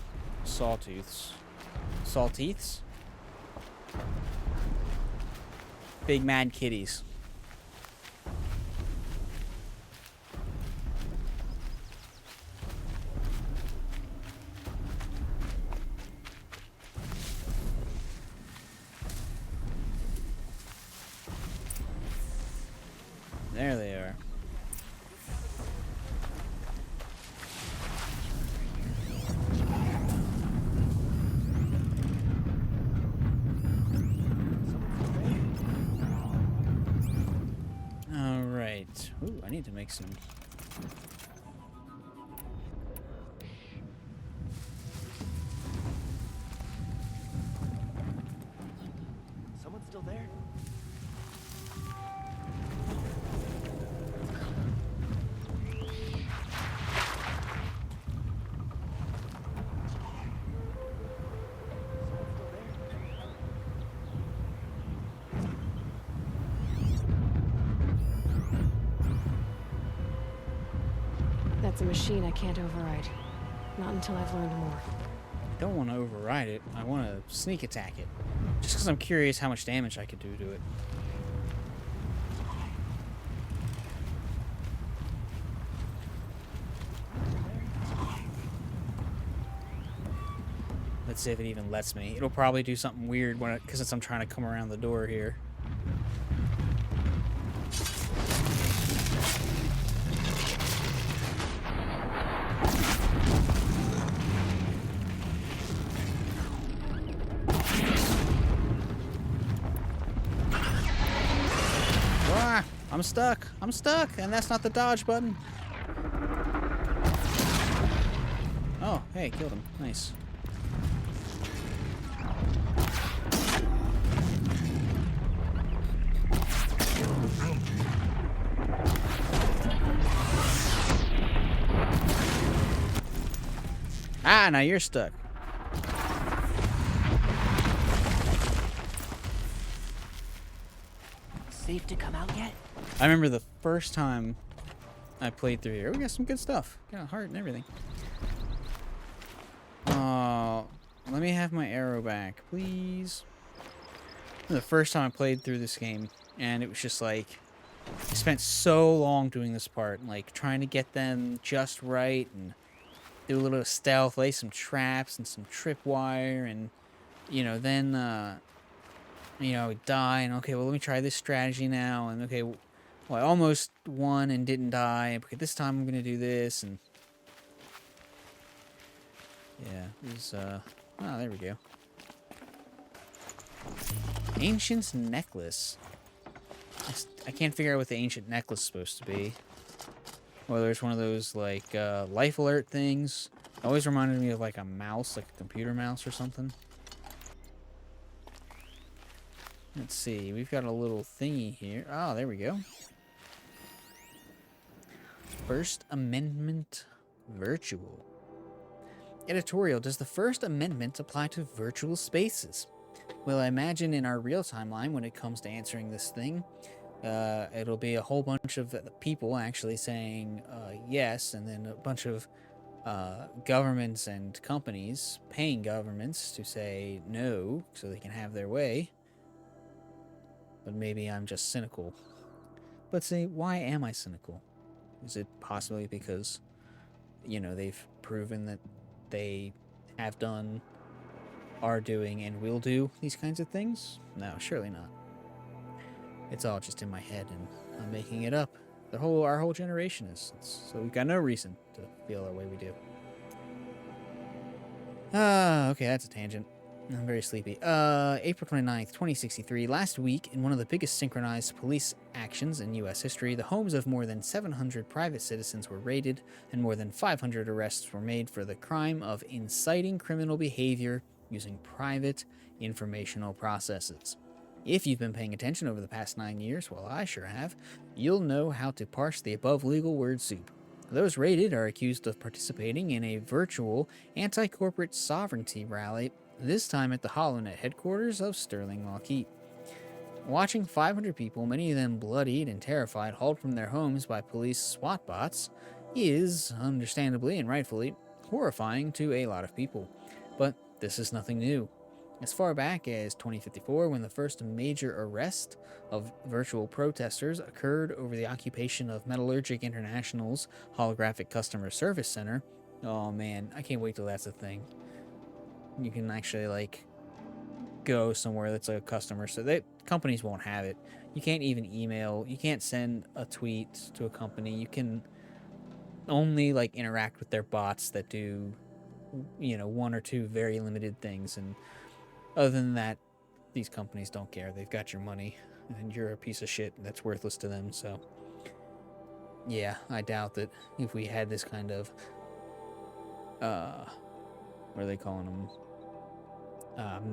sawtooths. Sawteeths? Big mad kitties. There they are. All right. Ooh, I need to make some. Someone still there? That's a machine I can't override. Not until I've learned more. I don't want to override it. I want to sneak attack it. Just because I'm curious how much damage I could do to it. Let's see if it even lets me. It'll probably do something weird when because since I'm trying to come around the door here. Ah, I'm stuck. I'm stuck, and that's not the dodge button. Oh, hey, killed him. Nice. Ah, now you're stuck. Safe to come out yet? I remember the first time I played through here. We got some good stuff. Got a heart and everything. Let me have my arrow back, please. The first time I played through this game, and it was just like, I spent so long doing this part, like trying to get them just right and do a little stealth, lay some traps and some tripwire, and then die, and okay, well, let me try this strategy now, and okay, well, I almost won and didn't die, but this time I'm gonna do this, and yeah, it was, oh, there we go. Ancient necklace. I can't figure out what the ancient necklace is supposed to be. Whether it's one of those, like, life alert things. It always reminded me of, like, a mouse, like a computer mouse or something. Let's see, we've got a little thingy here. Oh, there we go. First Amendment Virtual. Editorial, does the First Amendment apply to virtual spaces? Well, I imagine in our real timeline, when it comes to answering this thing, it'll be a whole bunch of people actually saying yes, and then a bunch of governments and companies paying governments to say no so they can have their way. But maybe I'm just cynical. But see, why am I cynical? Is it possibly because, you know, they've proven that they have done, are doing, and will do these kinds of things? No, surely not. It's all just in my head, and I'm making it up. Our whole generation is. So we've got no reason to feel the way we do. Okay, that's a tangent. I'm very sleepy. April 29th, 2063. Last week, in one of the biggest synchronized police actions in U.S. history, the homes of more than 700 private citizens were raided, and more than 500 arrests were made for the crime of inciting criminal behavior using private informational processes. If you've been paying attention over the past 9 years, well, I sure have, you'll know how to parse the above legal word soup. Those raided are accused of participating in a virtual anti-corporate sovereignty rally, this time at the HoloNet headquarters of Sterling Lockheed. Watching 500 people, many of them bloodied and terrified, hauled from their homes by police SWAT bots is, understandably and rightfully, horrifying to a lot of people. But this is nothing new. As far back as 2054, when the first major arrest of virtual protesters occurred over the occupation of Metallurgic International's holographic customer service center. Oh man, I can't wait till that's a thing. You can actually, like, go somewhere that's a customer, so that companies won't have it. You can't even email, you can't send a tweet to a company. You can only, like, interact with their bots that do, you know, one or two very limited things, and other than that, these companies don't care. They've got your money, and you're a piece of shit that's worthless to them. So, yeah, I doubt that if we had this kind of, what are they calling them?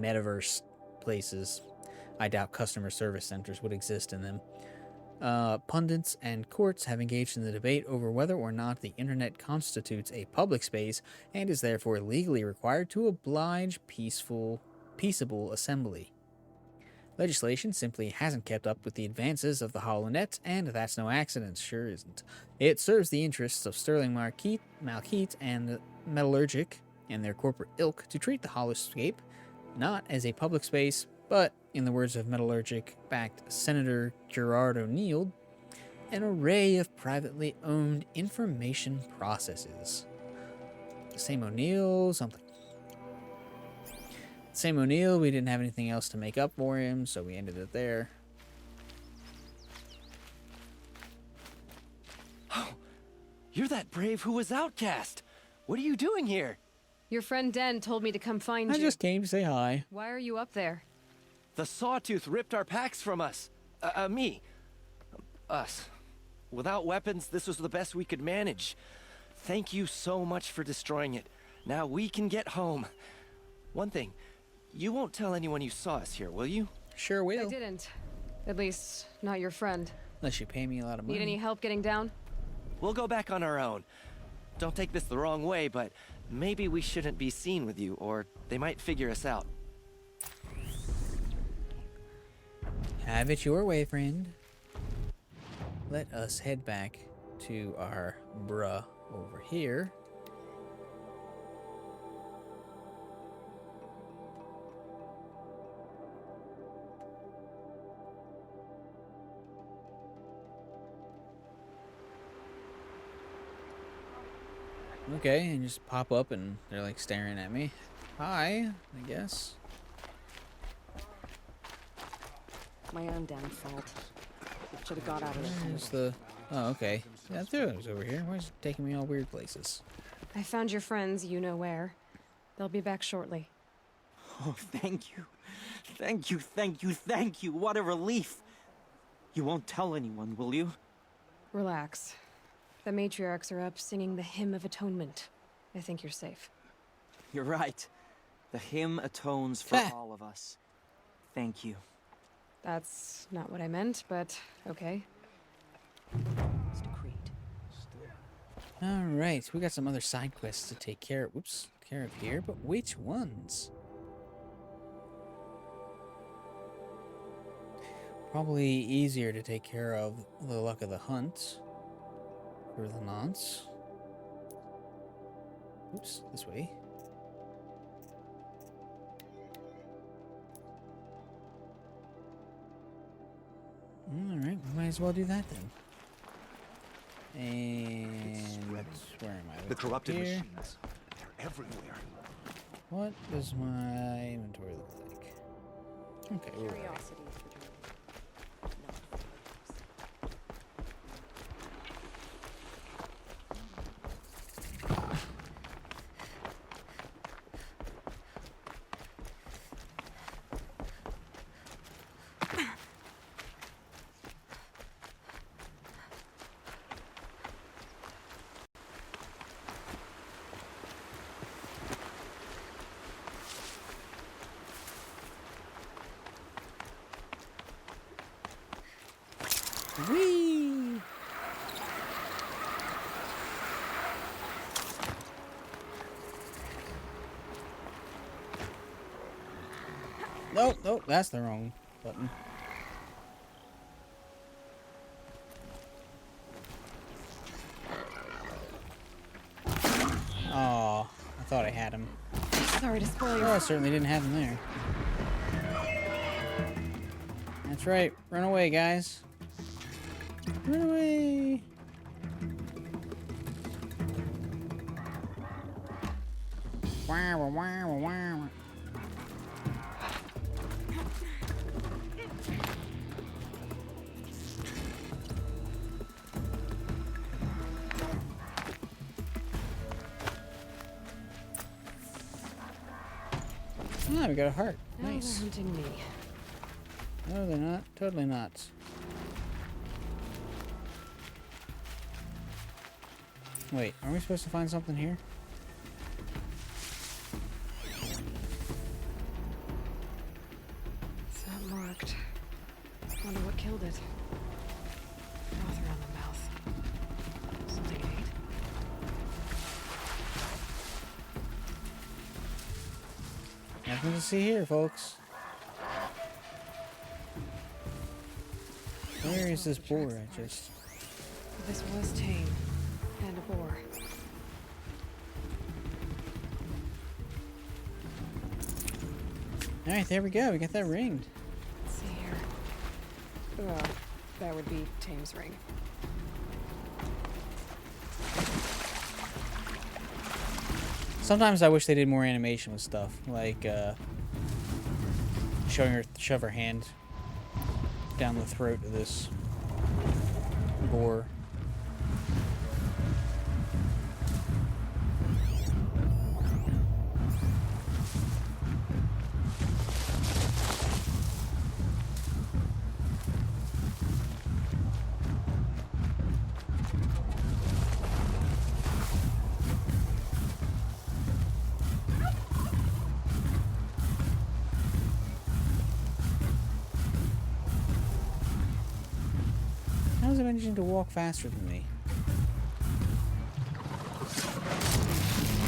Metaverse places, I doubt customer service centers would exist in them. Pundits and courts have engaged in the debate over whether or not the internet constitutes a public space and is therefore legally required to oblige peaceable assembly. Legislation simply hasn't kept up with the advances of the HoloNet, and that's no accident, sure isn't. It serves the interests of Sterling Malkeet and Metallurgic and their corporate ilk to treat the holoscape not as a public space, but, in the words of Metallurgic-backed Senator Gerard O'Neill, an array of privately owned information processes. Same O'Neill, something. Same O'Neill, we didn't have anything else to make up for him, so we ended it there. Oh, you're that brave who was outcast. What are you doing here? Your friend Den told me to come find you. I just came to say hi. Why are you up there? The Sawtooth ripped our packs from us. Me. Us. Without weapons, this was the best we could manage. Thank you so much for destroying it. Now we can get home. One thing, you won't tell anyone you saw us here, will you? Sure will. I didn't. At least, not your friend. Unless you pay me a lot of money. Need any help getting down? We'll go back on our own. Don't take this the wrong way, but maybe we shouldn't be seen with you, or they might figure us out. Have it your way, friend. Let us head back to our bruh over here. Okay, and just pop up and they're like staring at me. Hi, I guess. My own damn fault. Should have got out of Where's the... Oh, okay. Yeah, it was over here. Why is it taking me all weird places? I found your friends, you know where. They'll be back shortly. Oh, thank you. Thank you, thank you, thank you. What a relief. You won't tell anyone, will you? Relax. The matriarchs are up singing the Hymn of Atonement. I think you're safe. You're right. The hymn atones for all of us. Thank you. That's not what I meant, but okay. Alright, we got some other side quests to take care of. Whoops, care of here, but which ones? Probably easier to take care of the luck of the hunt. For the nonce. Oops, this way. Alright, we might as well do that then. And where am I? The corrupted here. machines. They're everywhere. What does my inventory look like? Okay, we're ready. Whee! Nope, nope, that's the wrong button. Oh, I thought I had him. Sorry to spoil your. Oh, I certainly didn't have him there. That's right. Run away, guys. Run away. Wow, wow, wow, wow. Ah, we got a heart. Nice. They're hunting me. No, they're not. Totally not. Wait, are we supposed to find something here? It's not marked. Wonder what killed it. Froth around the mouth. Something it ate? Nothing to see here, folks. Where is this boar I just... This was tame. And a boar. Alright, there we go. We got that ringed. Let's see here. Well, that would be Tame's ring. Sometimes I wish they did more animation with stuff, like showing her shove her hand down the throat of this boar. How's it managing to walk faster than me?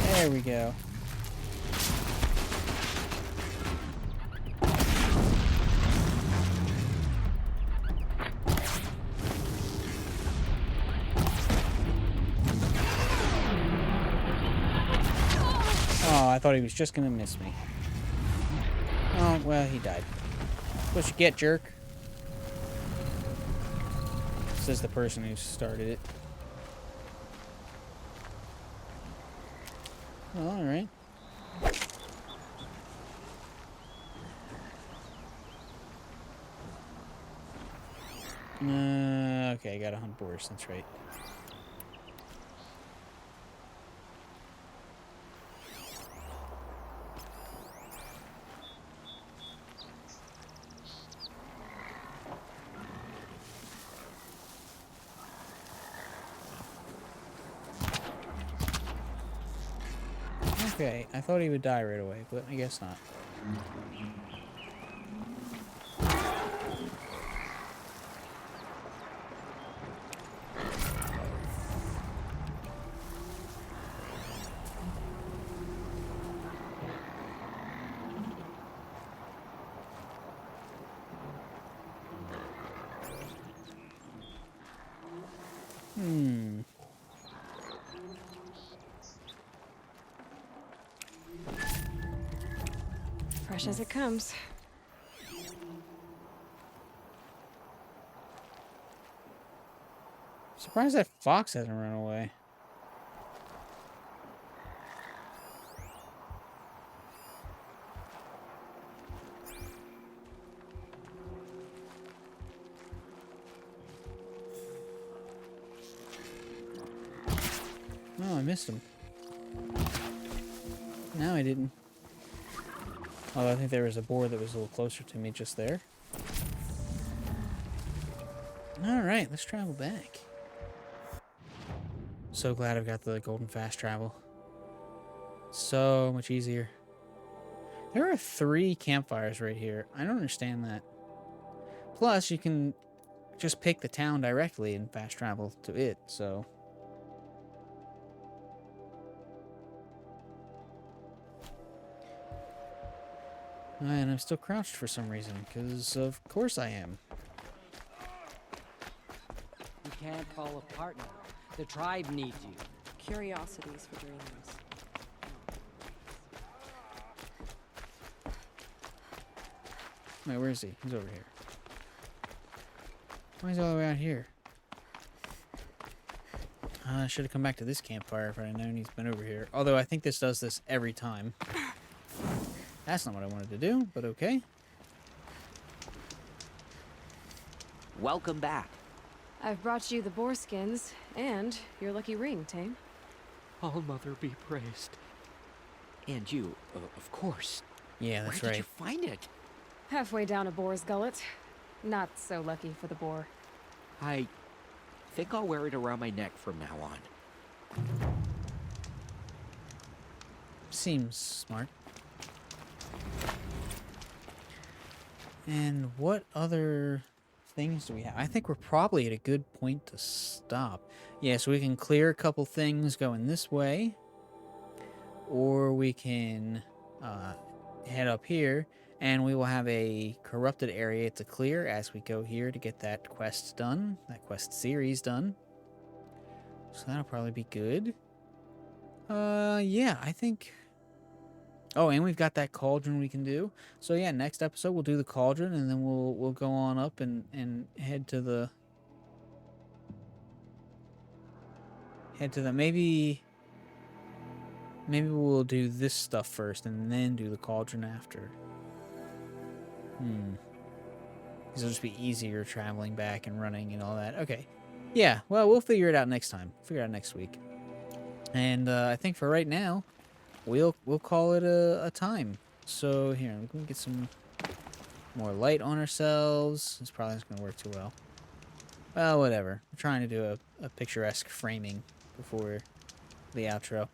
There we go. Oh, I thought he was just gonna miss me. Oh, well, he died. What you get, jerk? Says the person who started it. Well, alright. Okay, I gotta hunt boars, that's right. Okay, I thought he would die right away, but I guess not. Fresh as it comes. Surprised that fox hasn't run away. Oh, I missed him. No, I didn't. Although I think there was a boar that was a little closer to me just there. Alright, let's travel back. So glad I've got the golden fast travel. So much easier. There are 3 campfires right here. I don't understand that. Plus, you can just pick the town directly and fast travel to it, so... And I'm still crouched for some reason, because of course I am. You can't fall apart now. The tribe needs you. Curiosities for dreamers. Wait, where is he? He's over here. Why is he all the way out here? I should have come back to this campfire if I had known he's been over here. Although I think this does this every time. That's not what I wanted to do, but okay. Welcome back. I've brought you the boar skins and your lucky ring, Tame. All Mother be praised. And you, of course. Yeah, that's Where right. did you find it? Halfway down a boar's gullet. Not so lucky for the boar. I think I'll wear it around my neck from now on. Seems smart. And what other things do we have? I think we're probably at a good point to stop. Yeah, so we can clear a couple things going this way. Or we can head up here. And we will have a corrupted area to clear as we go here to get that quest done. That quest series done. So that'll probably be good. Yeah, I think... Oh, and we've got that cauldron we can do. So yeah, next episode we'll do the cauldron, and then we'll go on up and head to the maybe we'll do this stuff first and then do the cauldron after. This will just be easier traveling back and running and all that. Okay. Yeah, well, we'll figure it out next time. Figure it out next week. And I think for right now, we'll call it a time. So here, we can get some more light on ourselves. It's probably not going to work too well. Well, whatever. I'm trying to do a picturesque framing before the outro.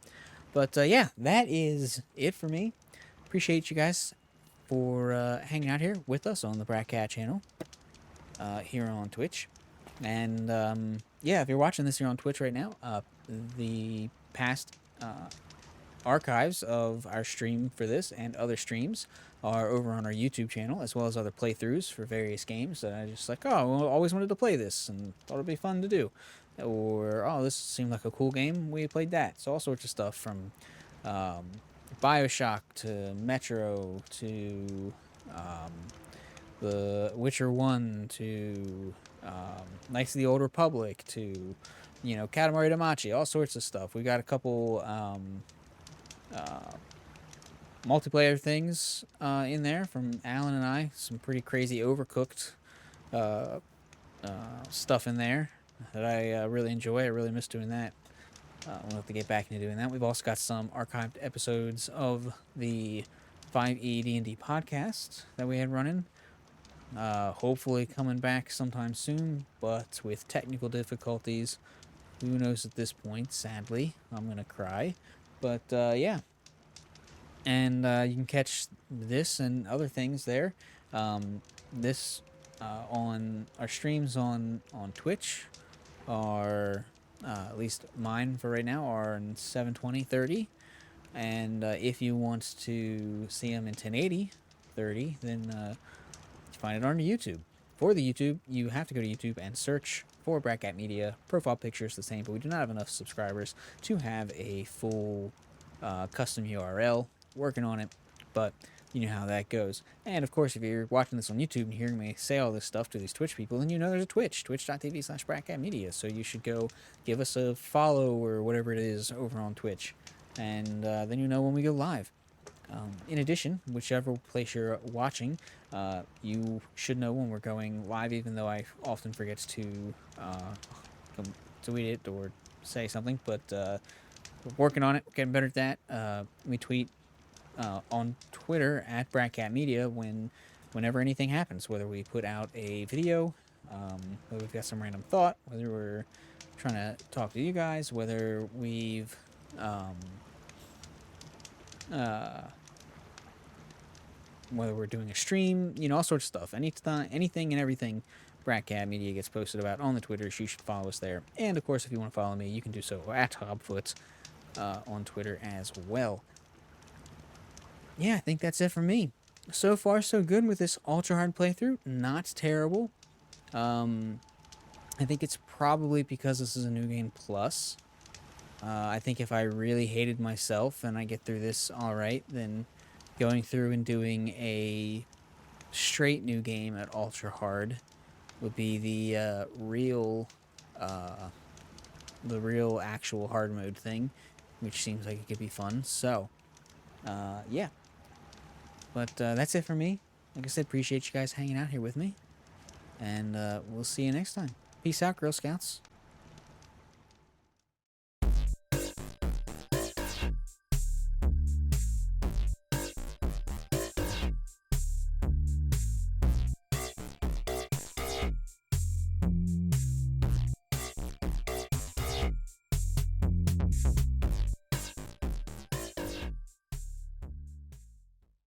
But yeah, that is it for me. Appreciate you guys for hanging out here with us on the Bratcat channel here on Twitch. And yeah, if you're watching this here on Twitch right now, the past archives of our stream for this and other streams are over on our YouTube channel, as well as other playthroughs for various games that I just like, oh, I always wanted to play this and thought it'd be fun to do. Or, oh, this seemed like a cool game, we played that. So all sorts of stuff from BioShock to Metro to The Witcher 1 to Knights of the Old Republic to, you know, Katamari Damacy, all sorts of stuff. We got a couple multiplayer things in there from Alan and I. Some pretty crazy overcooked stuff in there that I really enjoy. I really miss doing that. We'll have to get back into doing that. We've also got some archived episodes of the 5e D&D podcast that we had running. Hopefully coming back sometime soon, but with technical difficulties, who knows at this point, sadly. I'm going to cry. But yeah. And you can catch this and other things there. This on our streams on Twitch are, at least mine for right now, are in 720/30. And if you want to see them in 1080/30, then find it on YouTube. For the YouTube, you have to go to YouTube and search for Bratcat Media. Profile picture is the same, but we do not have enough subscribers to have a full custom URL. Working on it, but you know how that goes. And of course, if you're watching this on YouTube and hearing me say all this stuff to these Twitch people, then you know there's a Twitch, twitch.tv/BratCatMedia. So you should go give us a follow or whatever it is over on Twitch. And then you know when we go live. In addition, whichever place you're watching, you should know when we're going live, even though I often forget to tweet it or say something. But we're working on it. We're getting better at that. We tweet on Twitter at BratCatMedia whenever anything happens, whether we put out a video, whether we've got some random thought, whether we're trying to talk to you guys, whether we've whether we're doing a stream, you know, all sorts of stuff. Anything and everything Bratcat Media gets posted about on the Twitters, you should follow us there. And, of course, if you want to follow me, you can do so at Hobfoot on Twitter as well. Yeah, I think that's it for me. So far, so good with this ultra hard playthrough. Not terrible. I think it's probably because this is a new game plus. I think if I really hated myself and I get through this all right, then going through and doing a straight new game at ultra hard would be the real actual hard mode thing, which seems like it could be fun. So, yeah. But that's it for me. Like I said, appreciate you guys hanging out here with me. And we'll see you next time. Peace out, Girl Scouts.